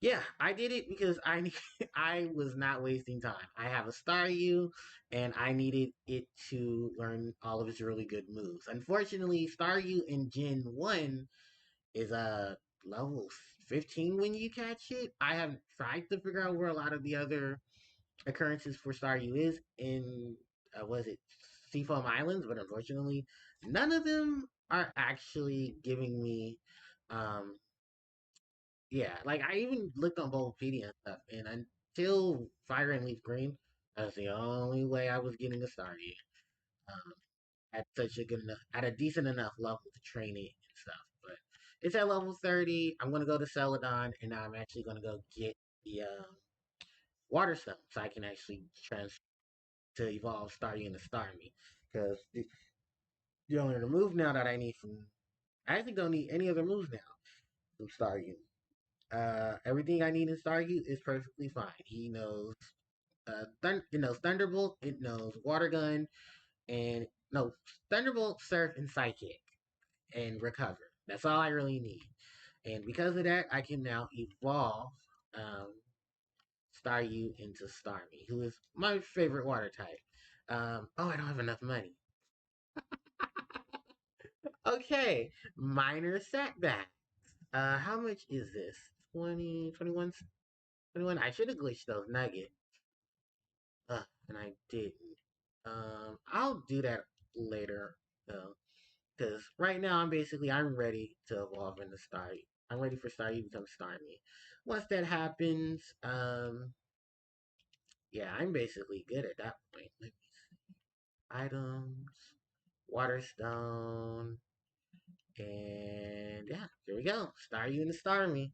yeah, I did it because I was not wasting time. I have a Staryu, and I needed it to learn all of its really good moves. Unfortunately, Staryu in Gen 1 is level 15 when you catch it. I have tried to figure out where a lot of the other occurrences for Staryu is in, was it Seafoam Islands? But unfortunately, none of them are actually giving me, um, yeah, like I even looked on Bulbapedia and stuff, and until Fire and Leaf Green, that's the only way I was getting a Staryu. Um, at such a good enough, at a decent enough level to train it and stuff. But it's at level 30. I'm gonna go to Celadon, and now I'm actually gonna go get the Water Stone so I can actually trans to evolve Staryu into Starmie. Because the only other move now that I need from, I actually don't need any other moves now from Staryu. Everything I need in Staryu is perfectly fine. He knows, it knows Thunderbolt, it knows Water Gun, and no Thunderbolt, Surf, and Psychic, and Recover. That's all I really need. And because of that, I can now evolve um, Staryu into Starmie, who is my favorite water type. Oh, I don't have enough money. Okay, minor setback. How much is this? 20, 21, 21. I should have glitched those nuggets. And I didn't. I'll do that later, though. Because right now, I'm ready to evolve into Staryu. I'm ready for Staryu to become Starmie. Once that happens, yeah, I'm basically good at that point. Let me see. Items, Waterstone, and yeah, here we go. Staryu and Starmie.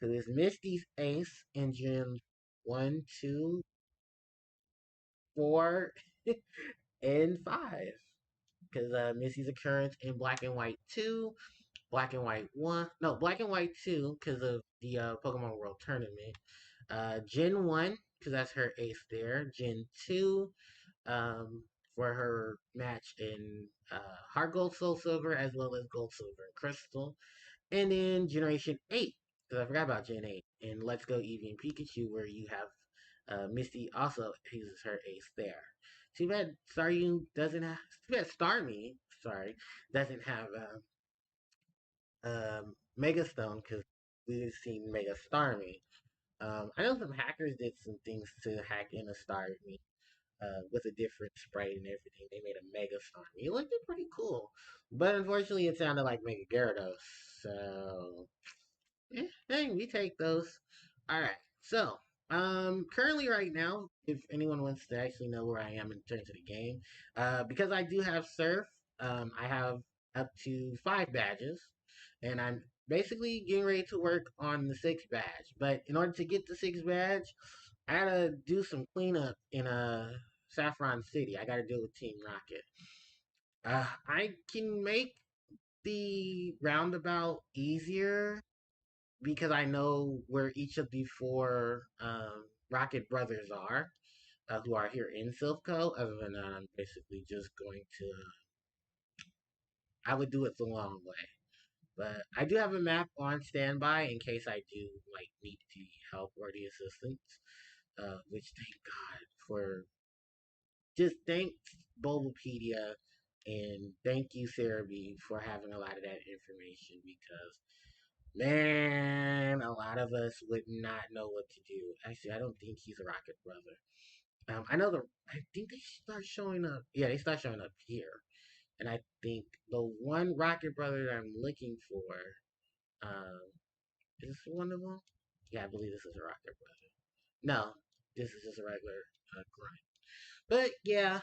Who is Misty's ace in Gen 1, 2, 4, and 5. Because Misty's occurrence in Black and White 2, Black and White 1, no, Black and White 2, because of the Pokemon World Tournament. Gen 1, because that's her ace there. Gen 2, um, for her match in Heart Gold, Soul Silver, as well as Gold, Silver, and Crystal. And then Generation 8, because I forgot about Gen 8. And Let's Go Eevee and Pikachu, where you have Misty also uses her ace there. Too bad Staryu doesn't have, too bad Starmie, sorry, doesn't have Mega Stone, because we've seen Mega Starmie. I know some hackers did some things to hack in a Starmie with a different sprite and everything. They made a Mega Starmie. It looked pretty cool. But unfortunately, it sounded like Mega Gyarados. So, hey, we take those. All right. So, currently right now, if anyone wants to actually know where I am in terms of the game, because I do have Surf, I have up to 5 badges, and I'm basically getting ready to work on the 6th badge. But in order to get the 6th badge, I gotta do some cleanup in Saffron City. I gotta deal with Team Rocket. I can make the roundabout easier because I know where each of the 4 Rocket brothers are, who are here in Silpho. Other than that, I'm basically just going to. I would do it the long way, but I do have a map on standby in case I do like need the help or the assistance. Which thank God for. Just thank Bulbapedia and thank you, Cerebi, for having a lot of that information because man, a lot of us would not know what to do. Actually, I don't think he's a Rocket Brother. I know I think they start showing up. Yeah, they start showing up here, and I think the one Rocket Brother that I'm looking for, um, is this one of them? Yeah, I believe this is a Rocket Brother. No, this is just a regular grunt. But yeah,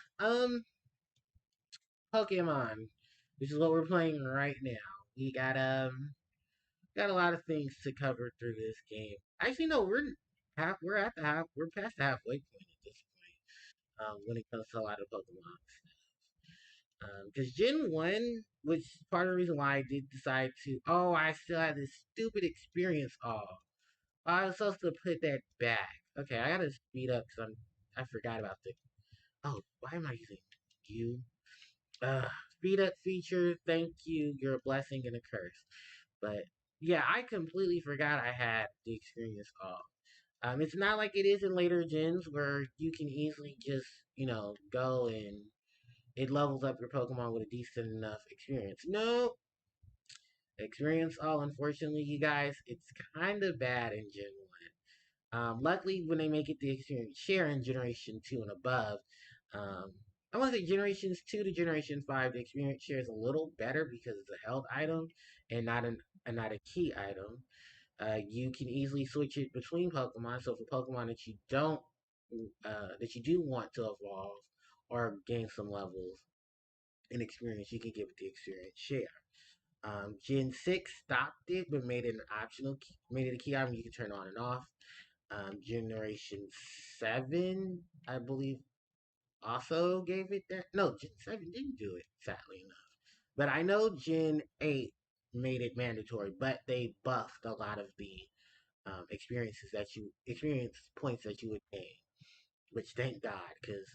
Pokemon, which is what we're playing right now. We got a lot of things to cover through this game. Actually, no, we're past the halfway point at this point. When it comes to a lot of Pokemon, because Gen 1, which is part of the reason why I did decide to. Oh, I still have this stupid experience. Oh, I was supposed to put that back. Okay, I gotta speed up because I forgot about the. Oh, why am I using you? Speed up feature. Thank you. You're a blessing and a curse. But yeah, I completely forgot I had the experience off. It's not like it is in later gens where you can easily just, go and it levels up your Pokemon with a decent enough experience. No, Experience all, unfortunately, you guys, it's kind of bad in Gen 1. Luckily, when they make it the experience share in Generation 2 and above, um, I want to say Generations 2 to Generation 5, the experience share is a little better because it's a held item and not a key item. You can easily switch it between Pokemon. So for Pokemon that you do want to evolve or gain some levels and experience, you can give it the experience share. Gen 6 stopped it, but made it a key item you can turn on and off. Generation 7, I believe, also gave it that. No, Gen 7 didn't do it, sadly enough. But I know Gen 8 made it mandatory, but they buffed a lot of the experience points that you would gain, which thank God, because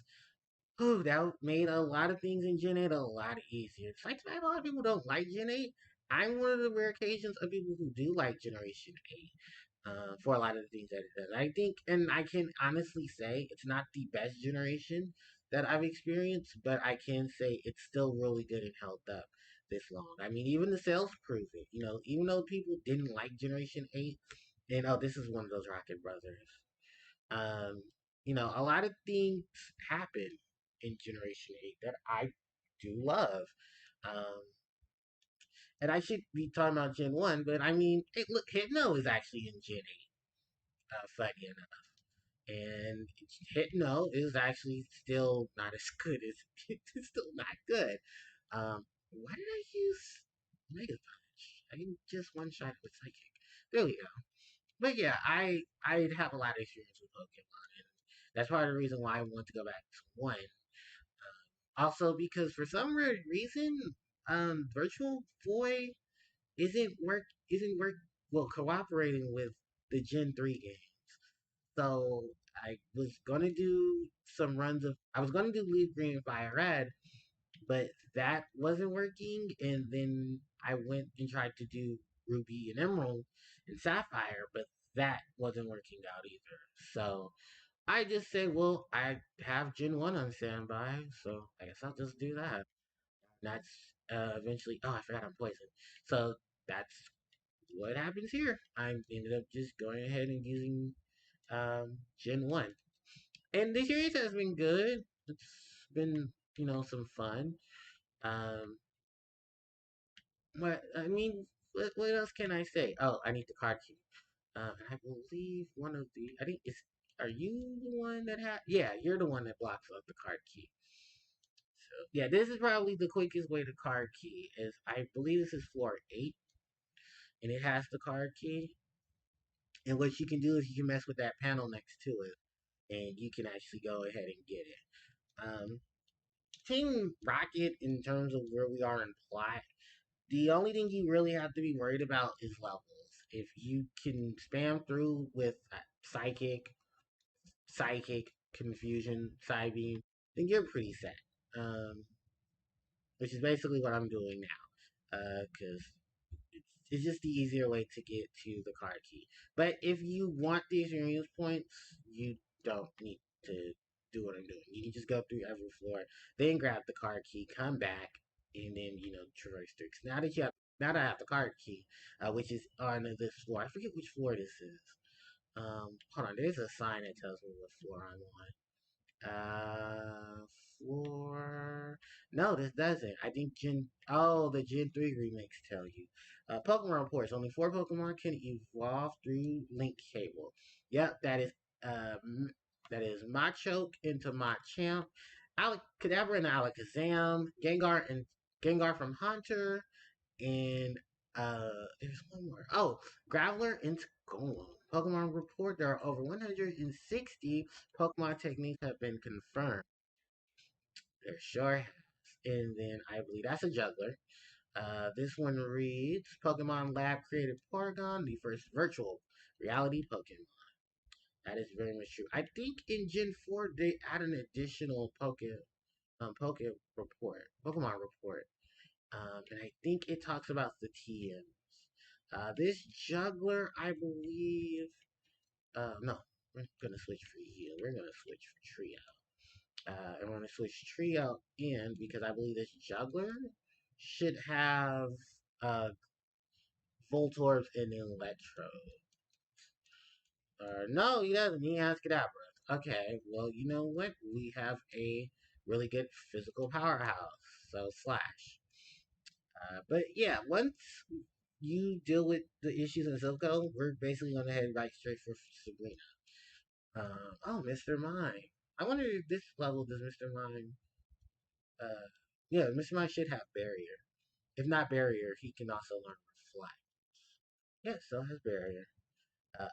that made a lot of things in Gen 8 a lot easier. It's like a lot of people don't like Gen 8. I'm one of the rare occasions of people who do like Generation 8 for a lot of the things that it does. I think, and I can honestly say, it's not the best generation that I've experienced, but I can say it's still really good and held up this long. I mean, even the sales prove it. You know, even though people didn't like Generation 8, and oh, this is one of those Rocket Brothers. Um, you know, a lot of things happen in Generation 8 that I do love. Um, and I should be talking about Gen 1, but I mean, look, Hypno is actually in Gen 8, funny enough. And Hypno is actually still not as good as it's still not good. Why did I use Mega Punch? I can just one shot with Psychic. There we go. But yeah, I have a lot of experience with Pokemon, and that's part of the reason why I want to go back to one. Also, because for some weird reason, Virtual Boy isn't work well cooperating with the Gen 3 game. So I was gonna do some runs of I was gonna do Leaf Green and Fire Red, but that wasn't working, and then I went and tried to do Ruby and Emerald and Sapphire, but that wasn't working out either. So I just said, well, I have Gen 1 on standby, so I guess I'll just do that. That's eventually, oh, I forgot I'm poisoned. So that's what happens here. I ended up just going ahead and using Gen 1. And the series has been good. It's been, some fun. Um, but I mean, what else can I say? Oh, I need the card key. I believe one of the, I think it's, are you the one that had? Yeah, you're the one that blocks off the card key. So yeah, this is probably the quickest way to card key. Is I believe this is floor 8, and it has the card key. And what you can do is you can mess with that panel next to it, and you can actually go ahead and get it. Team Rocket, in terms of where we are in plot, the only thing you really have to be worried about is levels. If you can spam through with psychic, confusion, psybeam, then you're pretty set. Um, which is basically what I'm doing now. Because it's just the easier way to get to the card key. But if you want the experience points, you don't need to do what I'm doing. You can just go through every floor, then grab the card key, come back, and then traverse through. Now that I have the card key, which is on this floor. I forget which floor this is. Hold on. There's a sign that tells me what floor I'm on. Uh, floor. No, this doesn't. I think the Gen 3 remakes tell you. Pokemon reports. Only 4 Pokemon can evolve through Link Cable. Yep, uh, that is Machoke into Machamp, Kadabra and Alakazam, Gengar from Hunter, and there's one more. Oh, Graveler into Golem. Pokemon report there are over 160 Pokemon techniques have been confirmed. There sure has. And then I believe that's a juggler. This one reads Pokemon Lab created Porygon, the first virtual reality Pokemon. That is very much true. I think in Gen 4 they add an additional Pokemon report. And I think it talks about the TMs. This juggler, I believe. No, we're gonna switch for heal. We're gonna switch for trio. And we're gonna switch trio in because I believe this juggler should have. Uh, Voltorbs and Electro. No, he doesn't. He has Kadabra. Okay, well, you know what? We have a really good physical powerhouse. So, Slash. But yeah, once you deal with the issues in Silco, we're basically going to head right straight for Sabrina. Oh, Mr. Mime. I wonder if this level does Mr. Mime. Uh, yeah, Mr. Mime should have Barrier. If not Barrier, he can also learn Reflect. Yeah, still has Barrier.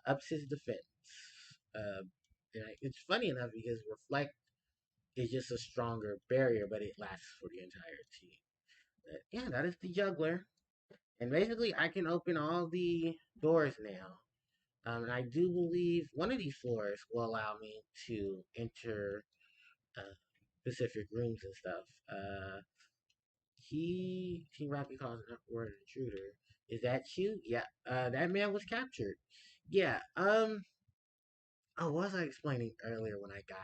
Ups his defense. It's funny enough because Reflect is just a stronger barrier, but it lasts for the entire team. But yeah, that is the juggler. And basically, I can open all the doors now. And I do believe one of these floors will allow me to enter uh, specific rooms and stuff. Team Rocket calls an upward intruder. Is that you? Yeah. That man was captured. Yeah. Oh, what was I explaining earlier when I got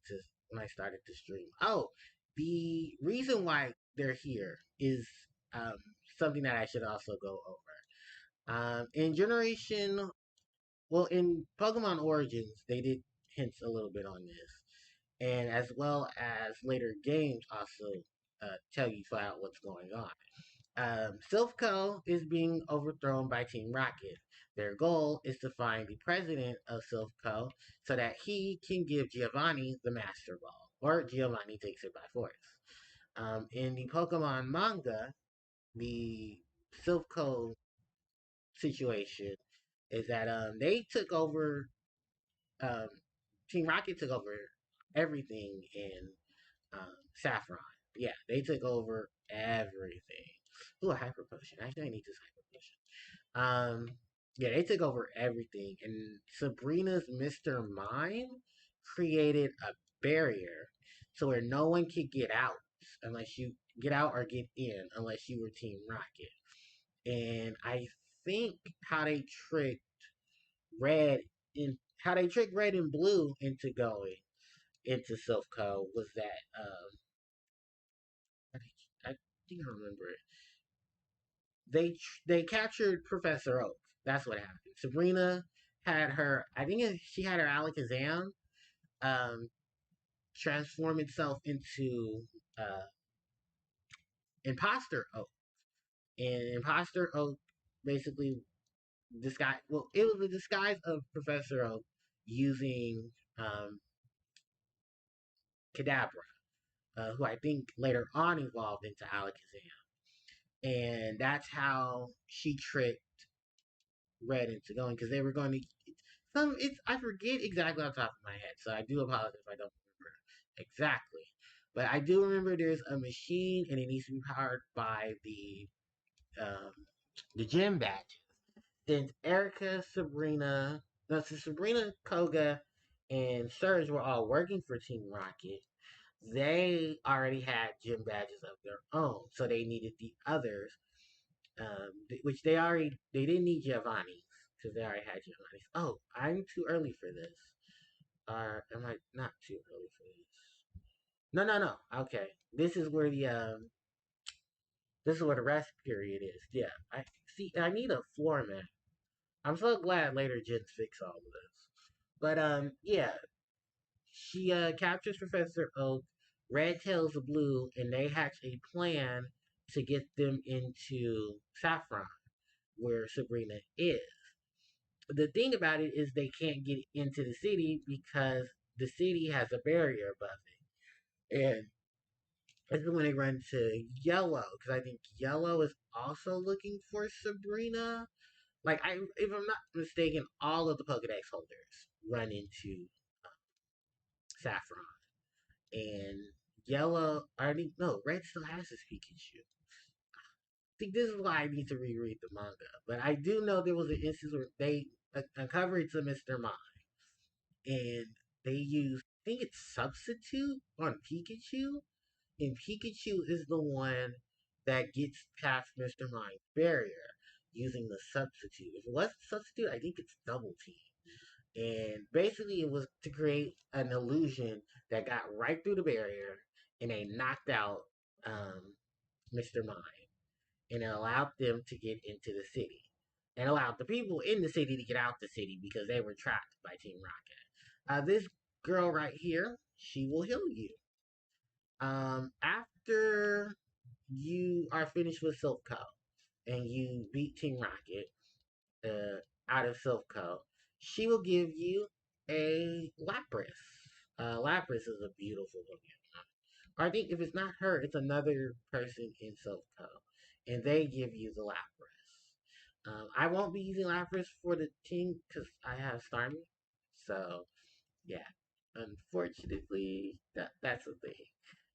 to when I started to stream? Oh, the reason why they're here is um something that I should also go over. In Generation, well, in Pokemon Origins, they did hints a little bit on this, and as well as later games also tell you flat out what's going on. Silphco is being overthrown by Team Rocket. Their goal is to find the president of Silphco so that he can give Giovanni the Master Ball, or Giovanni takes it by force. In the Pokemon manga, the Silphco situation is that they took over, um, Team Rocket took over everything in Saffron. Yeah, they took over everything. Ooh, a hyper potion. Actually, I need this hyper potion. Yeah, they took over everything, and Sabrina's Mr. Mime created a barrier so where no one could get out unless you get out or get in unless you were Team Rocket. And I think how they tricked Red how they tricked Red and Blue into going into Silphco was that I think I remember it. They captured Professor Oak. That's what happened. Sabrina had her. I think she had her Alakazam um, transform itself into uh, Imposter Oak, and Imposter Oak basically disguise. Well, it was the disguise of Professor Oak using Kadabra, who I think later on evolved into Alakazam, and that's how she tricked Red into going because they were going to it's I forget exactly off the top of my head, so I do apologize if I don't remember exactly. But I do remember there's a machine and it needs to be powered by um the gym badges. Since Erica, Sabrina, no, since Sabrina, Koga, and Surge were all working for Team Rocket, they already had gym badges of their own, so they needed the others, which they didn't need Giovanni because they already had Giovanni. Oh, I'm too early for this. Or am I not too early for this? No, no, no. Okay, this is where the rest period is. Yeah, I see. I need a floor map. I'm so glad later gens fix all of this. But yeah, she captures Professor Oak. Red tells Blue, and they hatch a plan to get them into Saffron, where Sabrina is. The thing about it is they can't get into the city because the city has a barrier above it. And this is when they run to Yellow, because I think Yellow is also looking for Sabrina. Like, if I'm not mistaken, all of the Pokedex holders run into Saffron. And Yellow, already, no, Red still has his Pikachu. I think this is why I need to reread the manga. But I do know there was an instance where they uncovered to Mr. Mime and they use I think it's substitute on Pikachu, and Pikachu is the one that gets past Mr. Mime's barrier using the substitute. If it wasn't substitute, I think it's double team. And basically, it was to create an illusion that got right through the barrier, and they knocked out Mr. Mime. and it allowed them to get into the city, and allowed the people in the city to get out the city because they were trapped by Team Rocket. This girl right here, she will heal you. After you are finished with Silph Co. and you beat Team Rocket out of Silph Co., she will give you a Lapras. Lapras is a beautiful Pokemon. I think if it's not her, it's another person in Silph Co. And they give you the Lapras. I won't be using Lapras for the team because I have Starmie. So, yeah. Unfortunately, that's the thing.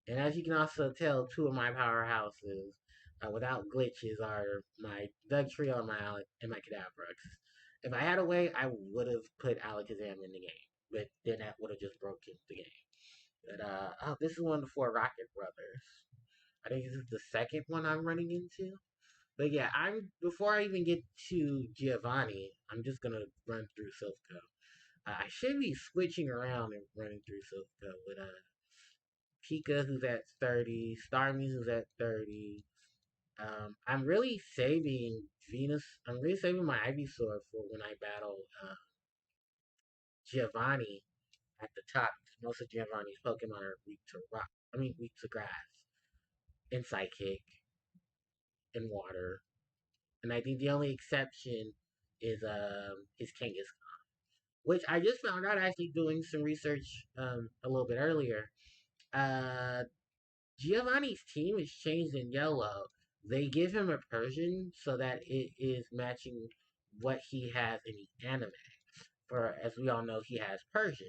And as you can also tell, two of my powerhouses, without glitches, are my Dugtrio and my Cadaverux. If I had a way, I would have put Alakazam in the game, but then that would have just broken the game. But oh, this is one of the four Rocket Brothers. I think this is the second one I'm running into. But yeah, I'm before I even get to Giovanni, I'm just gonna run through Silph. I should be switching around and running through Silph with Pika, who's at 30, Starmie, who's at 30. I'm really saving Venus. I'm really saving my Ivysaur for when I battle Giovanni at the top. Most of Giovanni's Pokemon are weak to rock. I mean, weak to grass and Psychic and water. And I think the only exception is his Kangaskhan, which I just found out actually doing some research a little bit earlier. Uh, Giovanni's team is changed in yellow. They give him a Persian so that it is matching what he has in the anime. For as we all know, he has Persian,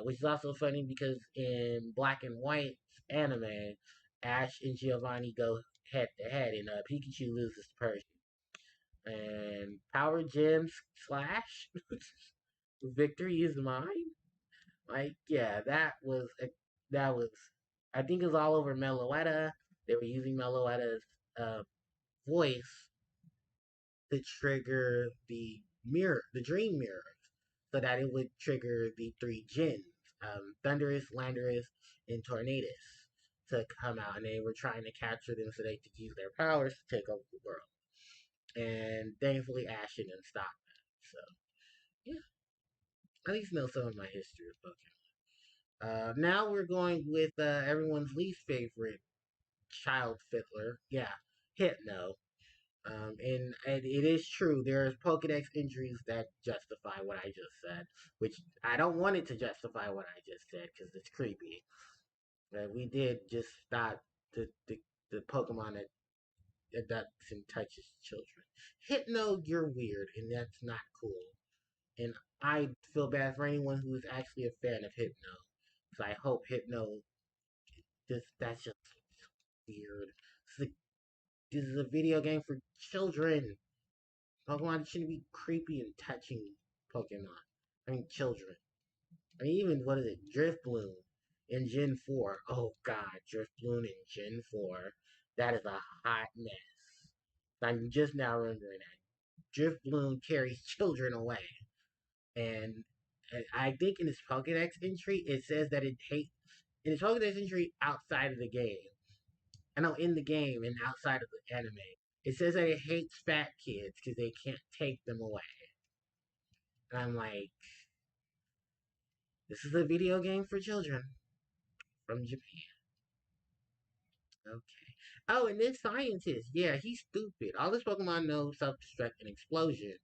which is also funny because in Black and White anime, Ash and Giovanni go head to head, and Pikachu loses to Persian. And Power Gems Slash, victory is mine. Like, yeah, that was. I think it was all over Meloetta. They were using Meloetta's uh, voice to trigger the dream mirrors, so that it would trigger the three gens, Thunderous, Landorus, and Tornadus, to come out, and they were trying to capture them so they could use their powers to take over the world. And thankfully, Ash didn't stop that. So, yeah, at least know some of my history of Pokemon. Now we're going with everyone's least favorite child fiddler. Yeah, Hypno. And it is true. There's Pokedex injuries that justify what I just said, which I don't want it to justify what I just said because it's creepy. We did just stop the Pokemon that abducts and touches children. Hypno, you're weird, and that's not cool. And I feel bad for anyone who is actually a fan of Hypno, because I hope Hypno that's just weird. This is a video game for children. Pokemon shouldn't be creepy and touching Pokemon. I mean, children. I mean, even, what is it? Driftbloom in Gen 4. Oh, God. Driftbloom in Gen 4. That is a hot mess. I'm just now remembering that. Driftbloom carries children away. And I think in its Pokedex entry, it says that it hates. In its Pokedex entry outside of the game, I know in the game and outside of the anime, it says that it hates fat kids because they can't take them away. And I'm like, this is a video game for children from Japan. Okay. Oh, and this scientist, yeah, he's stupid. All this Pokemon know self-destruct and explosion.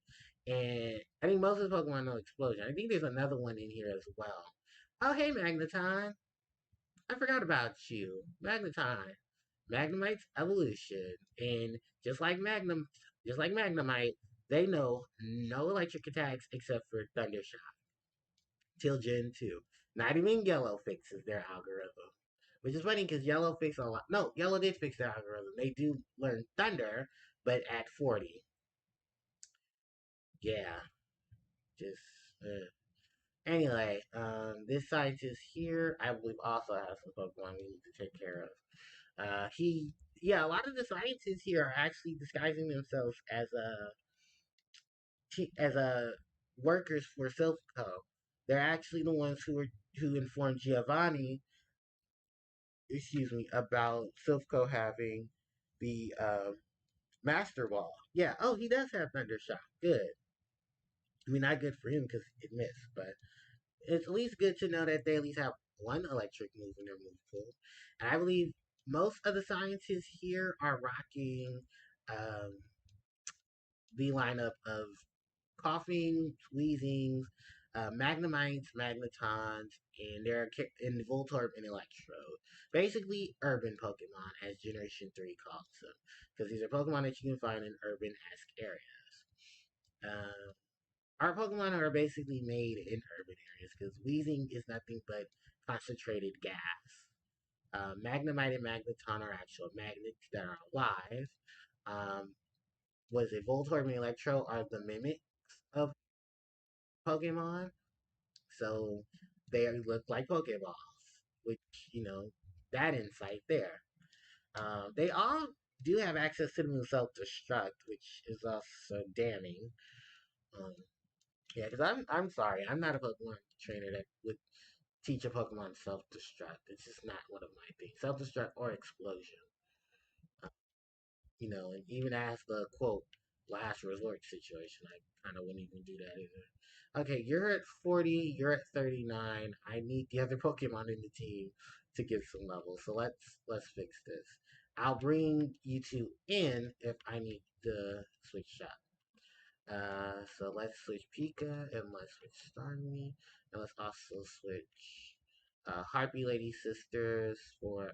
And I think most of the Pokemon know explosion. I think there's another one in here as well. Oh, hey, Magneton. I forgot about you. Magneton. Magnemite's evolution. And just like Magnemite, they know no electric attacks except for Thunder Shock. Till Gen 2. Not even Yellow fixes their algorithm. Which is funny because Yellow fixed a lot. No, Yellow did fix their algorithm. They do learn Thunder, but at 40. Yeah, just. Anyway, this scientist here, I believe, also has some Pokemon we need to take care of. Yeah, a lot of the scientists here are actually disguising themselves as workers for Silpho. They're actually the ones who informed Giovanni, excuse me, about Silpho having the Master Ball. Yeah. Oh, he does have Thunder Shock. Good. I mean, not good for him because it missed, but it's at least good to know that they at least have one electric move in their move pool. And I believe most of the scientists here are rocking um, the lineup of coughing, wheezings, Magnemites, Magnetons, and their in Voltorb and Electrode. Basically, urban Pokemon, as Generation 3 calls them, because these are Pokemon that you can find in urban-esque areas. Uh, our Pokemon are basically made in urban areas, because wheezing is nothing but concentrated gas. Magnemite and Magneton are actual magnets that are alive. Um, was it Voltorb and Electro are the mimics of Pokemon? So they look like Pokeballs, which, you know, that insight there. They all do have access to the move Self Destruct, which is also damning. Um, yeah, because I'm sorry, I'm not a Pokemon trainer that would teach a Pokemon Self Destruct. It's just not one of my things. Self Destruct or Explosion. Uh, you know, and even as the quote last resort situation, I kind of wouldn't even do that either. Okay, you're at 40, you're at 39. I need the other Pokemon in the team to get some levels. So let's fix this. I'll bring you two in if I need to switch shop. So let's switch Pika and let's switch Starmie and let's also switch Harpie Lady Sisters for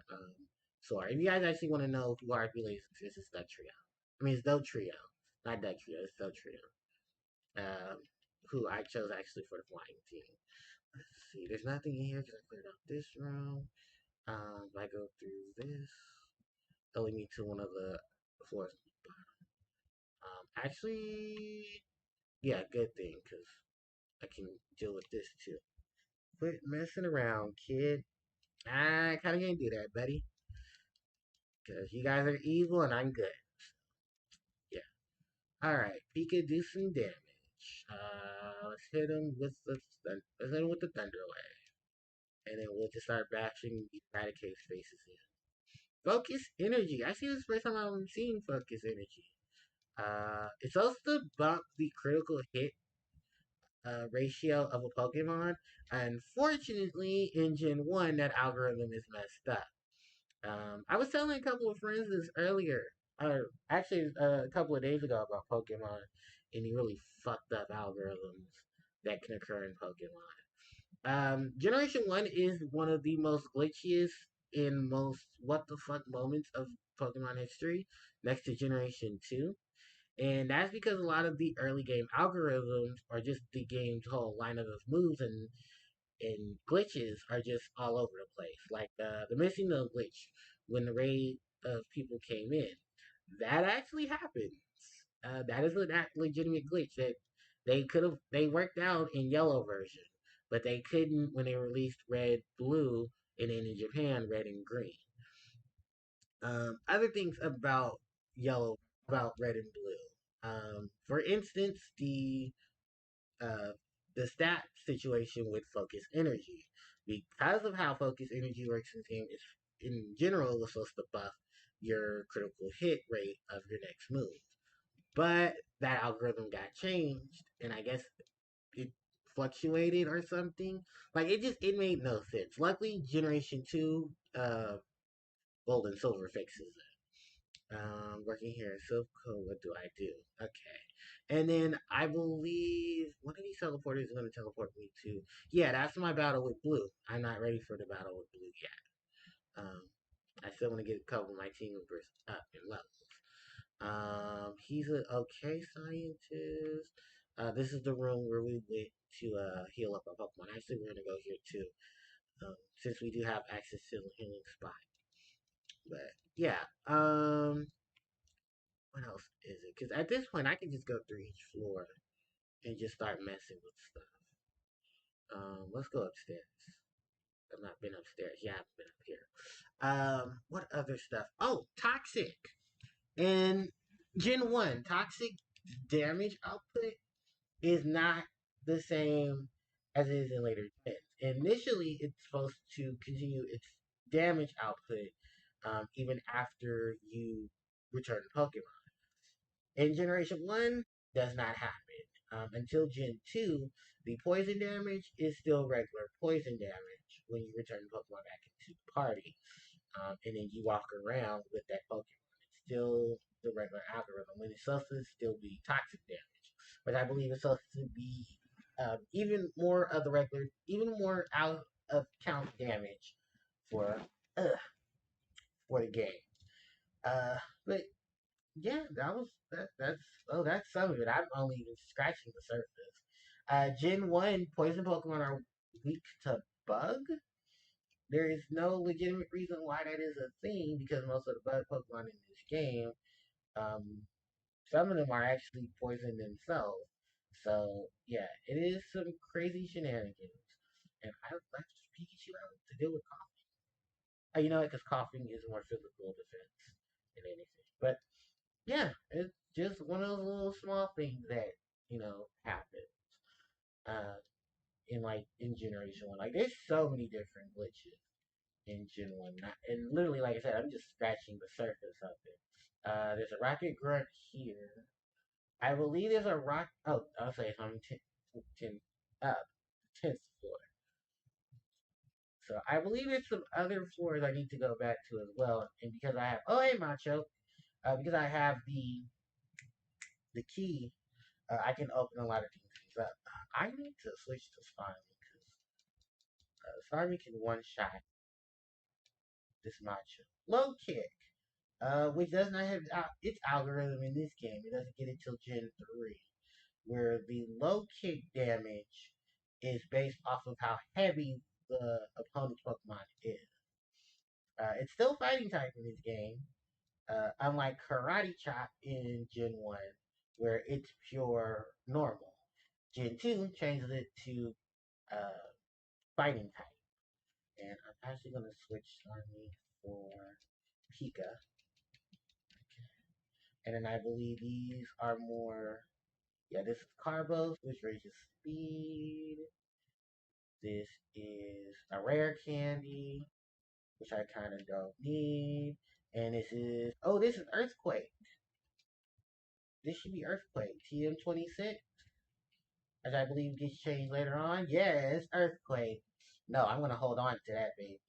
Sora. If you guys actually want to know who Harpie Lady Sisters is, that trio. I mean, it's Doe Trio, not that trio. It's Doe Trio. Um, who I chose actually for the flying team. Let's see. There's nothing in here because I cleared out this room. If I go through this, it'll lead me to one of the floors. Actually, yeah, good thing because I can deal with this too. Quit messing around, kid. I kind of can't do that, buddy. Because you guys are evil and I'm good. Yeah. Alright, Pika do some damage. Let's hit him with let's hit him with the Thunder Wave. And then we'll just start bashing the Eradicate faces in. Focus Energy. I see this first time I'm seeing Focus Energy. It's supposed to bump the critical hit ratio of a Pokemon. Unfortunately, in Gen 1, that algorithm is messed up. I was telling a couple of friends this earlier, or actually a couple of days ago about Pokemon and the really fucked up algorithms that can occur in Pokemon. Generation 1 is one of the most glitchiest and most what the fuck moments of Pokemon history, next to Generation 2. And that's because a lot of the early game algorithms or just the game's whole lineup of moves and glitches are just all over the place. Like the missing no glitch when the raid of people came in. That actually happened. That is a legitimate glitch that they worked out in yellow version, but they couldn't when they released red, blue, and then in Japan red and green. Other things about yellow, about red and blue. For instance, uh, the stat situation with focus energy. Because of how focus energy works in the game, is in general was supposed to buff your critical hit rate of your next move. But that algorithm got changed, and I guess it fluctuated or something. Like it made no sense. Luckily, Generation Two, Gold and Silver fixes it. Working here in Silpco, what do I do? Okay. And then I believe one of these teleporters is going to teleport me to. Yeah, that's my battle with Blue. I'm not ready for the battle with Blue yet. I still want to get a couple of my team members up in levels. He's an okay scientist. This is the room where we went to heal up our Pokemon. Actually, we're gonna go here too, since we do have access to the healing spot. But yeah, what else is it? Because at this point, I can just go through each floor and just start messing with stuff. Let's go upstairs. I've not been upstairs. Yeah, I've been up here. What other stuff? Oh, toxic. In Gen 1, toxic damage output is not the same as it is in later gens. Initially, it's supposed to continue its damage output even after you return Pokemon. In Generation 1, does not happen. Until Gen 2, the poison damage is still regular poison damage when you return Pokemon back into the party. And then you walk around with that Pokemon. It's still the regular algorithm. When it's supposed to still be toxic damage. But I believe it's supposed to be even more of the regular, even more out of count damage for uh, for the game. But yeah, that's some of it. I'm only even scratching the surface. Gen 1 poison Pokemon are weak to bug. There is no legitimate reason why that is a thing because most of the bug Pokemon in this game, um, some of them are actually poison themselves. So yeah, it is some crazy shenanigans. And I left Pikachu out to deal with coughing. You know, because coughing is more physical defense than anything. But yeah, it's just one of those little small things that happen. Uh, in Generation 1, like there's so many different glitches in Gen 1, and literally, like I said, I'm just scratching the surface of it. There's a rocket grunt here. I believe there's a rock. Oh, I'll say I'm 10 up, 10th floor. So I believe there's some other floors I need to go back to as well. And because I have, oh hey Macho, because I have the key, I can open a lot of things up. I need to switch to Starmie because Starmie can one shot this Macho. Low kick, which does not have its algorithm in this game. It doesn't get it till Gen 3, where the low kick damage is based off of how heavy the opponent's Pokemon is. It's still fighting type in this game, unlike Karate Chop in Gen 1, where it's pure normal. Gen 2 changes it to uh, fighting type. And I'm actually going to switch Army for Pika. And then I believe these are more. Yeah, this is Carbos, which raises speed. This is a rare candy, which I kind of don't need. And this is. Oh, this is Earthquake. This should be Earthquake. TM26, as I believe gets changed later on. Yes, Earthquake. No, I'm going to hold on to that, baby.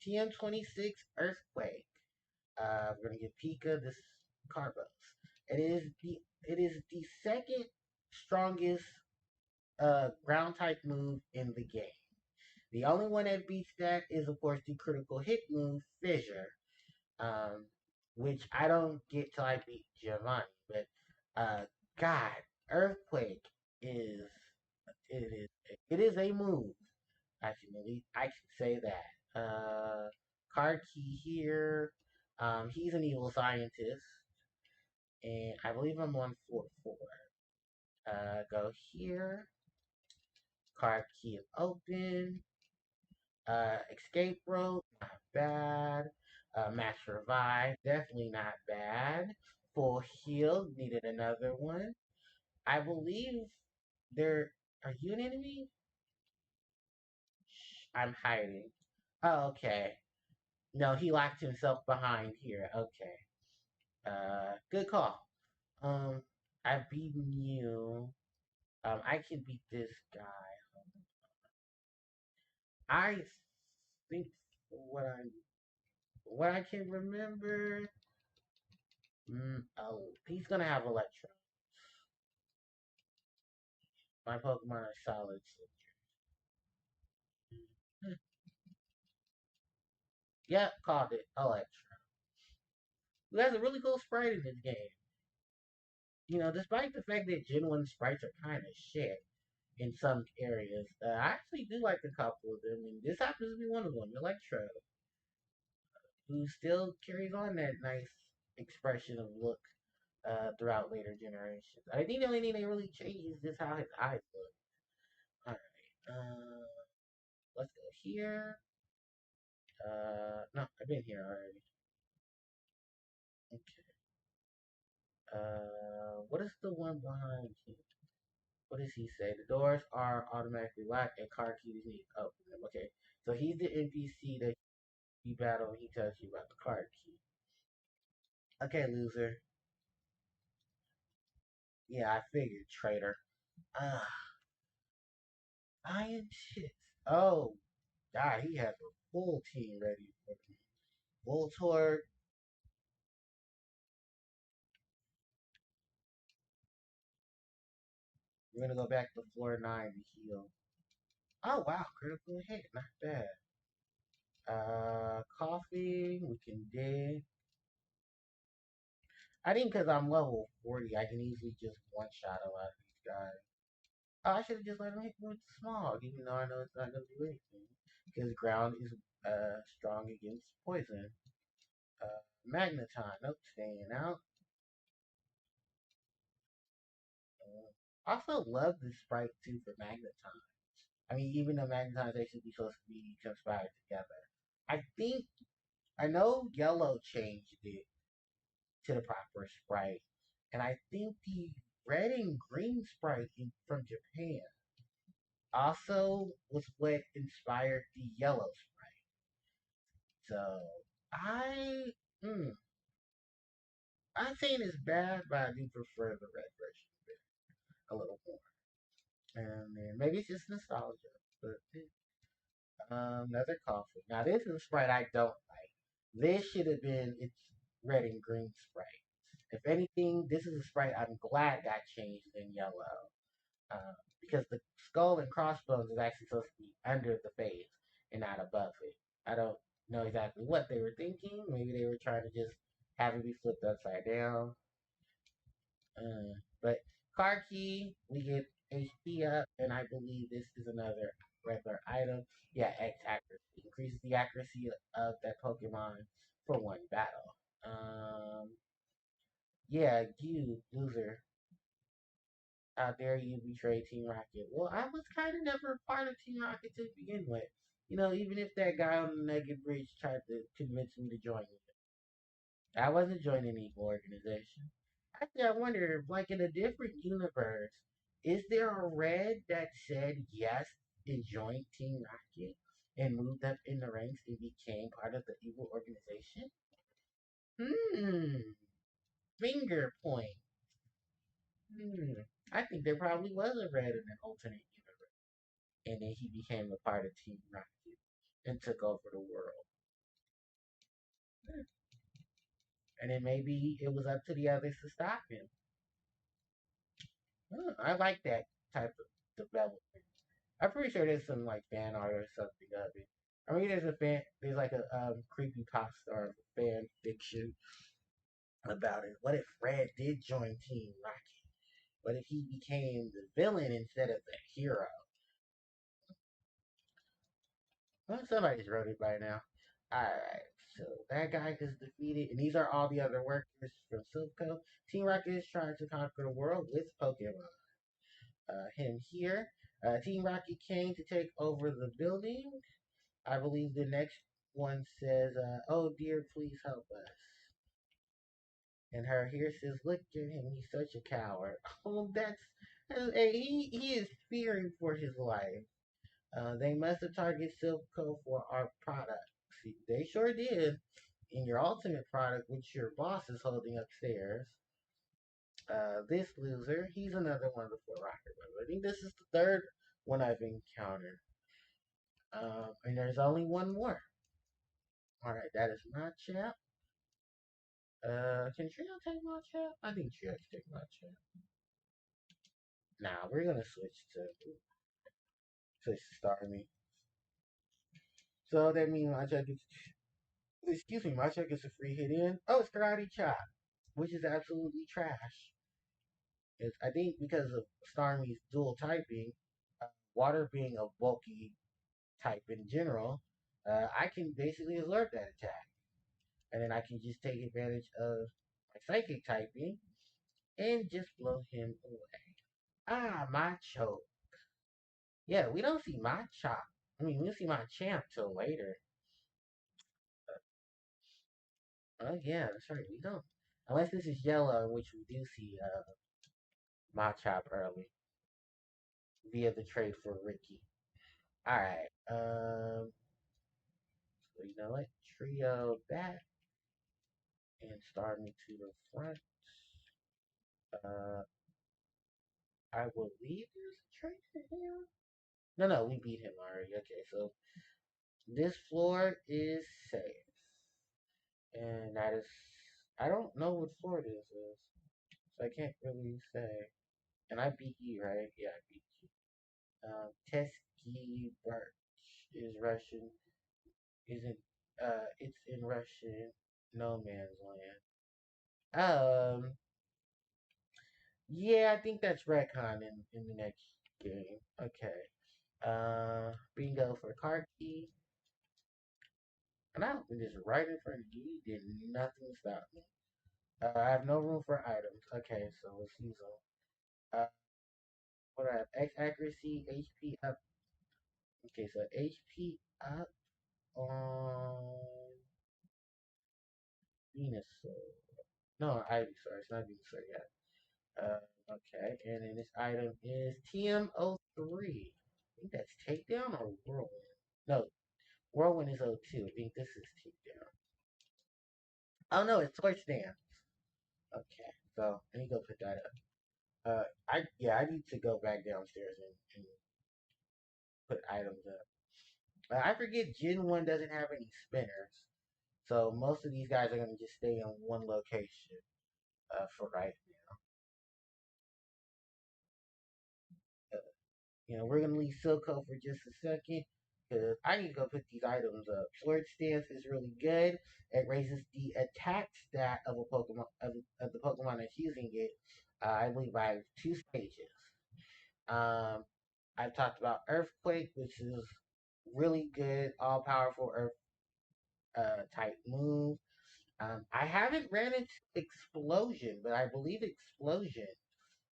TM26 Earthquake. We're gonna get Pika this Carbos. It is the second strongest ground type move in the game. The only one that beats that is of course the critical hit move Fissure, um, which I don't get till I beat Giovanni. But God, Earthquake is it is it is a move. I can say that. Card key here. He's an evil scientist, and I believe I'm on 4-4. Go here. Card key open. Escape rope, not bad. Max revive, definitely not bad. Full heal, needed another one. I believe there. Are you an enemy? Shh, I'm hiding. Oh, okay. No, he locked himself behind here. Okay. Good call. Um, I've beaten you. I can beat this guy. I think what I can remember. Oh, he's gonna have Electro. My Pokemon are solid. Yep, called it Electro. Who has a really cool sprite in this game. Despite the fact that Gen 1 sprites are kind of shit in some areas, I actually do like a couple of them, and this happens to be one of them, Electro, who still carries on that nice expression of look throughout later generations. I think the only thing that really changes is just how his eyes look. Alright, let's go here. No, I've been here already. Okay. What is the one behind here? What does he say? The doors are automatically locked and car keys need to open them. Okay, so he's the NPC that you battle and he tells you about the card key. Okay, loser. Yeah, I figured, traitor. Ah, iron shit. Oh, God, he has a full team ready for me. Voltorb. We're gonna go back to floor 9 to heal. Oh, wow, critical hit. Not bad. Coffee. We can dig. I think because I'm level 40, I can easily just one-shot a lot of these guys. Oh, I should have just let him hit me with the smog, even though I know it's not going to do anything. Because ground is strong against poison. Magneton, nope, staying out. Also love the sprite too for Magneton. I mean, even though Magneton they should be supposed to be conspired together. I think I know Yellow changed it to the proper sprite, and I think the red and green sprite from Japan also was what inspired the Yellow sprite. So I, mm, I'm saying it's bad, but I do prefer the red version a little more. And then maybe it's just nostalgia, but another coffee. Now this is a sprite I don't like. This should have been its red and green sprite. If anything, this is a sprite I'm glad got changed in yellow. Because the skull and crossbones is actually supposed to be under the face and not above it. I don't know exactly what they were thinking. Maybe they were trying to just have it be flipped upside down. But card key, we get HP up, and I believe this is another regular item. Yeah, X accuracy increases the accuracy of that Pokemon for one battle. Yeah, you loser. How dare you betray Team Rocket? Well, I was kind of never a part of Team Rocket to begin with. You know, even if that guy on the Naked Bridge tried to convince me to join it, I wasn't joining an evil organization. Actually, I wonder, if, like in a different universe, is there a red that said yes and joined Team Rocket and moved up in the ranks and became part of the evil organization? Hmm. Finger point. Hmm. I think there probably was a red in an alternate universe. And then he became a part of Team Rocket and took over the world. And then maybe it was up to the others to stop him. I like that type of development. I'm pretty sure there's some like fan art or something of it. I mean, there's like a creepy pasta or fan fiction about it. What if Red did join Team Rocket? What if he became the villain instead of the hero? Well, somebody's wrote it by now. Alright, so that guy is defeated, and these are all the other workers from Silco. Team Rocket is trying to conquer the world with Pokemon. Him here. Team Rocket came to take over the building. I believe the next one says, "Oh dear, please help us." And her here says, "Look at him, he's such a coward." Oh, hey, he is fearing for his life. They must have targeted Silco for our product. See, they sure did. In your ultimate product, which your boss is holding upstairs. This loser, he's another one of the four rocket runners. I think this is the third one I've encountered. And there's only one more. Alright, that is my chap. Can Trio take my chat? I think Trio can take my chat. Nah, we're gonna switch to Starmie. So that means my check is excuse me, my check is a free hit in. Oh, it's Karate Chop, which is absolutely trash. I think because of Starmie's dual typing, water being a bulky type in general, I can basically absorb that attack. And then I can just take advantage of my psychic typing and just blow him away. Ah, my choke. Yeah, we don't see my chop. I mean, we'll see my champ till later. Oh, yeah, that's right. We don't. Unless this is yellow, in which we do see my chop early via the trade for Ricky. Alright. So you know what? Trio back. and start me to the front. Uh, I believe there's a trainer here. No, no, we beat him already. Okay, so this floor is safe. And that is, I don't know what floor this is. So I can't really say. And I beat you, right? Yeah, I beat you. Tesky Birch is Russian. Isn't, it's in Russian no man's land. Yeah, I think that's retcon in the next game. Okay. Bingo for Harpie. And I opened this right in front of you. You did nothing to stop me. I have no room for items. Okay, so let's use them. What I have? X accuracy, HP up. Okay, so HP up on Venusaur. No, Ivy, sorry, it's not Venusaur yet. Okay, and then this item is TM03. I think that's Takedown or Whirlwind. No, Whirlwind is 02. I think this is Takedown. Oh no, it's Torch Dance. Okay, so let me go put that up. I need to go back downstairs and put items up. I forget Gen 1 doesn't have any spinners. So most of these guys are going to just stay in one location for right now. We're going to leave Silco for just a second because I need to go put these items up. Sword Stance is really good. It raises the attack stat of a Pokemon of the Pokemon that's using it. I believe by 2 stages. Um, I've talked about Earthquake, which is really good, all powerful Earth type move. I haven't ran into Explosion, but I believe Explosion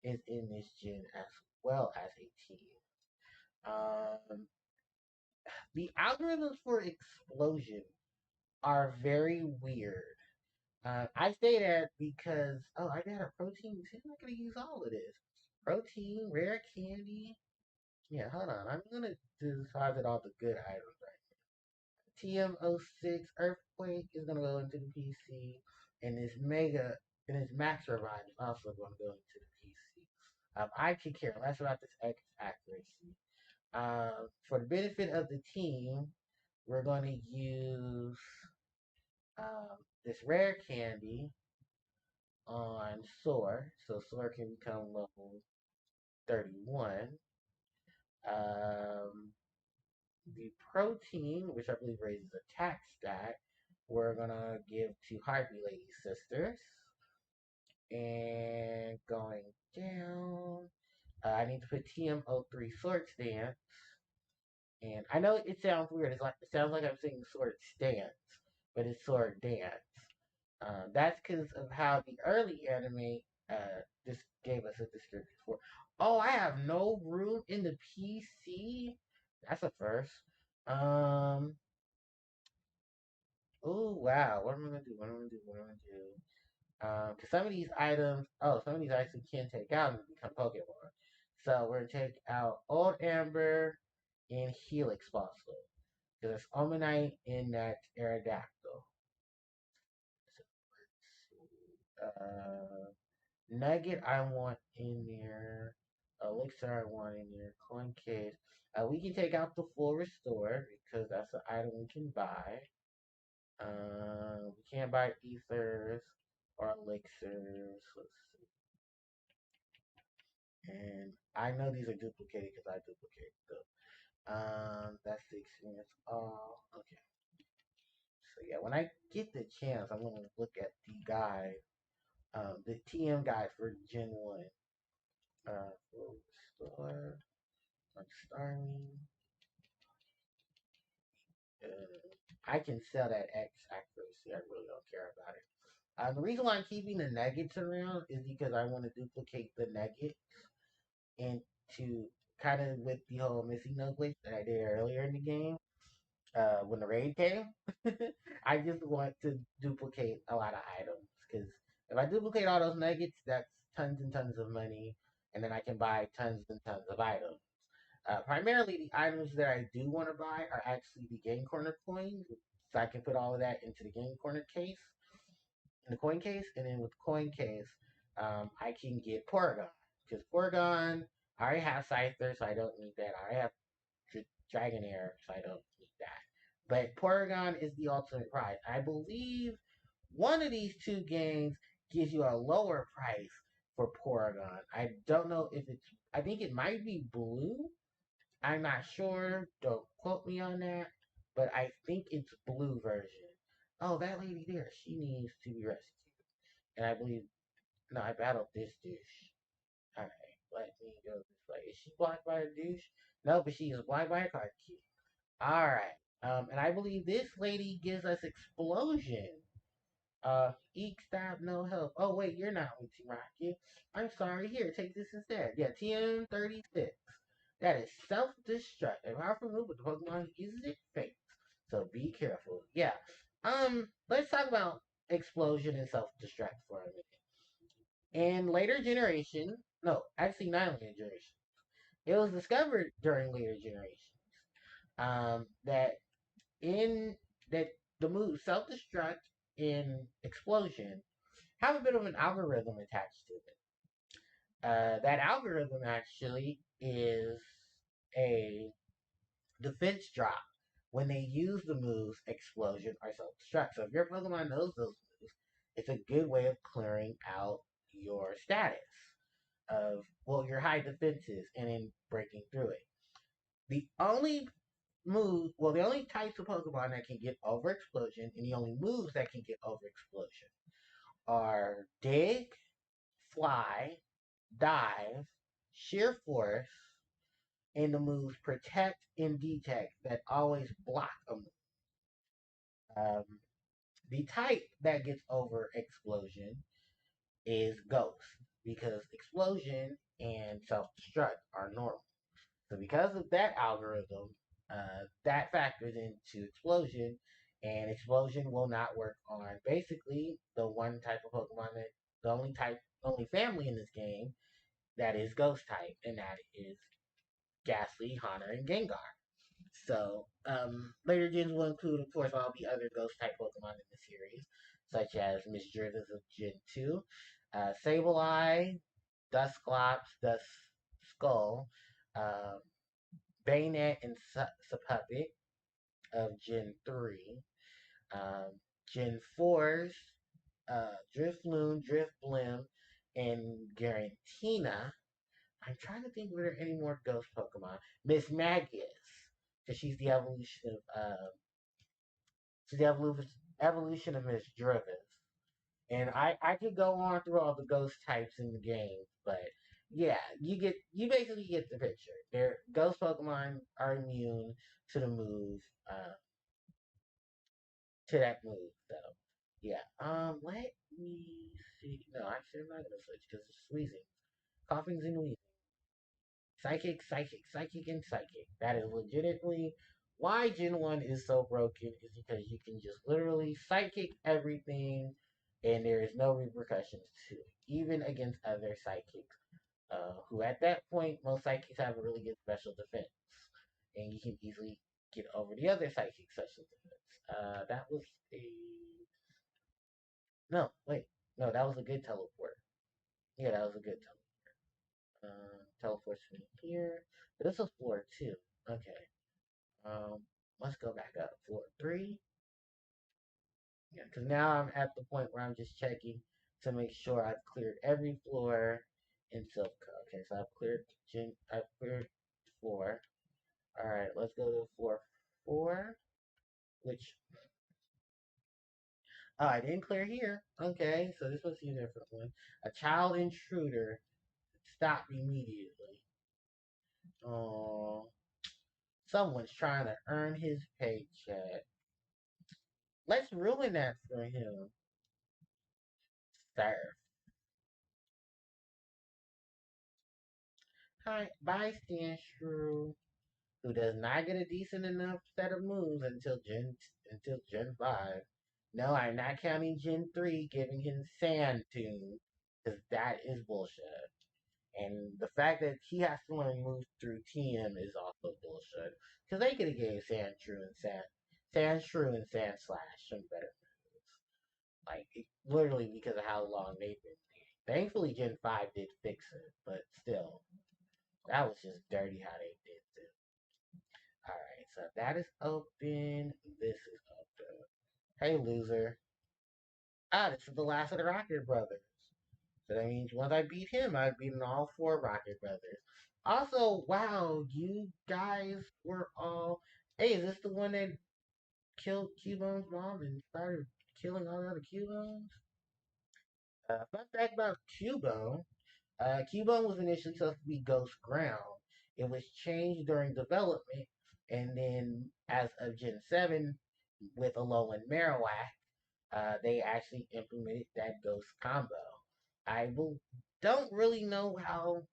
is in this gen as well as a team. Um, the algorithms for Explosion are very weird. I say that because I got a protein. See, I'm not gonna use all of this. Protein, rare candy. Yeah, hold on. I'm gonna deposit all the good items right. TM06 Earthquake is gonna go into the PC, and this Mega and this Max Revive is also gonna go into the PC. I could care less about this X accuracy. For the benefit of the team, we're gonna use this rare candy on Soar, so Soar can become level 31. Um, the protein, which I believe raises attack stat, we're gonna give to Harpie Lady Sisters. And going down, I need to put TM03 Sword Stance. And I know it sounds weird. It sounds like I'm saying Sword Stance, but it's Sword Dance. That's because of how the early anime just gave us a description for. Oh, I have no room in the PC. That's a first. Um. Oh wow. What am I gonna do? What am I gonna do? What am I gonna do? Because some of these items we can take out and become Pokemon. So we're gonna take out Old Amber and Helix Fossil. Because it's Omanite in that Aerodactyl. So, Nugget I want in there. Elixir I want in there. Coin case. We can take out the full restore because that's an item we can buy. We can't buy ethers or elixirs. Let's see. And I know these are duplicated because I duplicate them. That's the experience. Oh, okay. So yeah, when I get the chance, I'm gonna look at the guide, the TM guide for Gen 1. Full restore, like starting. I can sell that X accuracy. I really don't care about it. The reason why I'm keeping the nuggets around is because I want to duplicate the nugget and to kind of with the whole missing no glitch that I did earlier in the game. When the raid came, I just want to duplicate a lot of items because if I duplicate all those nuggets, that's tons and tons of money, and then I can buy tons and tons of items. Primarily, the items that I do want to buy are actually the game corner coins, so I can put all of that into the game corner case. in the coin case, and then with the coin case, I can get Porygon because Porygon I already have Scyther, so I don't need that. I already have Dragonair, so I don't need that. But Porygon is the ultimate prize. I believe one of these two games gives you a lower price for Porygon. I don't know if it's. I think it might be blue. I'm not sure. Don't quote me on that. But I think it's blue version. Oh, that lady there. She needs to be rescued. And I believe. No, I battled this douche. Alright, let me go this way. Is she blocked by a douche? No, but she is blocked by a card key. Alright. And I believe this lady gives us explosion. Eek, stop, no help. Oh, wait, you're not with Team Rocket. I'm sorry. Here, take this instead. Yeah, TM36. That is self-destruct. A powerful move with the Pokemon uses it faints. So be careful. Yeah. Let's talk about explosion and self-destruct for a minute. In later generation, no, actually not later generation. It was discovered during later generations. That in that the move self-destruct in explosion have a bit of an algorithm attached to it. That algorithm actually is a defense drop when they use the moves explosion or self-destruct. So if your Pokemon knows those moves, it's a good way of clearing out your status of your high defenses and then breaking through it. The only the only types of Pokemon that can get over explosion and the only moves that can get over explosion are dig, fly, dive, sheer force, and the moves protect and detect that always block a move. Um, the type that gets over explosion is ghost because explosion and self destruct are normal. So because of that algorithm, that factors into explosion, and explosion will not work on basically the one type of Pokemon that only family in this game that is Ghost type, and that is Ghastly, Haunter, and Gengar. So later gens will include, of course, all the other Ghost type Pokemon in the series, such as Misdreavus of Gen 2, Sableye, Dusclops, Duskull, um, Bayonet and Sapuppet of Gen 3. Um, Gen 4's Drifloon, Drifblim, and Garantina. I'm trying to think if there are any more ghost Pokemon. Miss Magius, because she's the evolution of Miss Drivis. And I could go on through all the ghost types in the game, but yeah, you basically get the picture. Their ghost Pokemon are immune to the move, to that move. So yeah. Let me see. No, actually, I'm not gonna switch because it's squeezing, coughing, and wheezing. Psychic, psychic, psychic, and psychic. That is legitimately why Gen 1 is so broken, is because you can just literally psychic everything and there is no repercussions to it, even against other psychics. Who at that point, most psychics have a really good special defense. And you can easily get over the other psychic special defense. That was a. No, wait. No, that was a good teleport. Yeah, that was a good teleport. Teleports me here. But this was floor 2. Okay. Um, let's go back up. Floor 3. Yeah, because now I'm at the point where I'm just checking to make sure I've cleared every floor in Silpco. Okay, so I've cleared floor. Alright, let's go to floor 4, which, oh, I didn't clear here. Okay, so this must be a different one. A child intruder. Stop immediately. Oh, someone's trying to earn his paycheck. Let's ruin that for him. Sir. Hi, bye, Shrew, who does not get a decent enough set of moves until Gen 5. No, I'm not counting Gen 3 giving him Sand Tune, because that is bullshit. And the fact that he has to learn moves through TM is also bullshit. Because they could have gave Sand Shrew and Sand Slash some better moves. Like literally because of how long they've been there. Thankfully, Gen 5 did fix it, but still, that was just dirty how they did it. All right, so that is open. This is open. Hey, loser. Ah, this is the last of the Rocket Brothers. So that means once I beat him, I've beaten all four Rocket Brothers. Also, wow, you guys were all. Hey, is this the one that killed Cubone's mom and started killing all the other Cubones? Fun fact about Cubone. Cubone was initially supposed to be Ghost Ground. It was changed during development, and then as of Gen 7, with Alolan Marowak, they actually implemented that Ghost combo. I will, don't really know how.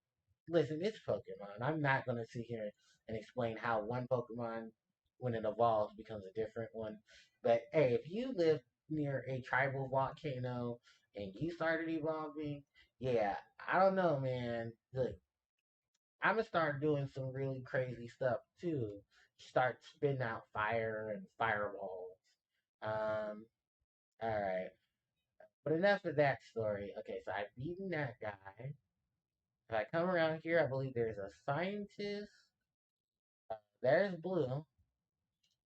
Listen, it's Pokemon. I'm not going to sit here and explain how one Pokemon, when it evolves, becomes a different one. But hey, if you live near a tribal volcano and you started evolving, yeah, I don't know, man. Look, I'm gonna start doing some really crazy stuff too. Start spitting out fire and fireballs. Um, all right. But enough of that story. Okay, so I've beaten that guy. If I come around here, I believe there's a scientist. There's blue.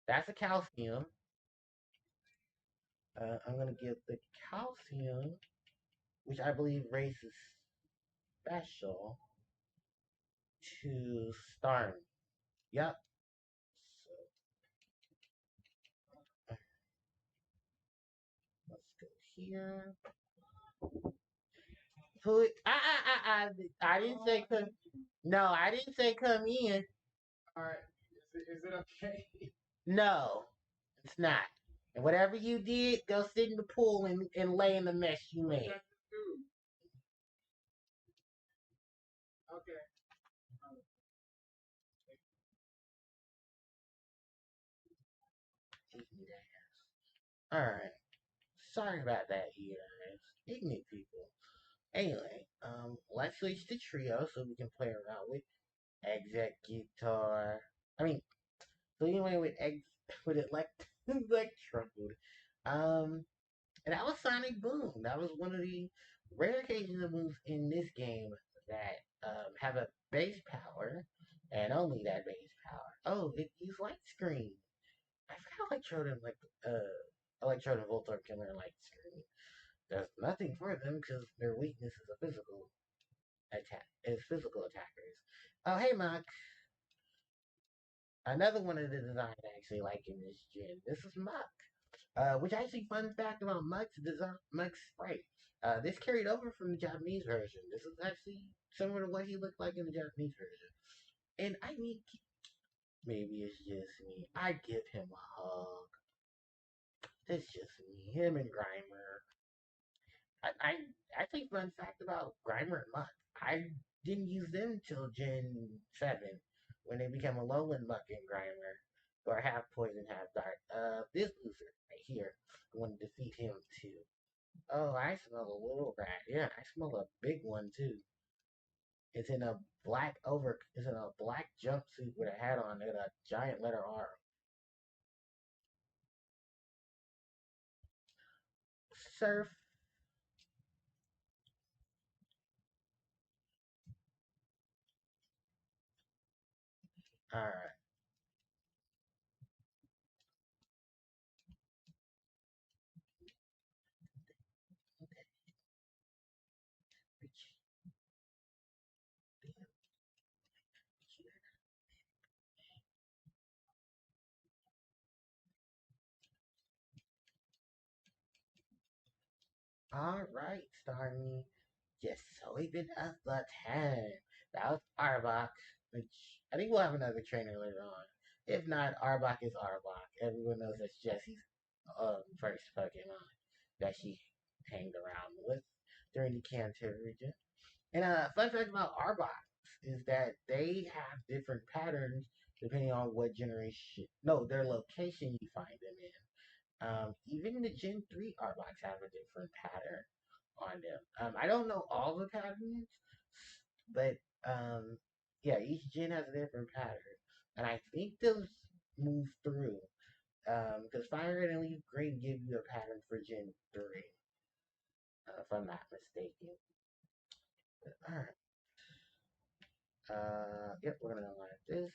That's a calcium. I'm gonna give the calcium, which I believe raises special, to Starmie. Yep. So let's go here. Who? I didn't say come. No, I didn't say come in. All right. Is it okay? No, it's not. And whatever you did, go sit in the pool and lay in the mess you made. Okay. Alright. Sorry about that, you guys. Ignorant people. Anyway, let's switch to trio so we can play around with Executor. I mean, so anyway, with with Electrode. Um, and that was Sonic Boom. That was one of the rare occasions of moves in this game that have a base power, and only that base power. Oh, it used light screen. I forgot Electrode and Voltorb can learn light screen. There's nothing for them because their weakness is a physical physical attackers. Oh, hey, Mark. Another one of the designs I actually like in this gen. This is Muck. Which actually, fun fact about Muck's design, Muck's sprite. This carried over from the Japanese version. This is actually similar to what he looked like in the Japanese version. And I mean, maybe it's just me. I give him a hug. It's just me. Him and Grimer. I actually fun fact about Grimer and Muck. I didn't use them till Gen 7 when they became a Alolan Muck and Grimer. Or half poison, half dark. This loser right here. I want to defeat him too. Oh, I smell a little rat. Yeah, I smell a big one too. It's in a it's in a black jumpsuit with a hat on and a giant letter R. Surf. Alright. Alright, Starmie. Just sweeping up the 10. That was Arbok, which I think we'll have another trainer later on. If not, Arbok is Arbok. Everyone knows that's Jessie's first Pokemon that she hanged around with during the Kanto region. And fun fact about Arbok is that they have different patterns depending on what generation, no, their location you find them in. Even the Gen 3 Artbox have a different pattern on them. I don't know all the patterns, but yeah, each gen has a different pattern. And I think those move through. Because Fire and Leaf Green give you a pattern for Gen 3, if I'm not mistaken. Alright. Yep, we're gonna unlock this.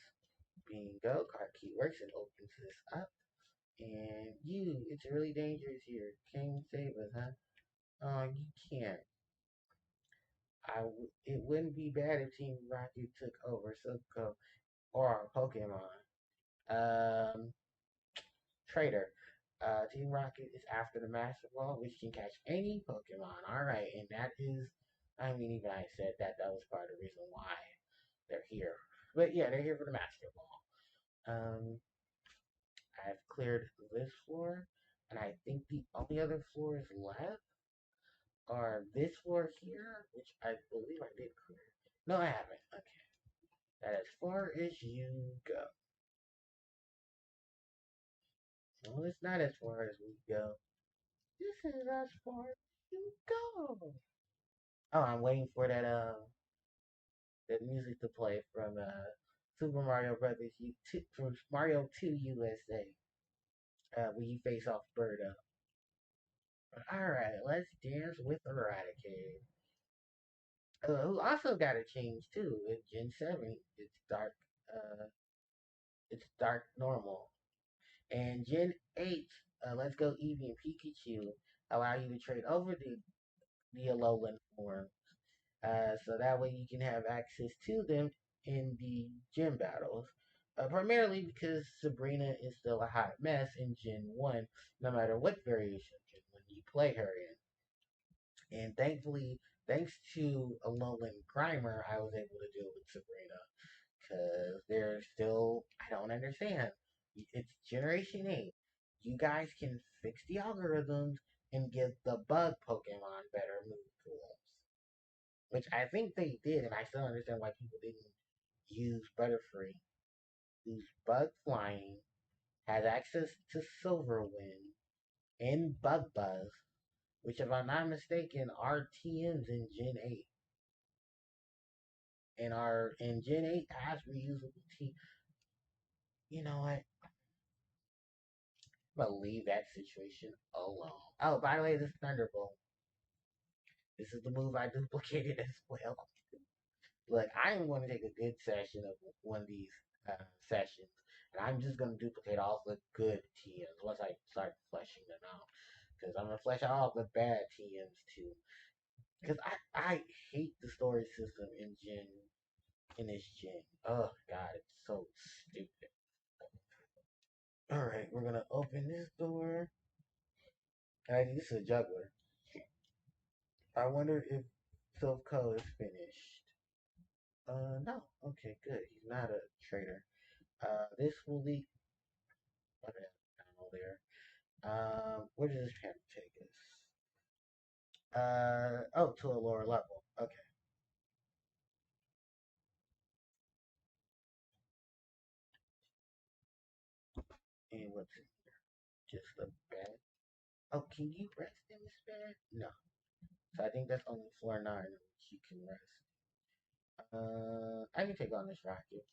Bingo, card key works. It opens this up. And it's really dangerous here. King save us, huh? Oh, you can't. It wouldn't be bad if Team Rocket took over Silco or our Pokemon. Um, Trader. Team Rocket is after the Master Ball, which can catch any Pokemon. Alright, and that is, I mean, even I said that was part of the reason why they're here. But yeah, they're here for the Master Ball. I've cleared this floor, and I think the only other floors left are this floor here, which I believe I did clear. No, I haven't. Okay. That as far as you go. Well, it's not as far as we go. This is as far as you go. Oh, I'm waiting for that music to play from Super Mario Brothers from Mario 2 USA, where you face off Birdo. Alright, let's dance with Eradicate. Who also got a change too. In Gen 7, uh, it's dark normal. And Gen 8, Let's Go Eevee and Pikachu allow you to trade over the Alolan form. So that way you can have access to them in the gym battles. Primarily because Sabrina is still a hot mess in Gen 1, no matter what variation of Gen 1 you play her in. And thankfully, thanks to Alolan Grimer, I was able to deal with Sabrina. Because they're still, I don't understand. It's Generation 8. You guys can fix the algorithms and give the bug Pokemon better move tools. Which I think they did, and I still understand why people didn't use Butterfree, who's bug flying, has access to Silverwind and Bug Buzz, which, if I'm not mistaken, are TMs in Gen 8. And Gen 8 has reusable T. You know what? I'm gonna leave that situation alone. Oh, by the way, this Thunderbolt. This is the move I duplicated as well. Look, I am going to take a good session of one of these sessions, and I'm just going to duplicate all the good TMs once I start fleshing them out. Because I'm going to flesh out all the bad TMs too. Because I hate the story system in this gen. Oh god, it's so stupid. Alright, we're gonna open this door. And I think this is a juggler. I wonder if Silph is finished. No. Okay, good. He's not a traitor. This will lead. Okay, down there. Where does this panel take us? Oh, to a lower level. Okay. And what's in here? Just a bed. Oh, can you rest in this bed? No. So I think that's only floor 9 which you can rest. I can take on this rocket.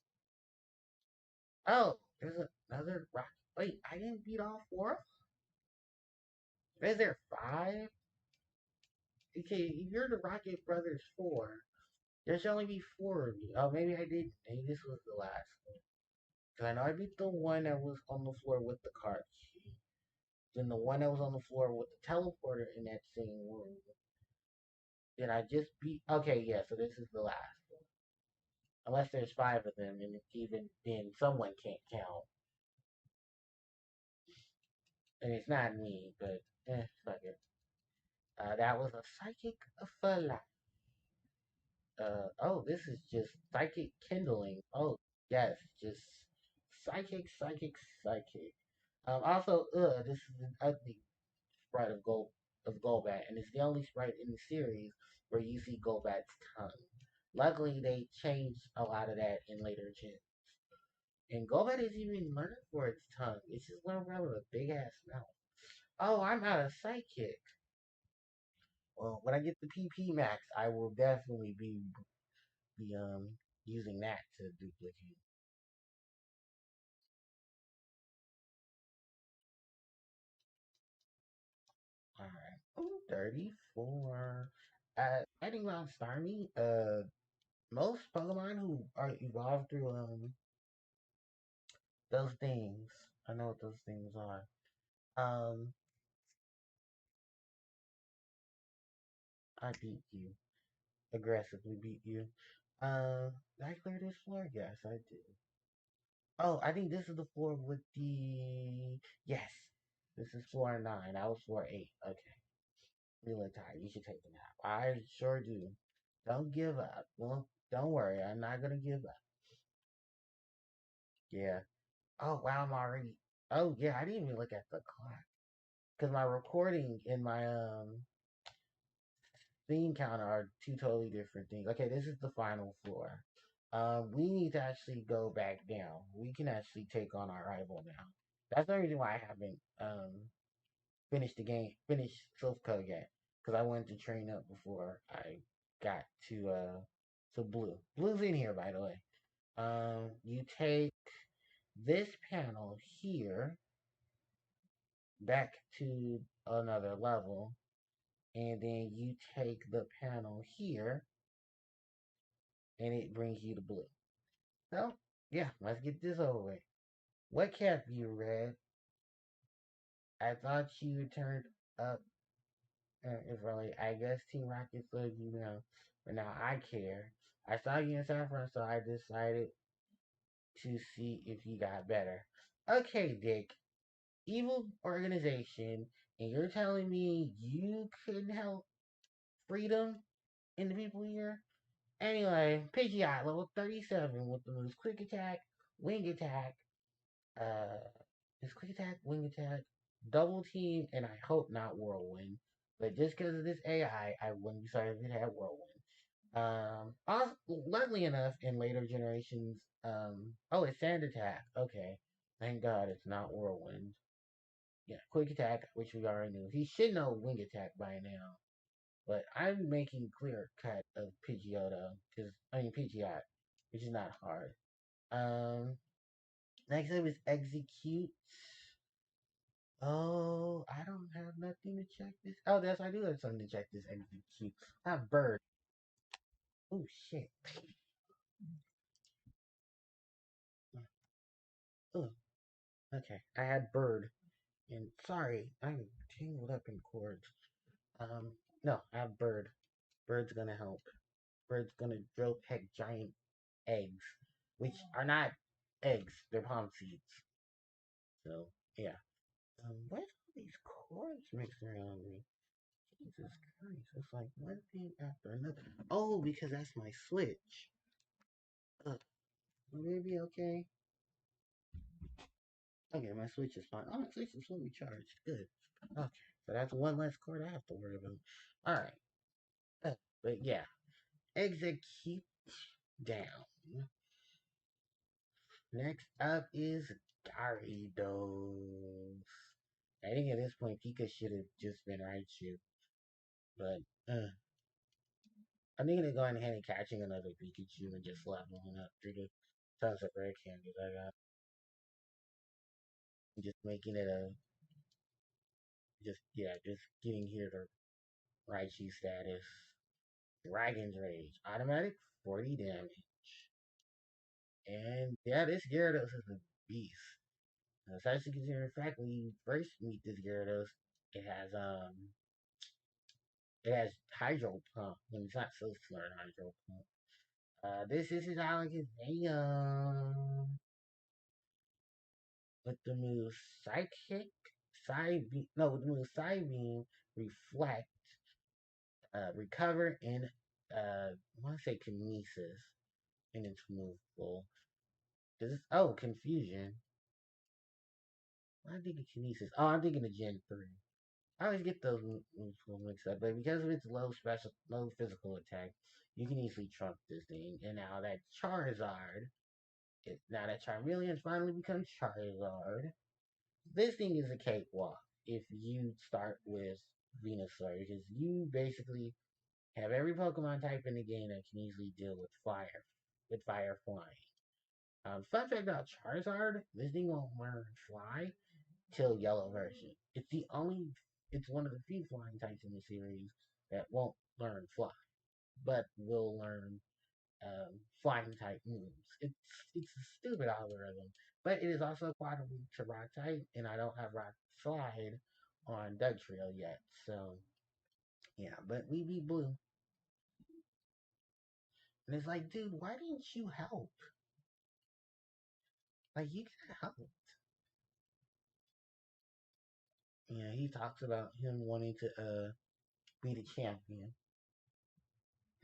Oh, there's another rocket. Wait, I didn't beat all 4? Is there 5? Okay, if you're the Rocket Brothers 4, there should only be 4 of you. Oh, maybe I did. Maybe this was the last one. Because I know I beat the one that was on the floor with the card key. Then the one that was on the floor with the teleporter in that same room. Then I just beat. Okay, yeah, so this is the last one. Unless there's 5 of them, and even then, someone can't count. And it's not me, but fuck it. That was a psychic fella. Oh, this is just psychic kindling. Oh, yes, just psychic. Also, this is an ugly sprite of Golbat, and it's the only sprite in the series where you see Golbat's tongue. Luckily, they changed a lot of that in later gens. And Golbat isn't even learning for its tongue. It's just learning around with a big ass mouth. Oh, I'm not a psychic. Well, when I get the PP max, I will definitely be using that to duplicate. 34. I think about Starmie, most Pokemon who are evolved through those things. I know what those things are. Um, I beat you. Aggressively beat you. Did I clear this floor? Yes, I did. Oh, I think this is the floor with the yes. This is floor 9. I was floor 8. Okay. You look tired. You should take a nap. I sure do. Don't give up. Well, don't worry. I'm not gonna give up. Yeah. Oh wow, I'm already. Oh yeah, I didn't even look at the clock because my recording and my theme counter are two totally different things. Okay, this is the final floor. We need to actually go back down. We can actually take on our rival now. That's the reason why I haven't finished the game, finished Silph Code yet, because I wanted to train up before I got to Blue. Blue's in here, by the way. You take this panel here back to another level, and then you take the panel here, and it brings you to Blue. So, yeah, let's get this over with. What kept you, Red? I thought you turned up. It's really, I guess Team Rocket said you know, but now I care. I saw you in Saffron, so I decided to see if you got better. Okay, Dick. Evil organization, and you're telling me you couldn't help freedom in the people here? Anyway, Pidgeot, level 37 with the moves Quick Attack, Wing Attack, uh, is Quick Attack, Wing Attack, Double Team, and I hope not Whirlwind. But just because of this AI, I wouldn't be sorry if it had Whirlwind. Also, luckily enough, in later generations, oh, it's Sand Attack. Okay, thank God it's not Whirlwind. Yeah, Quick Attack, which we already knew. He should know Wing Attack by now. But I'm making clear cut of Pidgeotto, because I mean Pidgeot, which is not hard. Um, Next up is Execute. Oh, I don't have nothing to check this. Oh, yes, I do have something to check this Execute. I have Bird. Oh shit. Oh, okay. I had Bird. And sorry, I'm tangled up in cords. No, I have Bird. Bird's gonna help. Bird's gonna drill peck giant eggs, which are not eggs, they're palm seeds. So, yeah. Where's all these cords mixed around me? Jesus Christ, it's like one thing after another. Oh, because that's my Switch. Maybe okay. Okay, my Switch is fine. Oh, my Switch is fully charged. Good. Okay, so that's one less cord I have to worry about. Alright. But yeah, execute down. Next up is Gyarados. I think at this point Pika should have just been Raichu. But I'm thinking of going ahead and catching another Pikachu and just leveling up through the tons of rare candies I got. Just making it a just getting here to Raichu status. Dragon's Rage. Automatic 40 damage. And yeah, this Gyarados is a beast. Especially considering the fact when you first meet this Gyarados, it has it has Hydro Pump when it's not supposed to learn Hydro Pump. This is his Alakazam with the move Psychic, no, with the move Psybeam, Reflect, Recover, and I want to say Kinesis in its move pool. Oh, Confusion. I'm thinking Kinesis. Oh, I'm thinking of Gen 3. I always get those moves mixed up, but because of its low physical attack, you can easily trump this thing. And now that now that Charmeleon's finally become Charizard, this thing is a cakewalk. If you start with Venusaur, because you basically have every Pokemon type in the game that can easily deal with fire flying. Fun fact about Charizard, this thing won't learn fly till yellow version. It's the only it's one of the few flying types in the series that won't learn fly, but will learn flying type moves. It's a stupid algorithm, but it is also quite weak to rock type, and I don't have rock slide on Doug Trail yet. So yeah, but we beat Blue, and it's like, dude, why didn't you help? Like you could have helped. Yeah, he talks about him wanting to be the champion.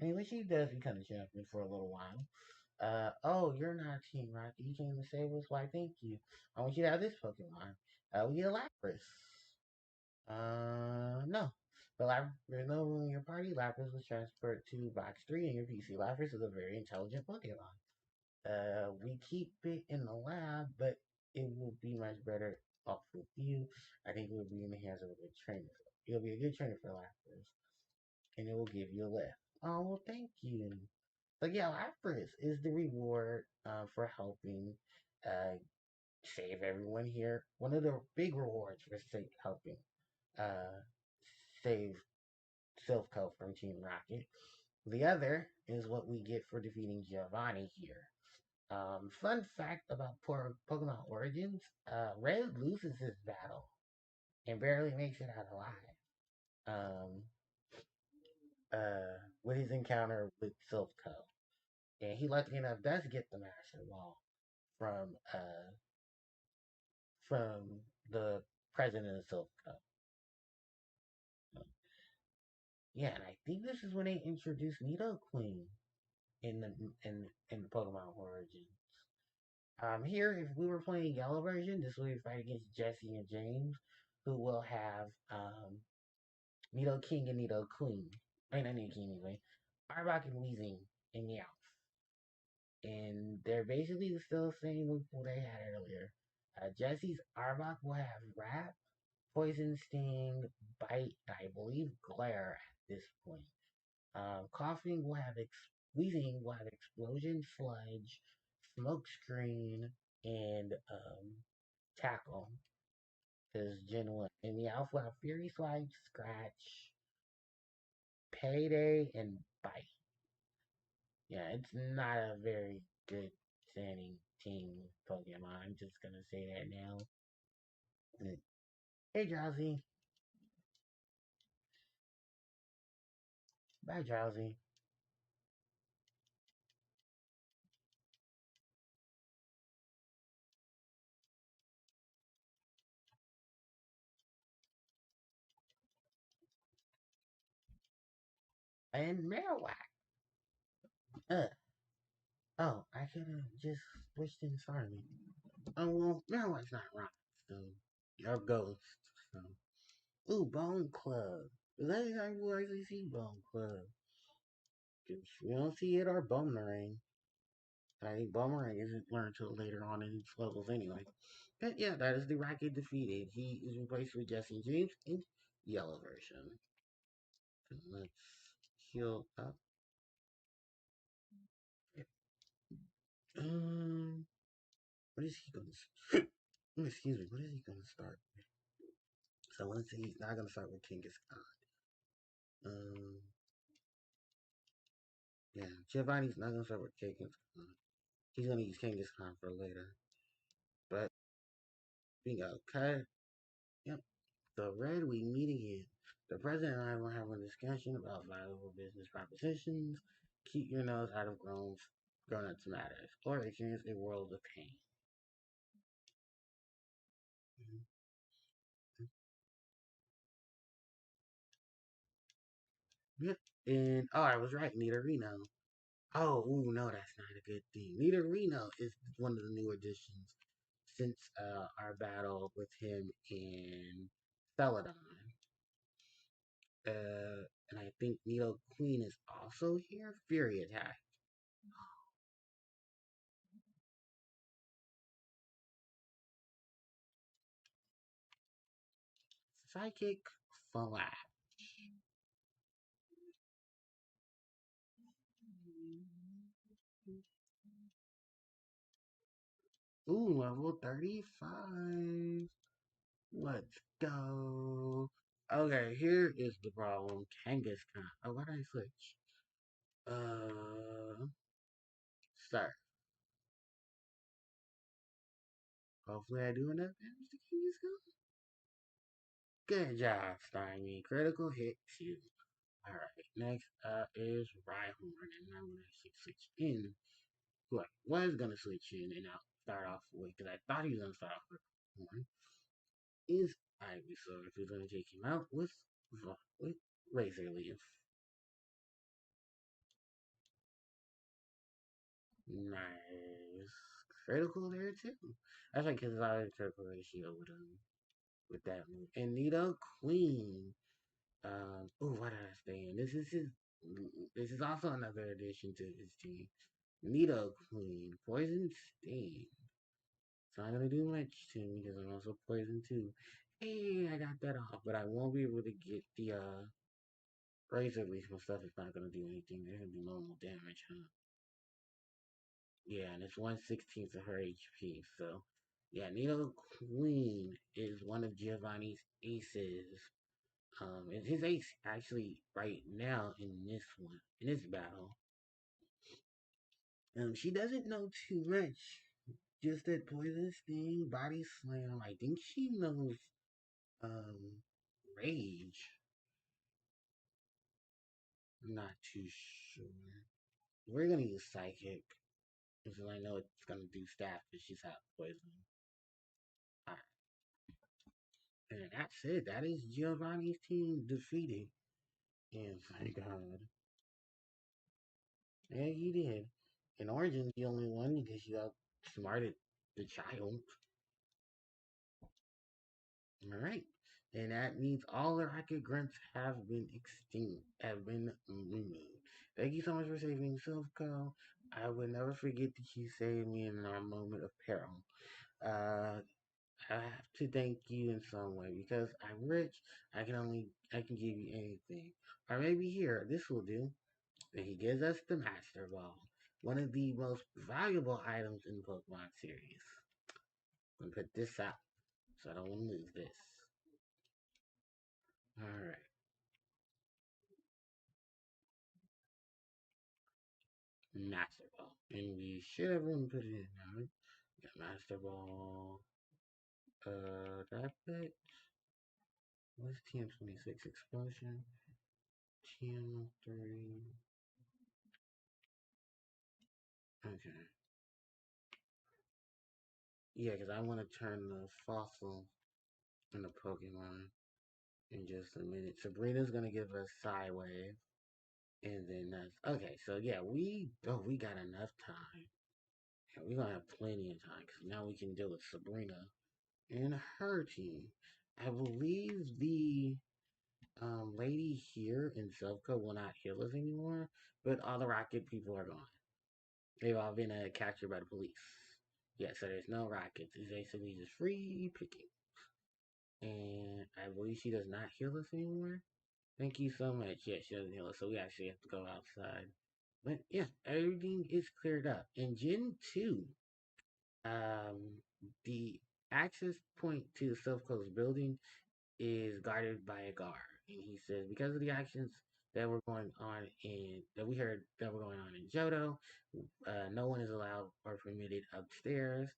I mean, which he does become the champion for a little while. Oh, you're not Team Rocket. You came to save us. Why, thank you. I want you to have this Pokemon. We get a Lapras. No. But there's no room in your party. Lapras was transferred to Box 3 in your PC. Lapras is a very intelligent Pokemon. We keep it in the lab, but it will be much better off with you. I think it will be in the hands of a good trainer. It'll be a good trainer for Lapras, and it will give you a lift. Oh, well, thank you. So yeah, Lapras is the reward for helping uh, save everyone here. One of the big rewards for helping uh, save Silph from Team Rocket. The other is what we get for defeating Giovanni here. Fun fact about Pokemon Origins: Red loses his battle and barely makes it out alive. Um, with his encounter with Silph, and he lucky enough does get the Master Ball from uh from the president of Silph. Yeah, and I think this is when they introduced Nidoqueen in the in the Pokemon Origins. Here, if we were playing Yellow version, this will be fight against Jesse and James, who will have Nidoking and Nidoqueen. I mean, not Nidoking anyway. Arbok and Weezing and Meowth. And they're basically still the same move they had earlier. Jesse's Arbok will have Wrap, Poison Sting, Bite, I believe Glare at this point. Coughing will have Wheezing will have Explosion, Sludge, Smoke Screen, and Tackle. Because Gen 1. And the Alpha will have Fury Swipe, Scratch, Payday, and Bite. Yeah, it's not a very good standing team Pokemon. I'm just gonna say that now. Hey, Drowsy. Bye, Drowsy. And Marowak. Uh, oh, I could have just switched in Starmie. Oh, well, Marowak's not right, so. Or Ghost, so. Ooh, Bone Club. Is that exactly where I actually see Bone Club? Cause we don't see it or Boomerang. I think Boomerang isn't learned till later on in its levels anyway. But yeah, that is the Rocket defeated. He is replaced with Jesse James in yellow version. Let's heal up. Um, what is he gonna? Excuse me. What is he gonna start with? So let's see. He's not gonna start with Kangaskhan. Um, yeah, Giovanni's not gonna start with Kangaskhan. He's gonna use Kangaskhan for later. But bingo, cut. Yep. The red we meet again. The president and I will have a discussion about valuable business propositions. Keep your nose out of grown-ups matters, or experience a world of pain. Yep. And oh, I was right, Nidorino. Oh, ooh, no, that's not a good thing. Nidorino is one of the new additions since our battle with him in Celadon. And I think Nido Queen is also here. Fury attack. Psychic flash. Ooh, level 35. Let's go. Okay, here is the problem. Kangaskhan. Oh, why did I switch? Uh, Start. Hopefully I do enough damage to Kangaskhan. Good job, Stymie. Critical hit 2. Alright, next up is Rhyhorn, and I'm gonna actually switch in. Who I was gonna switch in, and I'll start off with, because I thought he was gonna start off with Rhyhorn, is Ivysaur, who's gonna take him out with Razor Leaf. Nice. Critical there too. That's like his critical ratio with that move. And Nido Queen. Oh, what did I stay in? This is also another addition to his team. Nido Queen. Poison Sting. It's not gonna do much to me because I'm also poison too. Hey, I got that off, but I won't be able to get the razor leaf and stuff. It's not gonna do anything. They're gonna do normal damage, huh? Yeah, and it's 1/16 of her HP. So, yeah, Nido Queen is one of Giovanni's aces. And his ace actually right now in this battle. She doesn't know too much. Just that poison sting, body slam. I think she knows um rage. I'm not too sure. We're gonna use psychic because I know it's gonna do staff because she's hot poison. Alright. And that's it. That is Giovanni's team defeated. And thank God. Yeah, he did. And Origin's the only one because you outsmarted the child. Alright. And that means all the rocket grunts have been extinct, have been removed. Thank you so much for saving Silphco. I will never forget that you saved me in our moment of peril. Uh, I have to thank you in some way because I'm rich. I can give you anything. Or maybe here, this will do. And he gives us the Master Ball, one of the most valuable items in the Pokemon series. I'm gonna put this out so I don't want to lose this. Alright. Master Ball. And we should have room to put it in now. Got Master Ball. That bit. What's TM26 Explosion? TM3. Okay. Yeah, because I want to turn the fossil into Pokemon in just a minute. Sabrina's gonna give us Psywave. And then that's okay. So yeah, we got enough time. Yeah, we're gonna have plenty of time because now we can deal with Sabrina and her team. I believe the lady here in Silphco will not heal us anymore, but all the rocket people are gone. They've all been captured by the police. Yeah, so there's no rockets. It's basically just free picking. And I believe she does not heal us anymore. Thank you so much. Yeah, she doesn't heal us, so we actually have to go outside. But yeah, everything is cleared up. In Gen 2, um, the access point to the Silph Coast building is guarded by a guard. And he says because of the actions that were going on that we heard that were going on in Johto, no one is allowed or permitted upstairs.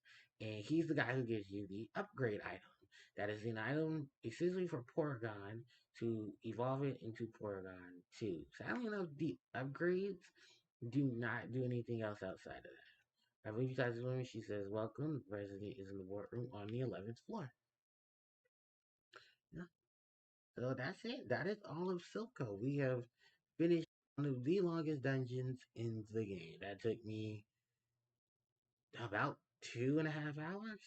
And he's the guy who gives you the upgrade item. That is an item exclusively for Porygon to evolve it into Porygon 2. Sadly enough, the upgrades do not do anything else outside of that. I believe you guys are women. She says, welcome. The president is in the boardroom on the 11th floor. Yeah. So that's it. That is all of Silco. We have finished one of the longest dungeons in the game. That took me about 2.5 hours,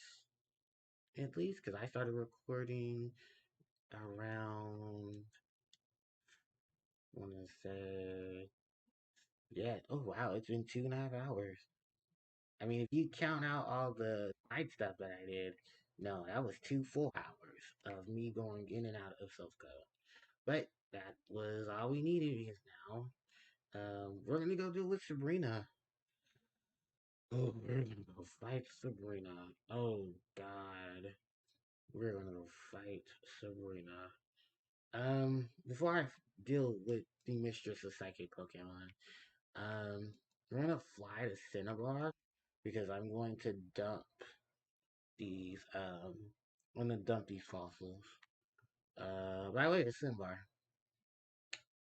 at least, because I started recording around, I want to say, yeah, oh wow, it's been 2.5 hours. I mean, if you count out all the night stuff that I did, no, that was 2 full hours of me going in and out of Silco. But that was all we needed because now we're gonna go do it with Sabrina. Oh, we're gonna go fight Sabrina. Oh God, we're gonna go fight Sabrina. Before I deal with the Mistress of Psychic Pokemon, um, I'm gonna fly to Cinnabar because I'm going to dump these, I'm gonna dump these fossils. By the way, it's Cinnabar.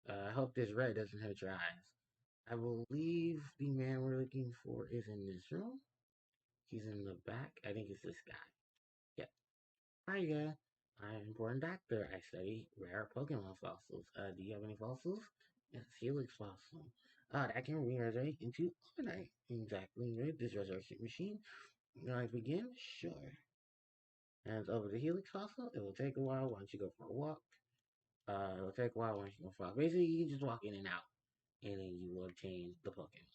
I hope this red doesn't hurt your eyes. I believe the man we're looking for is in this room. He's in the back. I think it's this guy. Yep. Hiya. I'm an important doctor. I study rare Pokemon fossils. Do you have any fossils? Yes, Helix fossil. That can regenerate into Arcanite. Exactly. Right? This resurrection machine. Like begin? Sure. Hands over the Helix fossil. It will take a while once you go for a walk. It will take a while once you go for a walk. Basically, you can just walk in and out, and then you will obtain the Pokemon,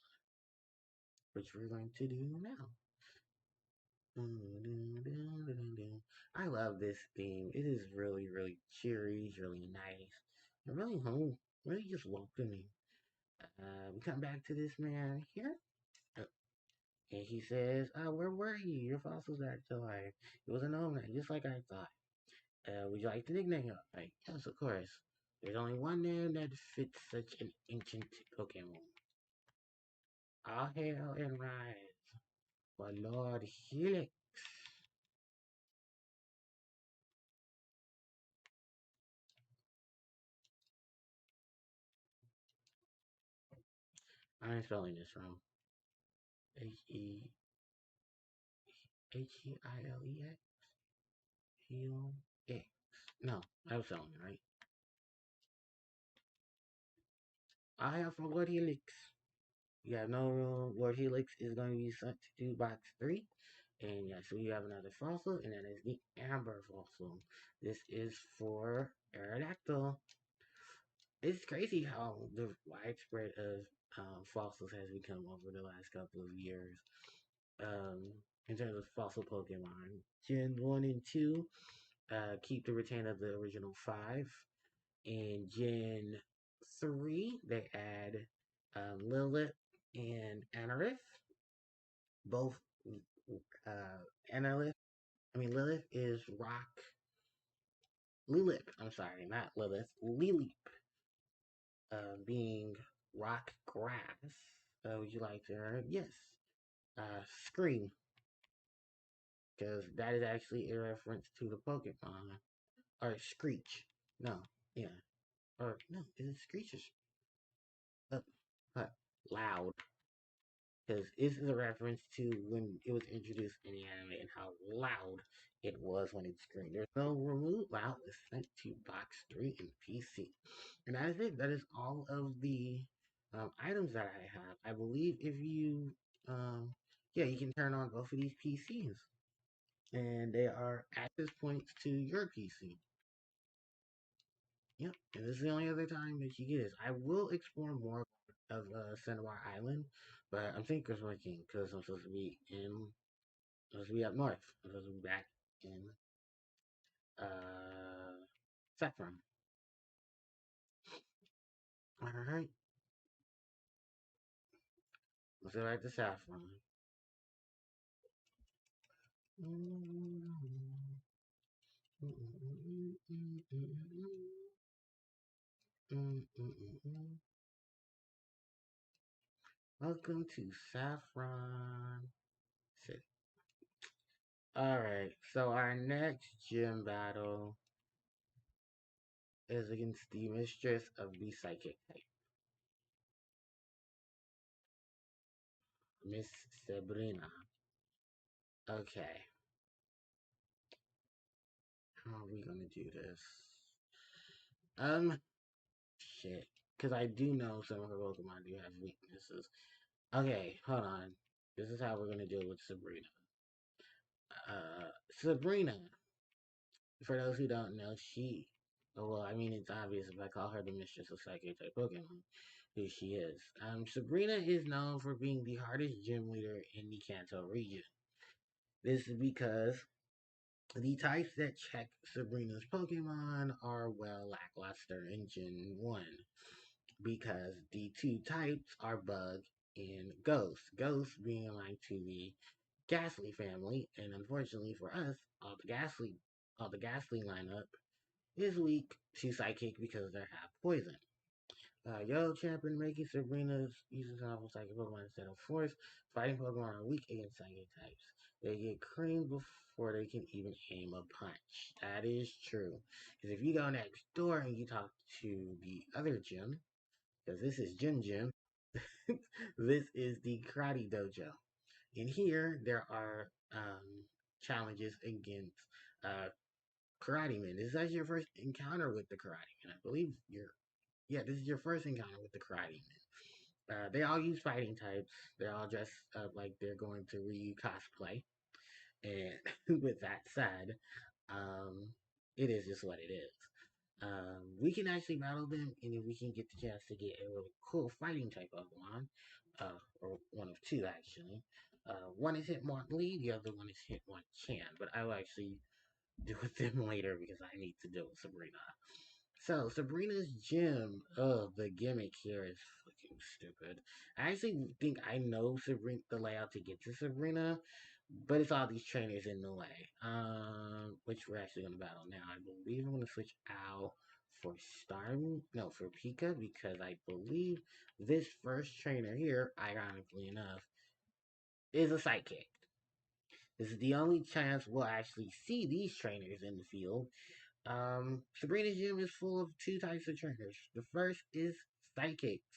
which we're going to do now. I love this theme. It is really, really cheery. It's really nice. And really home. Really just welcoming. We come back to this man here. uh, And he says, where were you? Your fossils are still alive. It was an omen, just like I thought. Would you like the nickname? Like, yes, of course. There's only one name that fits such an ancient Pokemon. All hail and rise for Lord Helix. I'm spelling this wrong. Heilix? Heal X. No, I was spelling it right. I have for Lord Helix. Yeah, no Lord Helix is going to be sent to box 3. And yeah, so you have another fossil, and that is the Amber fossil. This is for Aerodactyl. It's crazy how the widespread of fossils has become over the last couple of years. Um, in terms of fossil Pokemon, Gen 1 and 2 keep the retain of the original 5. In Gen 3, they add Lilith and Anorith. Both Anorith, Lilith is rock. Lilip, I'm sorry, not Lilith. Lilip, being rock grass. Would you like to hear? Yes. Scream, because that is actually a reference to the Pokemon. Or Screech. No, yeah. Or, no, is it Screech or Loud? Because this is a reference to when it was introduced in the anime and how loud it was when it screamed. There's no remove. Wow, it's sent to box 3 in PC. And that is it. That is all of the items that I have. I believe if you, yeah, you can turn on both of these PCs. And they are access points to your PC. Yep, and this is the only other time that you get this. I will explore more of Cinnabar Island, but I'm thinking it's working because I'm supposed to be up north. I'm supposed to be back in Saffron. Alright, let's go back to Saffron. Welcome to Saffron City. Alright, so our next gym battle is against the Mistress of the Psychic type, Miss Sabrina. Okay, how are we gonna do this? Um, shit. Because I do know some of her Pokemon do have weaknesses. Okay, hold on. This is how we're gonna deal with Sabrina. Sabrina, for those who don't know, well, it's obvious if I call her the Mistress of Psychic type Pokemon, who she is. Sabrina is known for being the hardest gym leader in the Kanto region. This is because the types that check Sabrina's Pokemon are, well, lackluster in Gen 1. Because the two types are Bug and Ghost. Ghost being aligned to the Ghastly family, and unfortunately for us, all the Ghastly lineup is weak to Psychic because they have poison. Yellow Champion making Sabrina's uses powerful Psychic Pokemon instead of Force. Fighting Pokemon are weak against Psychic types. They get creamed before they can even aim a punch. That is true. Because if you go next door and you talk to the other gym, because this is Gym, this is the Karate Dojo. In here, there are challenges against uh, Karate Men. This is actually your first encounter with the Karate Men. I believe this is your first encounter with the Karate Men. They all use fighting types. They're all dressed up like they're going to Ryu cosplay. And with that said, um, it is just what it is. We can actually battle them, and then we can get the chance to get a really cool fighting type Pokemon, or one of two actually. One is Hitmonlee, the other one is Hitmonchan, but I will actually deal with them later because I need to deal with Sabrina. So, Sabrina's gym, oh, the gimmick here is fucking stupid. I actually think I know Sabrina, the layout to get to Sabrina, but it's all these trainers in the way. Which we're actually gonna battle now. I believe I'm gonna switch out for no, for Pika, because I believe this first trainer here, ironically enough, is a psychic. This is the only chance we'll actually see these trainers in the field. Sabrina's gym is full of two types of trainers. The first is psychics.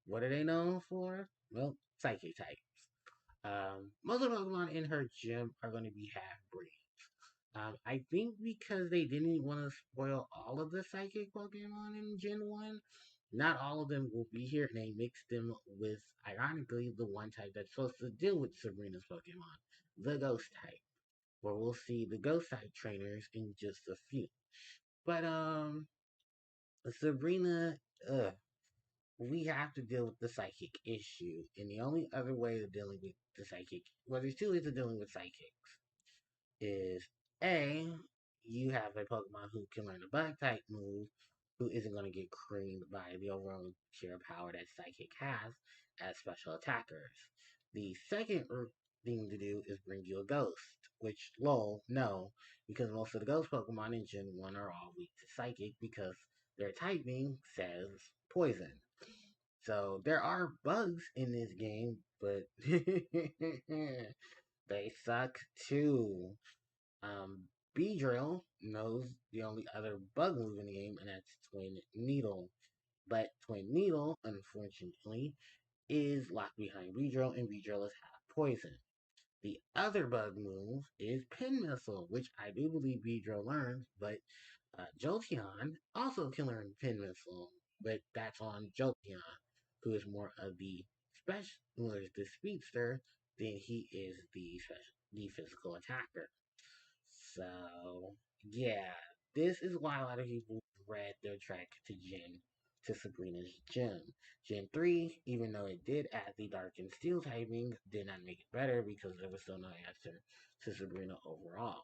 What are they known for? Well, psychic types. Most of the Pokemon in her gym are going to be half breeds. I think because they didn't want to spoil all of the psychic Pokemon in Gen 1, not all of them will be here, and they mixed them with, ironically, the one type that's supposed to deal with Sabrina's Pokemon, the Ghost type, where we'll see the Ghost type trainers in just a few. But Sabrina, we have to deal with the psychic issue, and the only other way of dealing with the psychic, well, there's two ways of dealing with psychics. Is A, you have a Pokemon who can learn a Bug type move, who isn't going to get creamed by the overall sheer power that Psychic has as special attackers. The second thing to do is bring you a Ghost, which, lol, no, because most of the Ghost Pokemon in Gen 1 are all weak to Psychic because their typing says Poison. So there are bugs in this game, but they suck too. Um, Beedrill knows the only other bug move in the game, and that's Twin Needle. But Twin Needle, unfortunately, is locked behind Beedrill, and Beedrill is half poison. The other bug move is Pin Missile, which I do believe Beedrill learns, but Jolteon also can learn Pin Missile, but that's on Jolteon, who is more of the special, who is the speedster, than he is the physical attacker. So, yeah, this is why a lot of people read their track to Sabrina's gym. Gen 3, even though it did add the Dark and Steel typing, did not make it better because there was still no answer to Sabrina overall.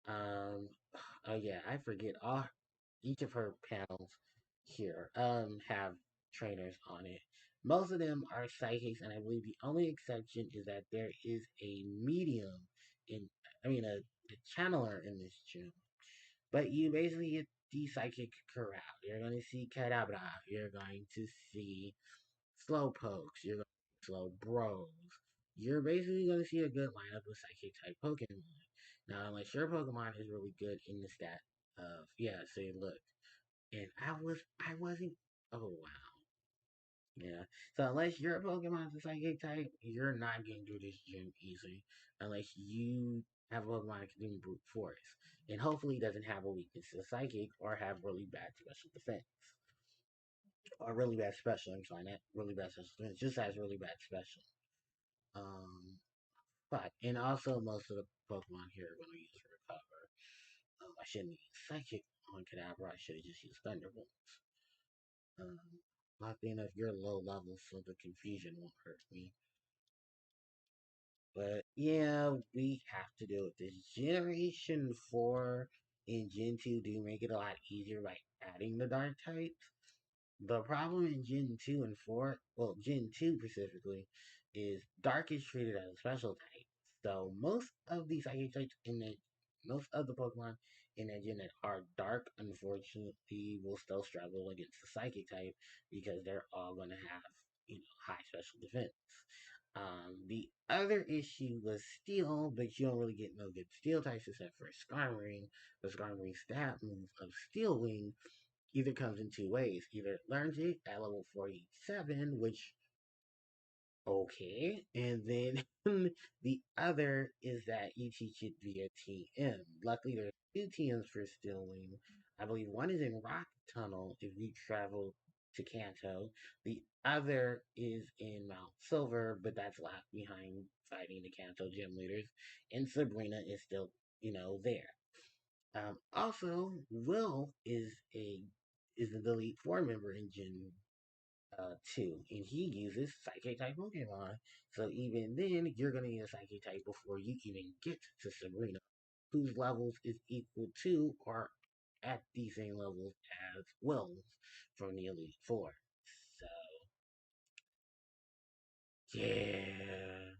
Um, oh yeah, I forget each of her panels here have trainers on it. Most of them are psychics, and I believe the only exception is that there is a medium in, a channeler in this gym. But you basically get the psychic corral. You're going to see Kadabra. You're going to see Slowpokes. You're going to see Slowbros. You're basically going to see a good lineup of psychic type Pokemon. Now, unless your Pokemon is really good in the stat of, yeah, see, look. And I wasn't, oh wow. Yeah. So unless your Pokemon's a psychic type, you're not getting through this gym easily. Unless you have a Pokemon that can do brute force. And hopefully it doesn't have a weakness to psychic or have really bad special defense. Or really bad special, I'm sorry, not really bad special defense, just has really bad special. Um but and also most of the Pokemon here are gonna use recover. I shouldn't use psychic on Kadabra, I should have just used Thunderbolt. Um luckily enough you're low level so the confusion won't hurt me. But yeah, we have to deal with this. Generation 4 and Gen 2 do make it a lot easier by adding the dark types. The problem in Gen 2 and 4, well, Gen 2 specifically, is dark is treated as a special type. So most of the psychic types most of the Pokemon in that gym that are dark, unfortunately, will still struggle against the psychic type because they're all going to have, high special defense. The other issue was steel, but you don't really get no good steel types except for Skarmory. The Skarmory stat move of Steel Wing either comes in two ways. Either it learns it at level 47, which okay. And then the other is that you teach it via TM. Luckily, there's two TMs for Stillwing. I believe one is in Rock Tunnel if you travel to Kanto. The other is in Mount Silver, but that's left behind fighting the Kanto gym leaders. And Sabrina is still, there. Also, Will is an Elite Four member in Gen 2, and he uses Psychic type Pokemon. So even then, you're gonna need a Psychic type before you even get to Sabrina, whose levels is equal to or at the same levels as Will's from the Elite Four. So yeah,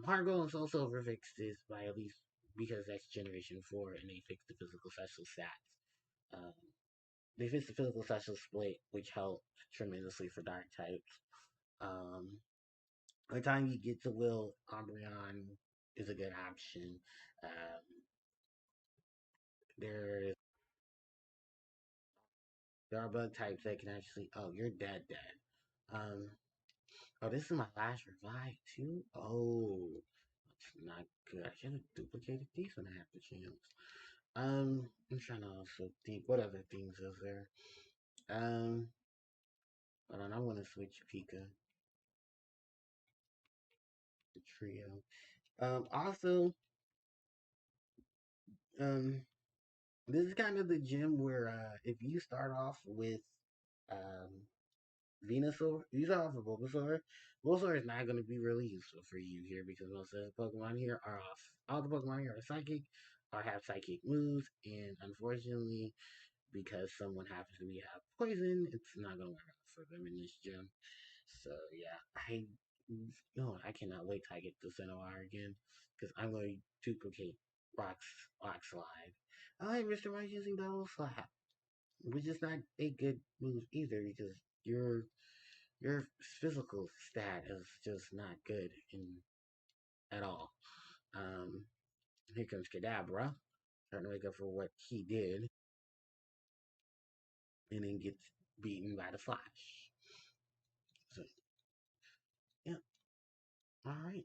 Heart Gold and Soul Silver fixed this by at least because that's Generation 4, and they fixed the physical special stats. Um, they fixed the physical special split, which helped tremendously for Dark types. Um, By the time you get to Will, Umbreon is a good option. Um, there, there are bug types that can actually. Oh, you're dead, dead. Um, oh, this is my last revive too. Oh, that's not good. I should have duplicated these when I have the chance. I'm trying to also think. What other things is there? Um, hold on. I want to switch Pika to trio. Also, um, this is kind of the gym where if you start off with um Venusaur, you start off with Bulbasaur. Bulbasaur is not going to be really useful for you here because most of the Pokemon here are off. All the Pokemon here are psychic or have psychic moves, and unfortunately, because someone happens to be have poison, it's not going to work out for them in this gym. So yeah, I cannot wait till I get to Cinnabar again because I'm going to duplicate Rock Slide. Oh, hey, Mr. Mike's using Double Slap, which is not a good move either because your physical stat is just not good at all. Um, Here comes Kadabra, trying to make up for what he did, and then gets beaten by the Flash. So, yeah, all right.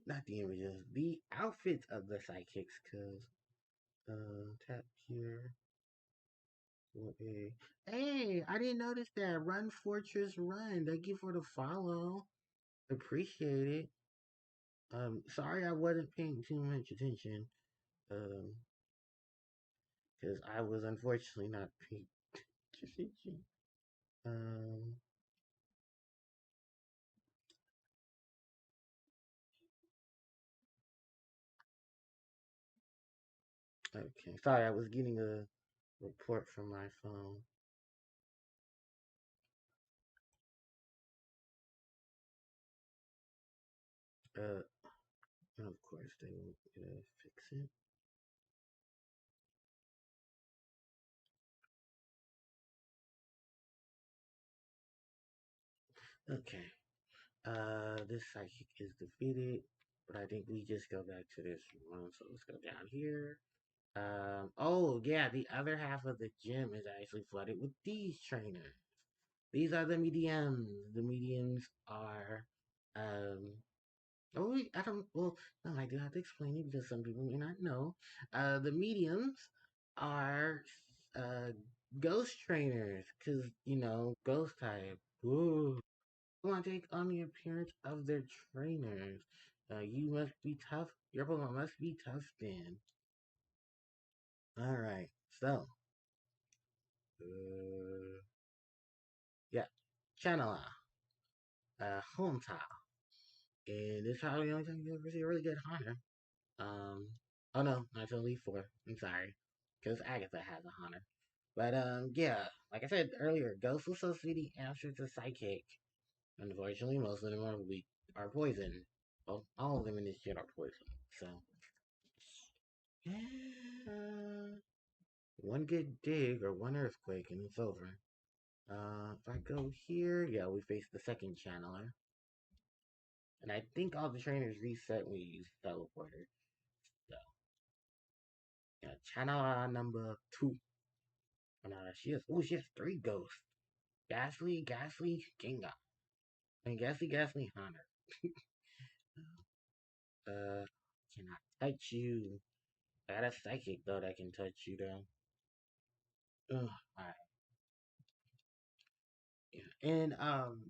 Not the images, the outfits of the sidekicks, cause tap here. Okay. Hey, I didn't notice that. Run Fortress Run. Thank you for the follow. Appreciate it. Sorry I wasn't paying too much attention. Um, because I was unfortunately not paying attention. Um, okay. Sorry, I was getting a report from my phone. Uh, and of course they won't fix it. Okay. This psychic is defeated, but I think we just go back to this one. So let's go down here. Oh yeah, the other half of the gym is actually flooded with these trainers. These are the mediums. The mediums are, um, oh, I don't, well, no, I do have to explain it because some people may not know. The mediums are, uh, ghost trainers, because, ghost type. Ooh. Want to take on the appearance of their trainers. You must be tough. Your Pokemon must be tough then. Alright, so, uh, yeah, Chanela, Honta, and this is probably the only time you ever see a really good hunter. Um, oh no, not Elite Four. I'm sorry, because Agatha has a hunter. But yeah, like I said earlier, Ghost will so see the answer to Psychic. Unfortunately, most of them are weak, are poison. Well, all of them in this shit are poison. So, yeah, one good dig or one earthquake and it's over. If I go here, yeah, we face the second channeler. And I think all the trainers reset when you use teleporter. So, yeah, channeler number 2. And she has 3 ghosts. Ghastly, Gengar. And Ghastly, Hunter. Cannot touch you. I got a psychic though that can touch you though. Ugh, alright. Yeah. And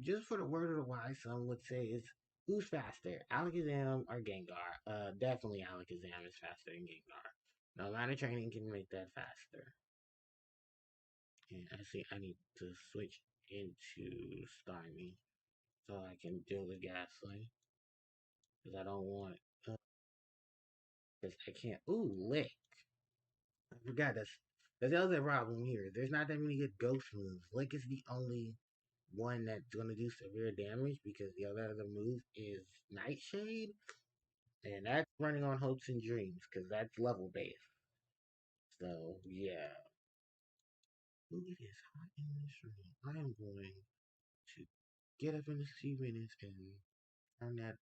just for the word of the wise, some would say is who's faster, Alakazam or Gengar? Definitely Alakazam is faster than Gengar. No amount of training can make that faster. And actually, I need to switch into Starmie so I can deal with Ghastly because I don't want. Because I can't. Ooh, Lick. I forgot that's the other problem here. There's not that many good ghost moves. Lick is the only one that's gonna do severe damage because the other move is Nightshade, and that's running on hopes and dreams because that's level based. So yeah. Ooh, it is hot in this room. I am going to get up in a few minutes and turn that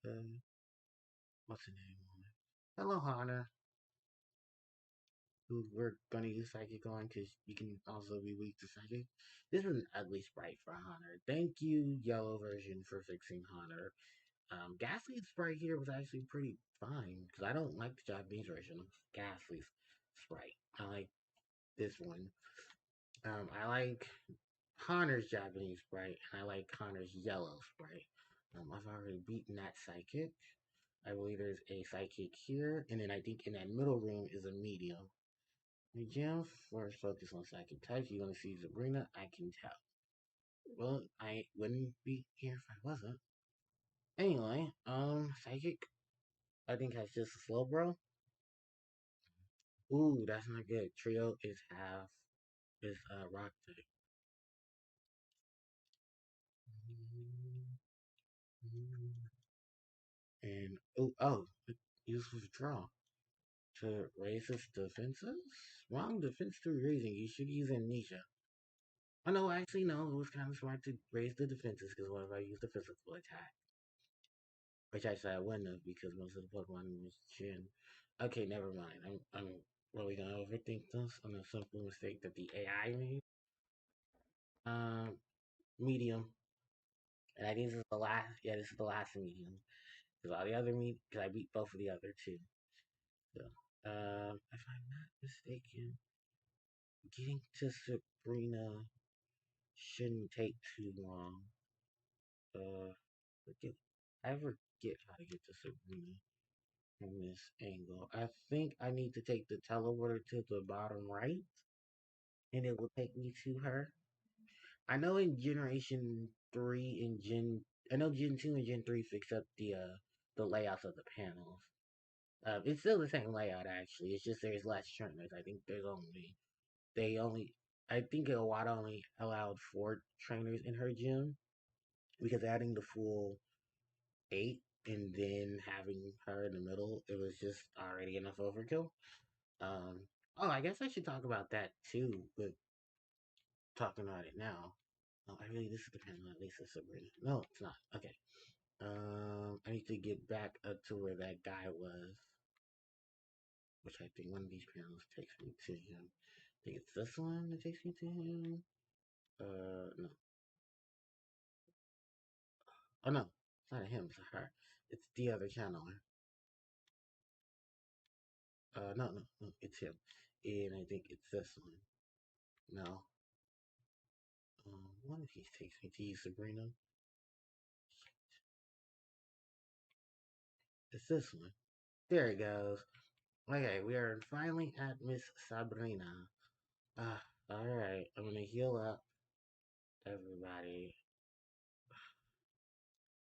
what's the name on it? Hello, Hana. Who we're gonna use Psychic on because you can also be weak to Psychic. This is an ugly sprite for Hunter. Thank you, yellow version, for fixing Hunter. Ghastly's sprite here was actually pretty fine because I don't like the Japanese version of Ghastly's sprite. I like this one. I like Hunter's Japanese sprite and I like Hunter's yellow sprite. I've already beaten that Psychic. I believe there's a Psychic here, and then I think in that middle room is a medium. The gym first focus on psychic types. You want to see Sabrina? I can tell. Well, I wouldn't be here if I wasn't. Anyway, psychic. I think has just a slow bro. Ooh, that's not good. Trio is half is rock type. And use withdraw to raise its defenses. Wrong defense to raising. You should use amnesia. Oh no, actually no. It was kind of smart to raise the defenses because what if I use the physical attack? Which actually I wouldn't have because most of the Pokemon was Gen. Okay, never mind. I'm really gonna overthink this on a simple mistake that the AI made. Um, medium. And I think this is the last. Yeah, this is the last medium. Because all the other because I beat both of the other two. So, if I'm not mistaken, getting to Sabrina shouldn't take too long. Forget. I forget how to get to Sabrina from this angle. I think I need to take the teleporter to the bottom right, and it will take me to her. I know in Generation 3 and I know Gen 2 and Gen 3 fix up the layouts of the panels. It's still the same layout actually. It's just there's less trainers. I think they only I think Iwata only allowed 4 trainers in her gym because adding the full 8 and then having her in the middle, it was just already enough overkill. Um, I guess I should talk about that too, but talking about it now. Oh, I really, this is the panel at least it's Sabrina. No, it's not. Okay. I need to get back up to where that guy was, which I think one of these panels takes me to him. I think it's this one that takes me to him. No. Oh, no. It's not a him, it's a her. It's the other channeler. No, it's him. And I think it's this one. No. One of these takes me to you, Sabrina. It's this one. There it goes. Okay, we are finally at Miss Sabrina. Alright, I'm gonna heal up everybody.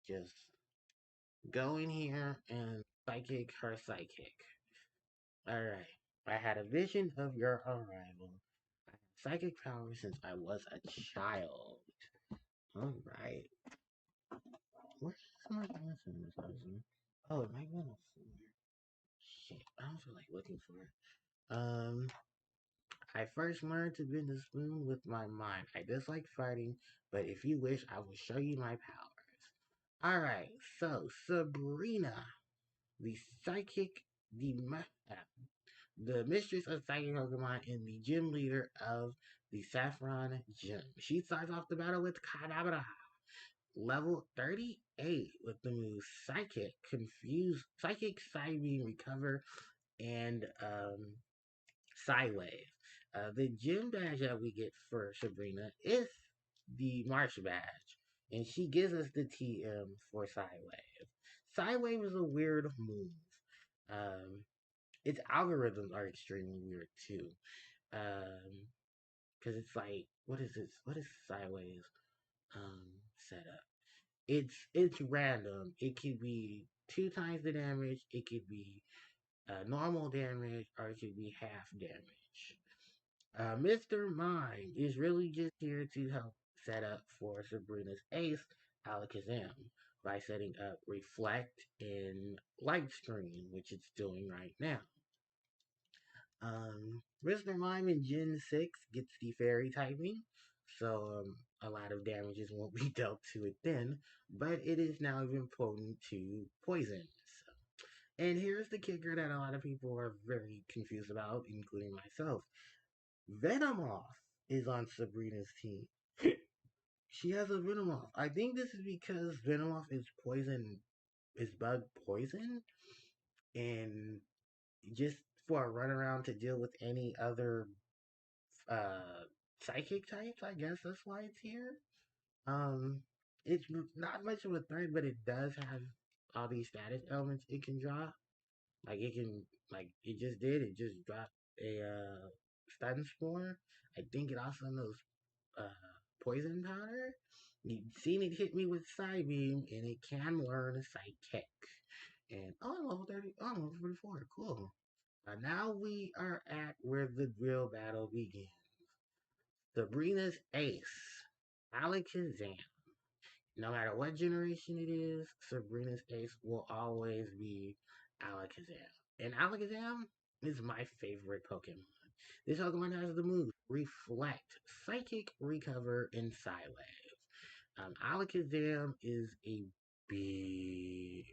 Just go in here and psychic her psychic. Alright, I had a vision of your arrival. I have psychic power since I was a child. Alright. Where's my answer person? Oh, it might be on the floor. Shit, I don't feel like looking for it. I first learned to bend the spoon with my mind. I dislike fighting, but if you wish, I will show you my powers. Alright, so Sabrina, the psychic, the the mistress of psychic Pokemon and the gym leader of the Saffron Gym. She starts off the battle with Kadabra, level 38 with the move Psychic, Confuse, Psychic, Psybeam, Recover, and Psywave. The gym badge that we get for Sabrina is the March badge, and she gives us the TM for Psywave. Psywave is a weird move. Um, its algorithms are extremely weird too. Because it's like, what is this? What is Sideways setup? It's random. It could be two times the damage. It could be normal damage, or it could be half damage. Mr. Mime is really just here to help set up for Sabrina's ace, Alakazam, by setting up Reflect and Light Screen, which it's doing right now. Mr. Mime in Gen 6 gets the fairy typing, so a lot of damages won't be dealt to it then, but it is now even potent to poison. And here's the kicker that a lot of people are very confused about, including myself. Venomoth is on Sabrina's team. She has a Venomoth. I think this is because Venomoth is poison, is bug poison, and just for a runaround to deal with any other uh psychic types. I guess that's why it's here. Um, it's not much of a threat, but it does have all these status elements it can drop. Like it can, like it just did. It just dropped a stun spore. I think it also knows poison powder. You've seen it hit me with Psybeam, and it can learn Psychic. And oh, I'm level 30. Oh, I'm level 44. Cool. Now we are at where the real battle begins. Sabrina's ace, Alakazam. No matter what generation it is, Sabrina's ace will always be Alakazam. And Alakazam is my favorite Pokemon. This Pokemon has the moves Reflect, Psychic, Recover, and Psywave. Alakazam is a beast.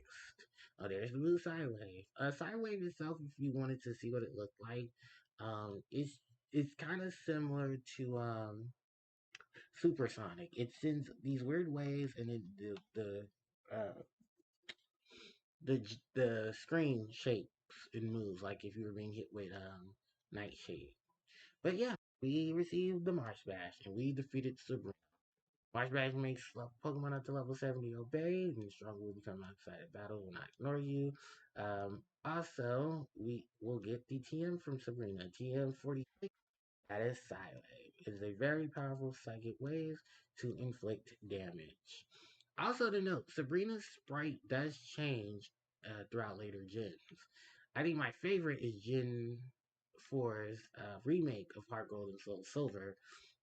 Oh, there's the move Psywave. Psywave itself, if you wanted to see what it looked like, it's kind of similar to supersonic. It sends these weird waves, and then uh, the screen shakes and moves like if you were being hit with Nightshade. But yeah, we received the Marsh Bash, and we defeated Sabrina. Marsh Bash makes Pokemon up to level 70 obey, and strong will become outside of battle, will not ignore you. Also, we will get the TM from Sabrina, TM 46. That is Psywave. It is a very powerful psychic wave to inflict damage. Also to note, Sabrina's sprite does change throughout later gens. I think my favorite is Gen 4's remake of Heart Gold and Soul Silver,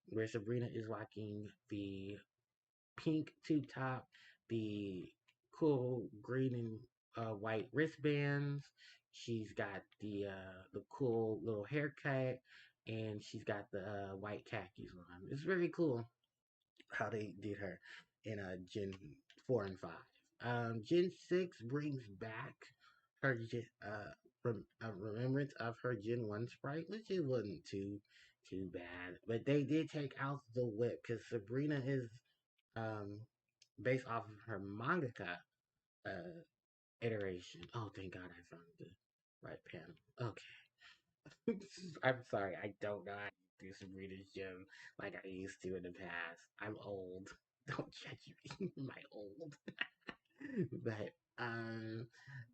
where Sabrina is rocking the pink tube top, the cool green and white wristbands. She's got the cool little haircut, and she's got the white khakis on. It's very cool how they did her in Gen 4 and 5. Gen 6 brings back her remembrance of her Gen 1 sprite, which it wasn't too bad. But they did take out the whip because Sabrina is um, based off of her mangaka uh, iteration. Oh, thank God I found the right panel. Okay. I'm sorry, I don't know how to do Sabrina's gym like I used to in the past. I'm old. Don't judge me. My old. But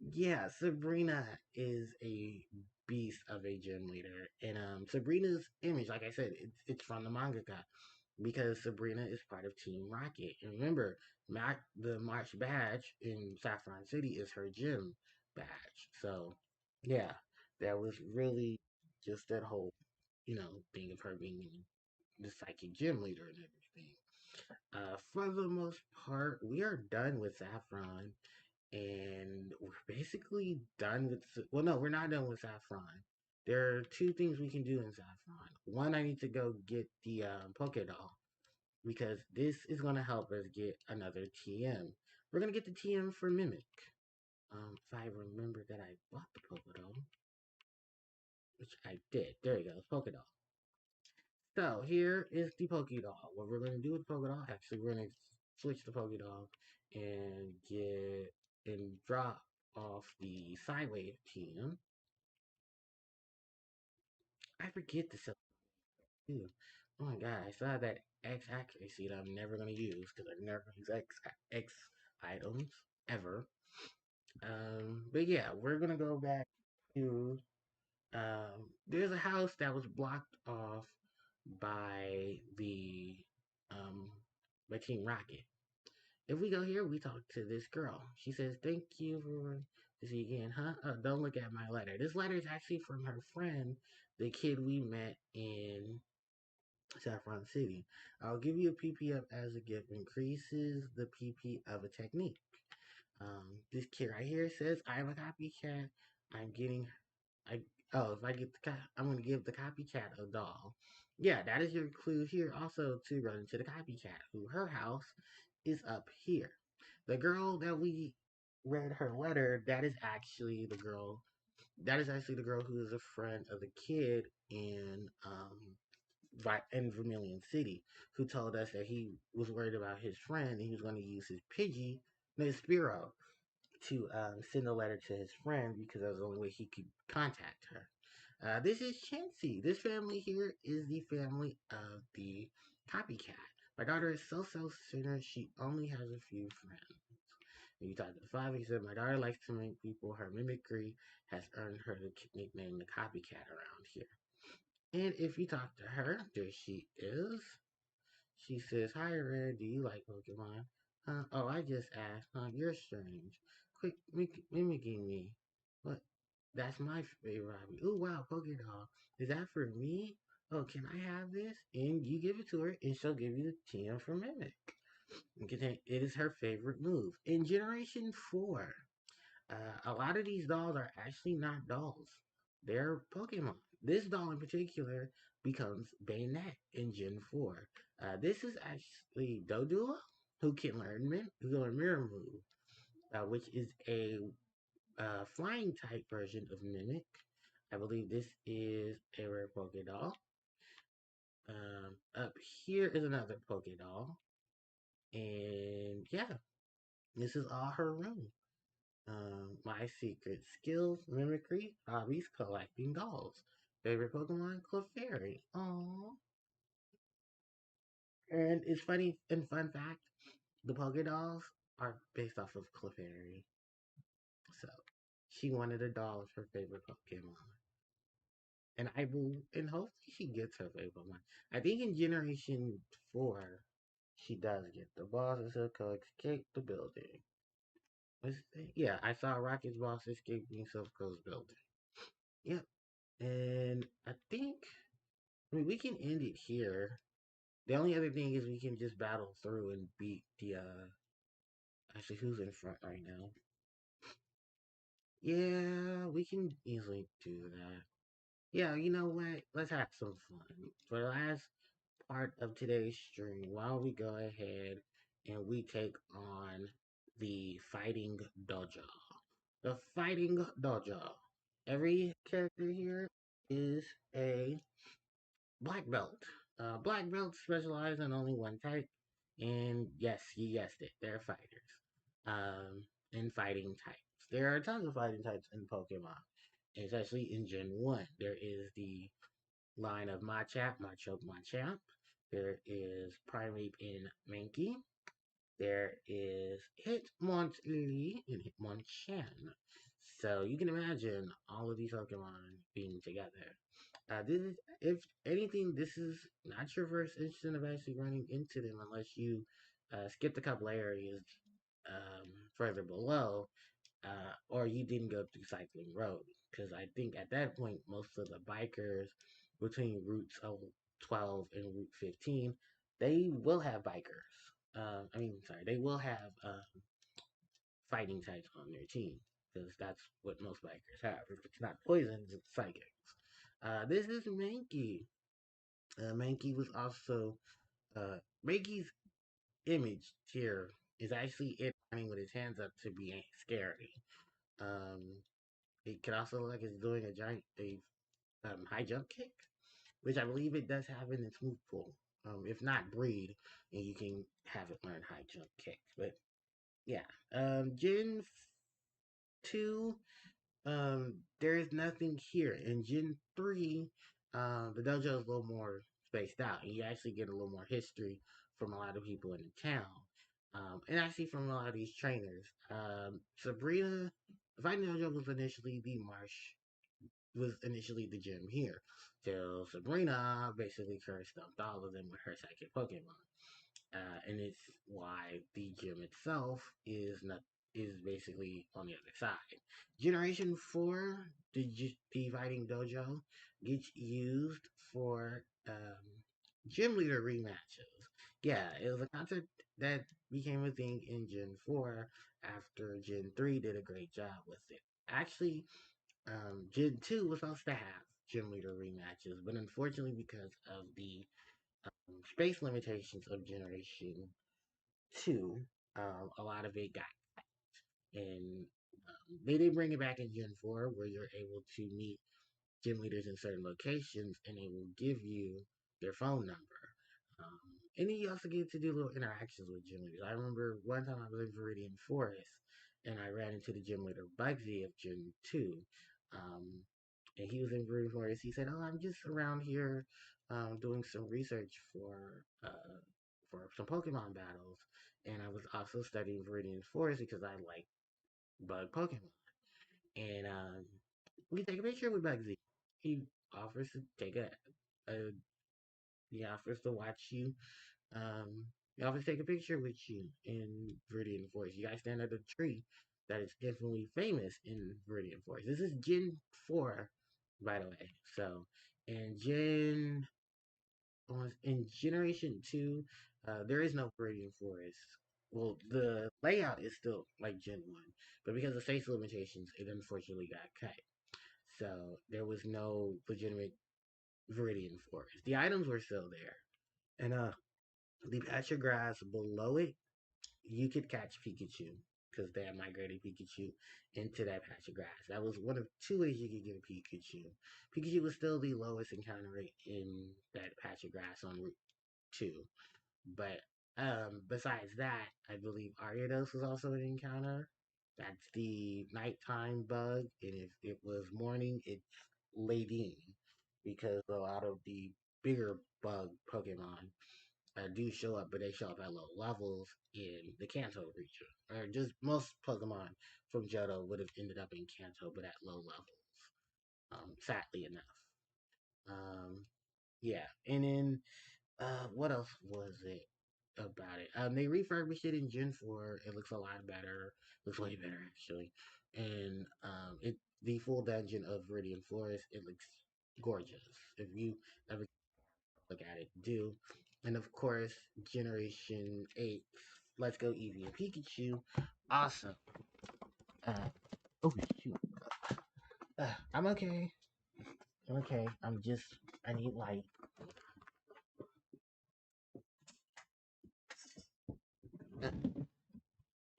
yeah, Sabrina is a beast of a gym leader. And Sabrina's image, like I said, it's from the mangaka because Sabrina is part of Team Rocket. And remember, the March badge in Saffron City is her gym badge. So, yeah, that was really just that whole, thing of her being the psychic gym leader and everything. For the most part, we are done with Saffron, and we're basically done with. Well, no, we're not done with Saffron. There are two things we can do in Saffron. One, I need to go get the Poké Doll because this is going to help us get another TM. We're going to get the TM for Mimic. If I remember that I bought the Poké Doll, which I did. There you go, Poké Doll. So here is the Doll. What we're gonna do with the Doll, actually, we're gonna switch the Doll and get and drop off the Sideway team. I forget to sell too. Oh my god, I still have that X accuracy that I'm never gonna use because I never use X items ever. But yeah, we're gonna go back to there's a house that was blocked off by the um by Team Rocket. If we go here, we talk to this girl. She says, "Thank you for to see you again, huh? Don't look at my letter. This letter is actually from her friend, the kid we met in Saffron City. I'll give you a PP up as a gift. Increases the PP of a technique. This kid right here says, I'm a copycat. I'm getting I if I get the I'm gonna give the copycat a doll. Yeah, that is your clue here. Also to run into the copycat, who her house is up here. The girl that we read her letter, that is actually the girl. That is actually the girl who is a friend of the kid in Vermilion City, who told us that he was worried about his friend and he was going to use his Pidgey, no, his Spearow, to send a letter to his friend because that was the only way he could contact her. This is Chansey. This family here is the family of the copycat. My daughter is so self-centered, she only has a few friends. When you talk to the father, he said, my daughter likes to make people. Her mimicry has earned her the nickname the copycat around here. And if you talk to her, there she is. She says, hi, Red, do you like Pokemon? Oh, I just asked. You're strange. Quick, mimicking me. What? That's my favorite hobby. Oh, wow, Pokeball. Is that for me? Oh, can I have this? And you give it to her, and she'll give you the TM for Mimic. It is her favorite move. In Generation 4, a lot of these dolls are actually not dolls. They're Pokemon. This doll in particular becomes Bayonet in Gen 4. This is actually Dodua, who can learn Mirror Move, which is a flying type version of Mimic. I believe this is a rare Pokédoll. Up here is another Pokédoll. And yeah, this is all her room. My secret skills, mimicry, hobbies, collecting dolls. Favorite Pokemon, Clefairy. Aww. And it's funny and fun fact, the Pokédolls are based off of Clefairy. So she wanted a doll of her favorite Pokemon. And and hopefully she gets her favorite Pokemon. I think in Generation 4, she does get the boss of Silco escape the building. Yeah, I saw Rocket's boss escaping Silco's building. Yep. And I mean, we can end it here. The only other thing is we can just battle through and beat the, actually, who's in front right now? Yeah, we can easily do that. Yeah, you know what? Let's have some fun. For the last part of today's stream, why don't we go ahead and we take on the Fighting Dojo. The Fighting Dojo. Every character here is a black belt. Black belts specialize in only one type, and yes, you guessed it, they're fighters. In fighting types, there are tons of fighting types in Pokemon. Especially in Gen 1, there is the line of Machamp, Machoke, Machamp. There is Primeape in Mankey. There is Hitmonchan and Hitmonchan. So you can imagine all of these Pokemon being together. This is, if anything, this is not your first instance of actually running into them unless you skipped a couple areas further below, or you didn't go through Cycling Road. Because I think at that point, most of the bikers between routes 12 and Route 15 they will have bikers. I mean, sorry, they will have fighting types on their team because that's what most bikers have. If it's not poisons, it's psychics. This is Mankey. Mankey was also Mankey's image here is actually it running with his hands up to be scary. Um, it could also look like it's doing a giant high jump kick, which I believe it does have in its move pool. If not breed, and you can have it learn high jump kick. But yeah, Gen 2, there is nothing here. In Gen 3, the dojo is a little more spaced out, and you actually get a little more history from a lot of people in the town. And actually from a lot of these trainers. Sabrina, Fighting Dojo was initially the gym here. Till Sabrina basically cursed dumped all of them with her psychic Pokemon. And it's why the gym itself is basically on the other side. Generation 4, the Fighting Dojo, gets used for gym leader rematches. Yeah, it was a concept that became a thing in Gen 4 after Gen 3 did a great job with it. Actually, Gen 2 was supposed to have gym leader rematches, but unfortunately, because of the space limitations of Generation 2, a lot of it got, and they did bring it back in Gen 4 where you're able to meet gym leaders in certain locations and they will give you their phone number. And then you also get to do little interactions with gym leaders. I remember one time I was in Viridian Forest and I ran into the gym leader Bugsy of Gen 2. Um, and he was in Viridian Forest. He said, "Oh, I'm just around here doing some research for some Pokemon battles." And I was also studying Viridian Forest because I like bug Pokemon. And we take a picture with Bugsy. He offers to take a he offers to watch you. He offers to take a picture with you in Viridian Forest. You guys stand under a tree that is definitely famous in Viridian Forest. This is Gen 4, by the way. So, in Generation 2, there is no Viridian Forest. Well, the layout is still like Gen 1, but because of space limitations, it unfortunately got cut. So there was no legitimate Viridian Forest. The items were still there. And the patch of grass below it, you could catch Pikachu because they had migrated Pikachu into that patch of grass. That was one of two ways you could get a Pikachu. Pikachu was still the lowest encounter rate in that patch of grass on Route 2. But besides that, I believe Ariados was also an encounter. That's the nighttime bug, and if it was morning, it's late because a lot of the bigger bug Pokemon do show up, but they show up at low levels in the Kanto region. Or just most Pokemon from Johto would have ended up in Kanto, but at low levels. Sadly enough. Um, yeah, and then what else was it about it? They refurbished it in Gen 4. It looks a lot better. Looks way better actually. And the full dungeon of Viridian Forest, it looks gorgeous. If you ever look at it, do. And of course, Generation 8, Let's Go Eevee and Pikachu. Awesome. Uh, oh shoot. I'm okay. I'm okay. I need light.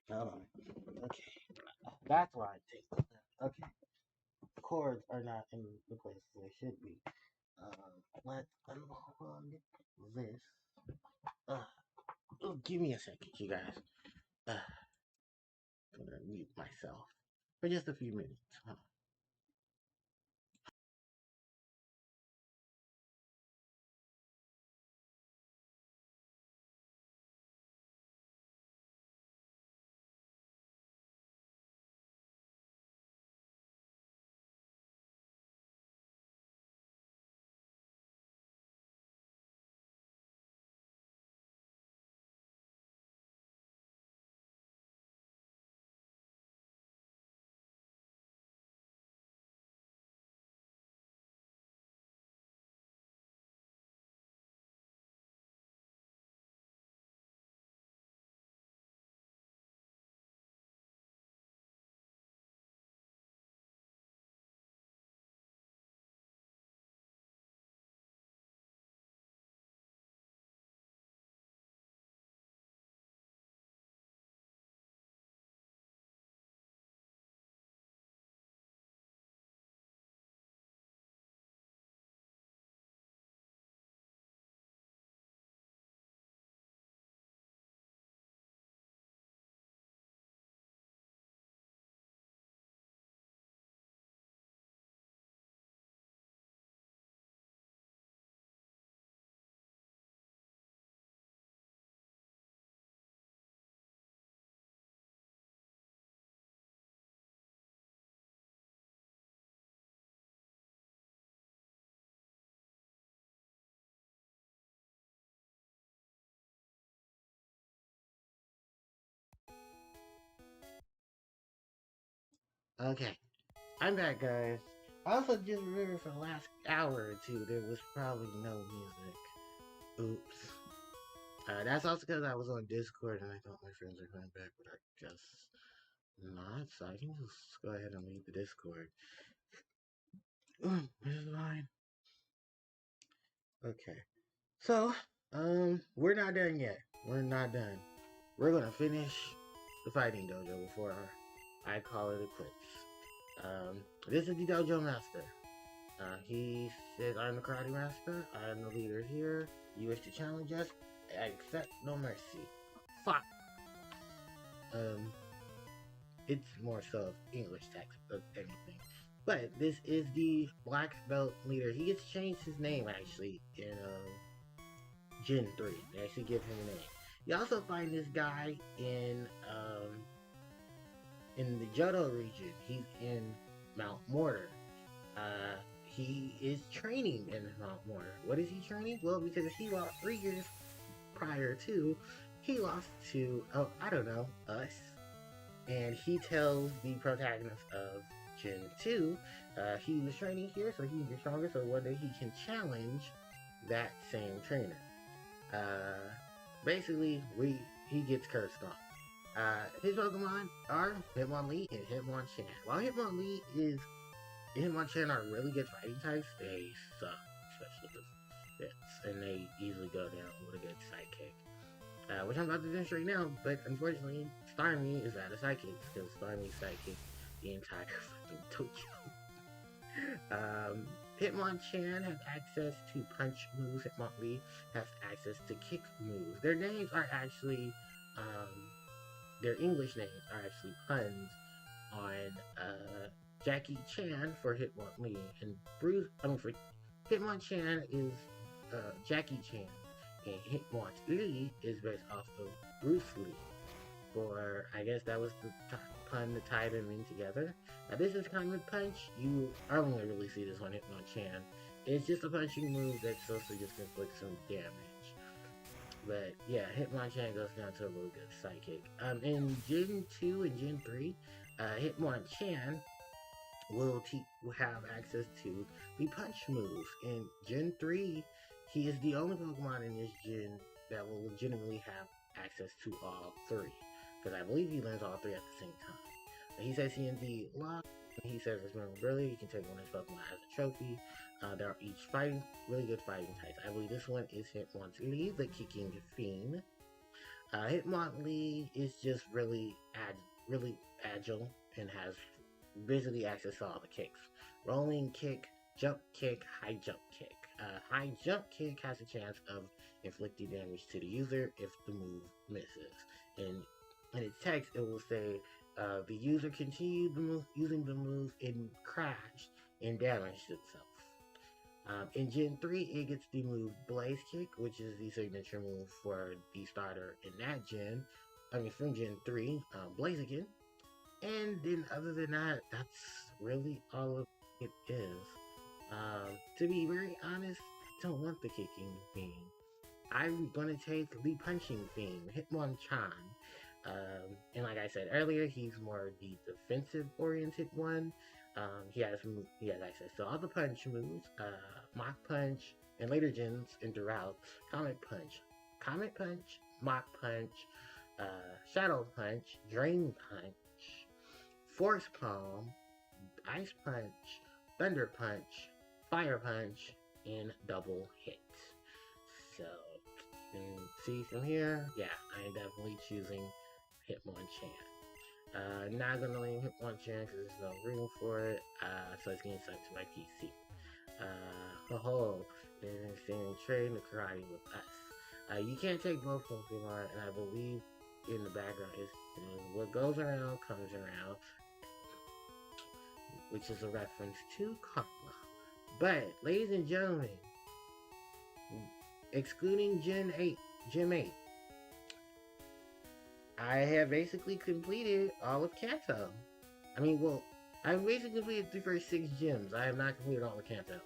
Hold on. Okay. That's why I think. Okay. Chords are not in the place they should be. Let's unplug this. Give me a second, you guys. I'm gonna mute myself for just a few minutes. Huh? Okay, I'm back, guys. I also just remembered for the last hour or two there was probably no music. Oops. That's also because I was on Discord and I thought my friends were coming back, but I guess not. So I can just go ahead and leave the Discord. This is fine. Okay. So, we're not done yet. We're not done. We're gonna finish the fighting dojo before I call it a quits. This is the dojo master. He says, I'm the karate master. I'm the leader here. You wish to challenge us? I accept no mercy. Fuck. Um, it's more so English text than anything. But this is the black belt leader. He gets changed his name actually in Gen 3. They actually give him a name. You also find this guy in the Johto region. He's in Mount Mortar. He is training in Mount Mortar. What is he training? Well, because he lost 3 years prior to, he lost to, oh, I don't know, us. And he tells the protagonist of Gen 2, he was training here so he can get stronger so one day he can challenge that same trainer. Basically, he gets cursed on. His Pokemon are Hitmonlee and Hitmonchan. While Hitmonchan are really good fighting types, they suck, especially with Fits, and they easily go down with a good sidekick. Which I'm about to demonstrate now, but unfortunately, Starmie is out of sidekicks, because Starmie sidekicks the entire fucking dojo. Hitmonchan has access to punch moves. Hitmonlee has access to kick moves. Their names are actually, their English names are actually puns on Jackie Chan for Hitmonlee, and for Hitmonchan is Jackie Chan, and Hitmonlee is based off of Bruce Lee. For I guess that was the pun to tie them in together. Now this is kind of punch. You only really see this on Hitmonchan. It's just a punching move that's supposed to just inflict some damage. But yeah, Hitmonchan goes down to a really good psychic. In Gen 2 and Gen 3, Hitmonchan will have access to the punch move. In Gen 3, he is the only Pokemon in this gen that will legitimately have access to all three. Because I believe he learns all three at the same time. And he says he can be locked. He says his memorability, you can take one of his Pokemon as a trophy. They're each really good fighting types. I believe this one is Hitmonlee, the Kicking Fiend. Hitmonlee is just really agile and has basically access to all the kicks. Rolling kick, jump kick, high jump kick. High jump kick has a chance of inflicting damage to the user if the move misses. And in its text, it will say the user continued using the move and crashed and damaged itself. In Gen 3, it gets the move Blaze Kick, which is the signature move for the starter in that gen. From Gen 3, Blaziken. And then other than that, that's really all of it is. To be very honest, I don't want the kicking theme. I'm gonna take the punching theme, Hitmonchan. And like I said earlier, he's more the defensive-oriented one. He has access to all the punch moves, Mach Punch, and later gens and throughout, Comet Punch, Mach Punch, Shadow Punch, Drain Punch, Force Palm, Ice Punch, Thunder Punch, Fire Punch, and Double Hit. So, you can see from here, yeah, I am definitely choosing Hitmonchan. Not gonna name Hitmonchan because there's no room for it, so it's getting sent to my PC. There's in trade the karate with us. You can't take both Pokemon, and I believe in the background is what goes around comes around, which is a reference to karma. But, ladies and gentlemen, excluding Gen 8, I have basically completed all of Kanto. I've basically completed the first 6 gyms. I have not completed all of Kanto.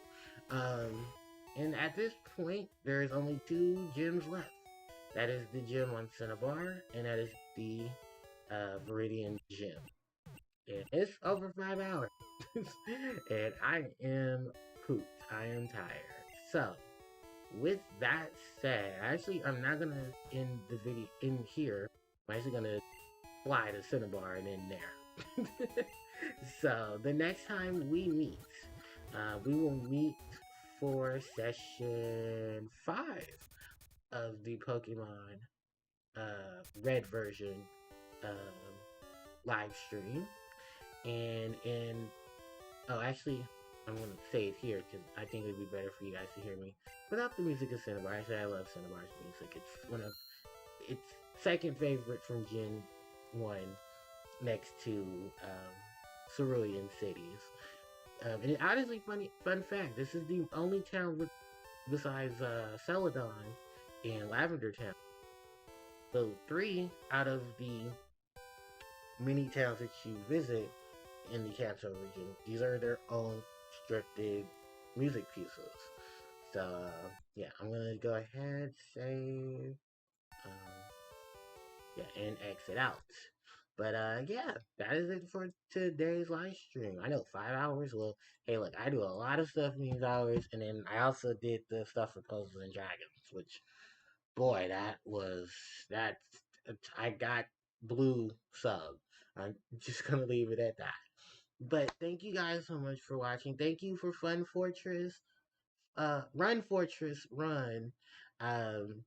And at this point, there is only 2 gyms left. That is the gym on Cinnabar, and that is the Viridian gym. And it's over 5 hours. And I am pooped. I am tired. So, with that said, actually, I'm not gonna end the video in here. I'm actually gonna fly to Cinnabar and in there. So, the next time we meet, we will meet for session 5 of the Pokemon Red version um, live stream. And in oh, actually, I'm gonna say it here because I think it'd be better for you guys to hear me without the music of Cinnabar. Actually, I love Cinnabar's music. It's one of its second favorite from Gen 1, next to Cerulean Cities. And honestly, fun fact: this is the only town besides Celadon and Lavender Town. So 3 out of the many towns that you visit in the Kanto region, these are their own scripted music pieces. So yeah, I'm gonna go ahead, save, um, yeah, and exit out. But yeah, that is it for today's live stream. I know 5 hours. Well, hey, look, I do a lot of stuff in these hours, and then I also did the stuff for Puzzles and Dragons, which boy, that I got blue sub. I'm just gonna leave it at that. But thank you guys so much for watching. Thank you for Fun Fortress, Run Fortress Run. Um,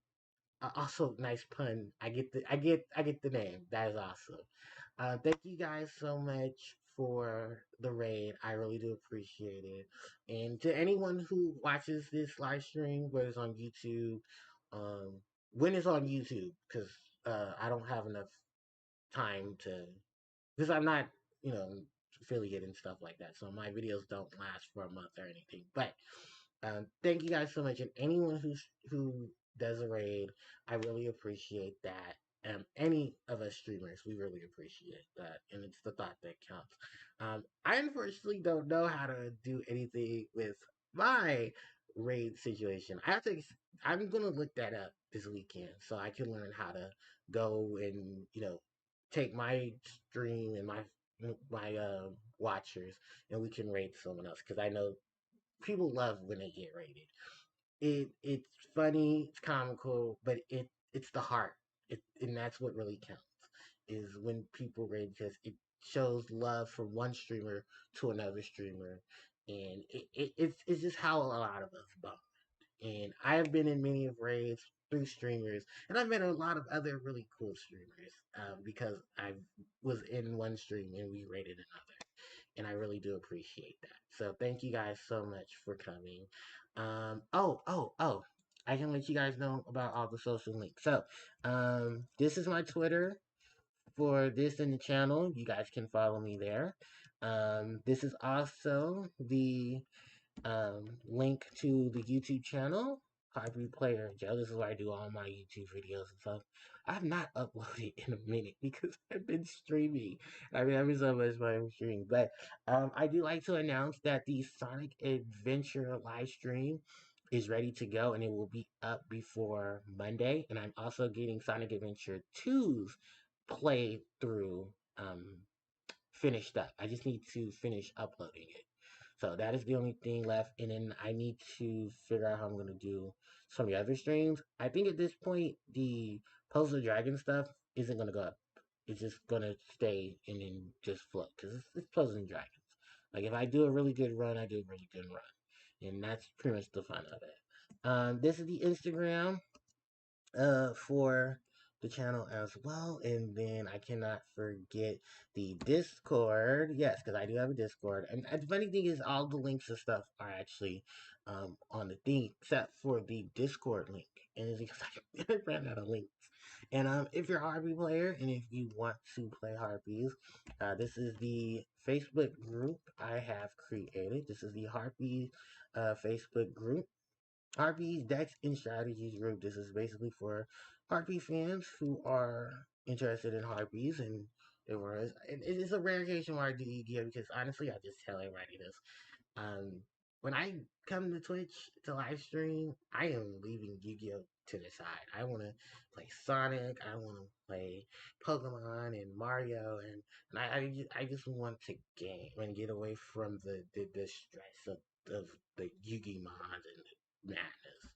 Also nice pun. I get the name. That is awesome. Thank you guys so much for the raid. I really do appreciate it. And to anyone who watches this live stream, whether it's on YouTube, um, when it's on YouTube, because I don't have enough time to, because I'm not, you know, affiliate and stuff like that. So my videos don't last for a month or anything. But thank you guys so much, and anyone who does a raid, I really appreciate that. Any of us streamers, we really appreciate that, and it's the thought that counts. I unfortunately don't know how to do anything with my raid situation. I'm gonna look that up this weekend so I can learn how to go and take my stream and my watchers, and we can raid someone else because I know people love when they get rated. It's funny, it's comical, but it's the heart. And that's what really counts is when people rate because it shows love from one streamer to another streamer, and it's just how a lot of us bond. And I have been in many of raids through streamers, and I've met a lot of other really cool streamers because I was in one stream and we rated another, and I really do appreciate that. So thank you guys so much for coming. Oh, I can let you guys know about all the social links. So, this is my Twitter for this in the channel. You guys can follow me there. This is also the link to the YouTube channel, Harpie Player Joe. This is where I do all my YouTube videos and stuff. I've not uploaded in a minute because I've been streaming. I've been having so much fun streaming. But I do like to announce that the Sonic Adventure live stream is ready to go and it will be up before Monday. And I'm also getting Sonic Adventure 2's playthrough finished up. I just need to finish uploading it. So that is the only thing left. And then I need to figure out how I'm going to do some of the other streams. I think at this point, the Puzzle Dragon stuff isn't going to go up. It's just going to stay and then just float because it's Puzzle and Dragons. Like if I do a really good run, I do a really good run. And that's pretty much the fun of it. This is the Instagram for the channel as well. And then I cannot forget the Discord. Yes, because I do have a Discord. And the funny thing is, all the links and stuff are actually on the thing, except for the Discord link. And it's because I ran out of links. And if you're a Harpie player and if you want to play Harpies, this is the Facebook group I have created. This is the Harpie Facebook group. Harpie's Decks and Strategies group. This is basically for Harpie fans who are interested in Harpies, and it is a rare occasion where I do Yu-Gi-Oh! Because honestly, I just tell everybody this. when I come to Twitch to live stream, I am leaving Yu-Gi-Oh to the side. I want to play Sonic. I want to play Pokemon and Mario, and I just want to game and get away from the stress of the Yu-Gi mods and the madness.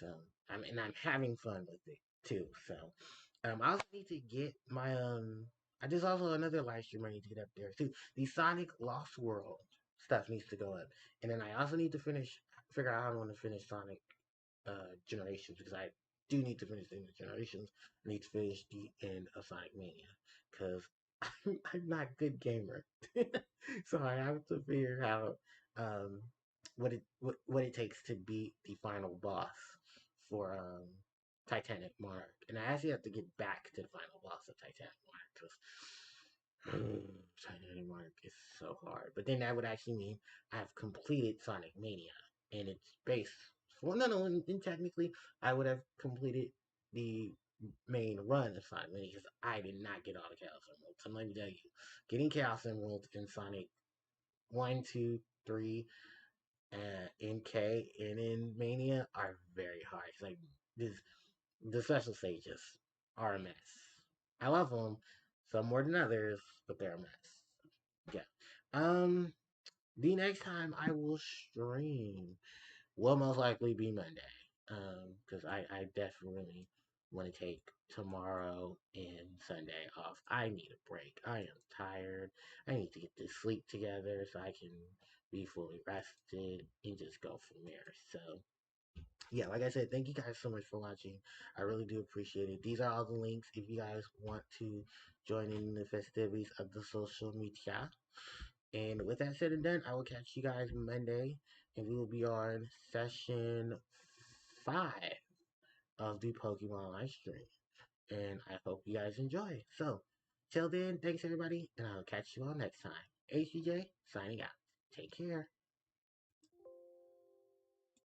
So I'm having fun with it too. So I also need to get my there's also another live stream I need to get up there too. The Sonic Lost World stuff needs to go up. And then I also need to figure out how I want to finish Sonic Generations, because I do need to finish the end of Generations. I need to finish the end of Sonic Mania because I'm not a good gamer, so I have to figure out what it takes to beat the final boss for Titanic Monarch, and I actually have to get back to the final boss of Titanic Monarch because Titanic Monarch is so hard. But then that would actually mean I have completed Sonic Mania and its base. Well, no, and technically I would have completed the main run of Sonic Mania because I did not get all the Chaos Emeralds. So let me tell you, getting Chaos Emeralds in Sonic 1, 2, 3, in K and in Mania are very hard. It's like this, the special stages are a mess. I love them, some more than others, but they're a mess. Yeah. Um, the next time I will stream will most likely be Monday. Because I definitely want to take tomorrow and Sunday off. I need a break. I am tired. I need to get this sleep together so I can be fully rested and just go from there. So yeah, like I said, thank you guys so much for watching. I really do appreciate it. These are all the links if you guys want to join in the festivities of the social media. And with that said and done, I will catch you guys Monday, and we will be on session 5 of the Pokemon live stream. And I hope you guys enjoy. So, till then, thanks everybody, and I'll catch you all next time. HJ signing out. Take care.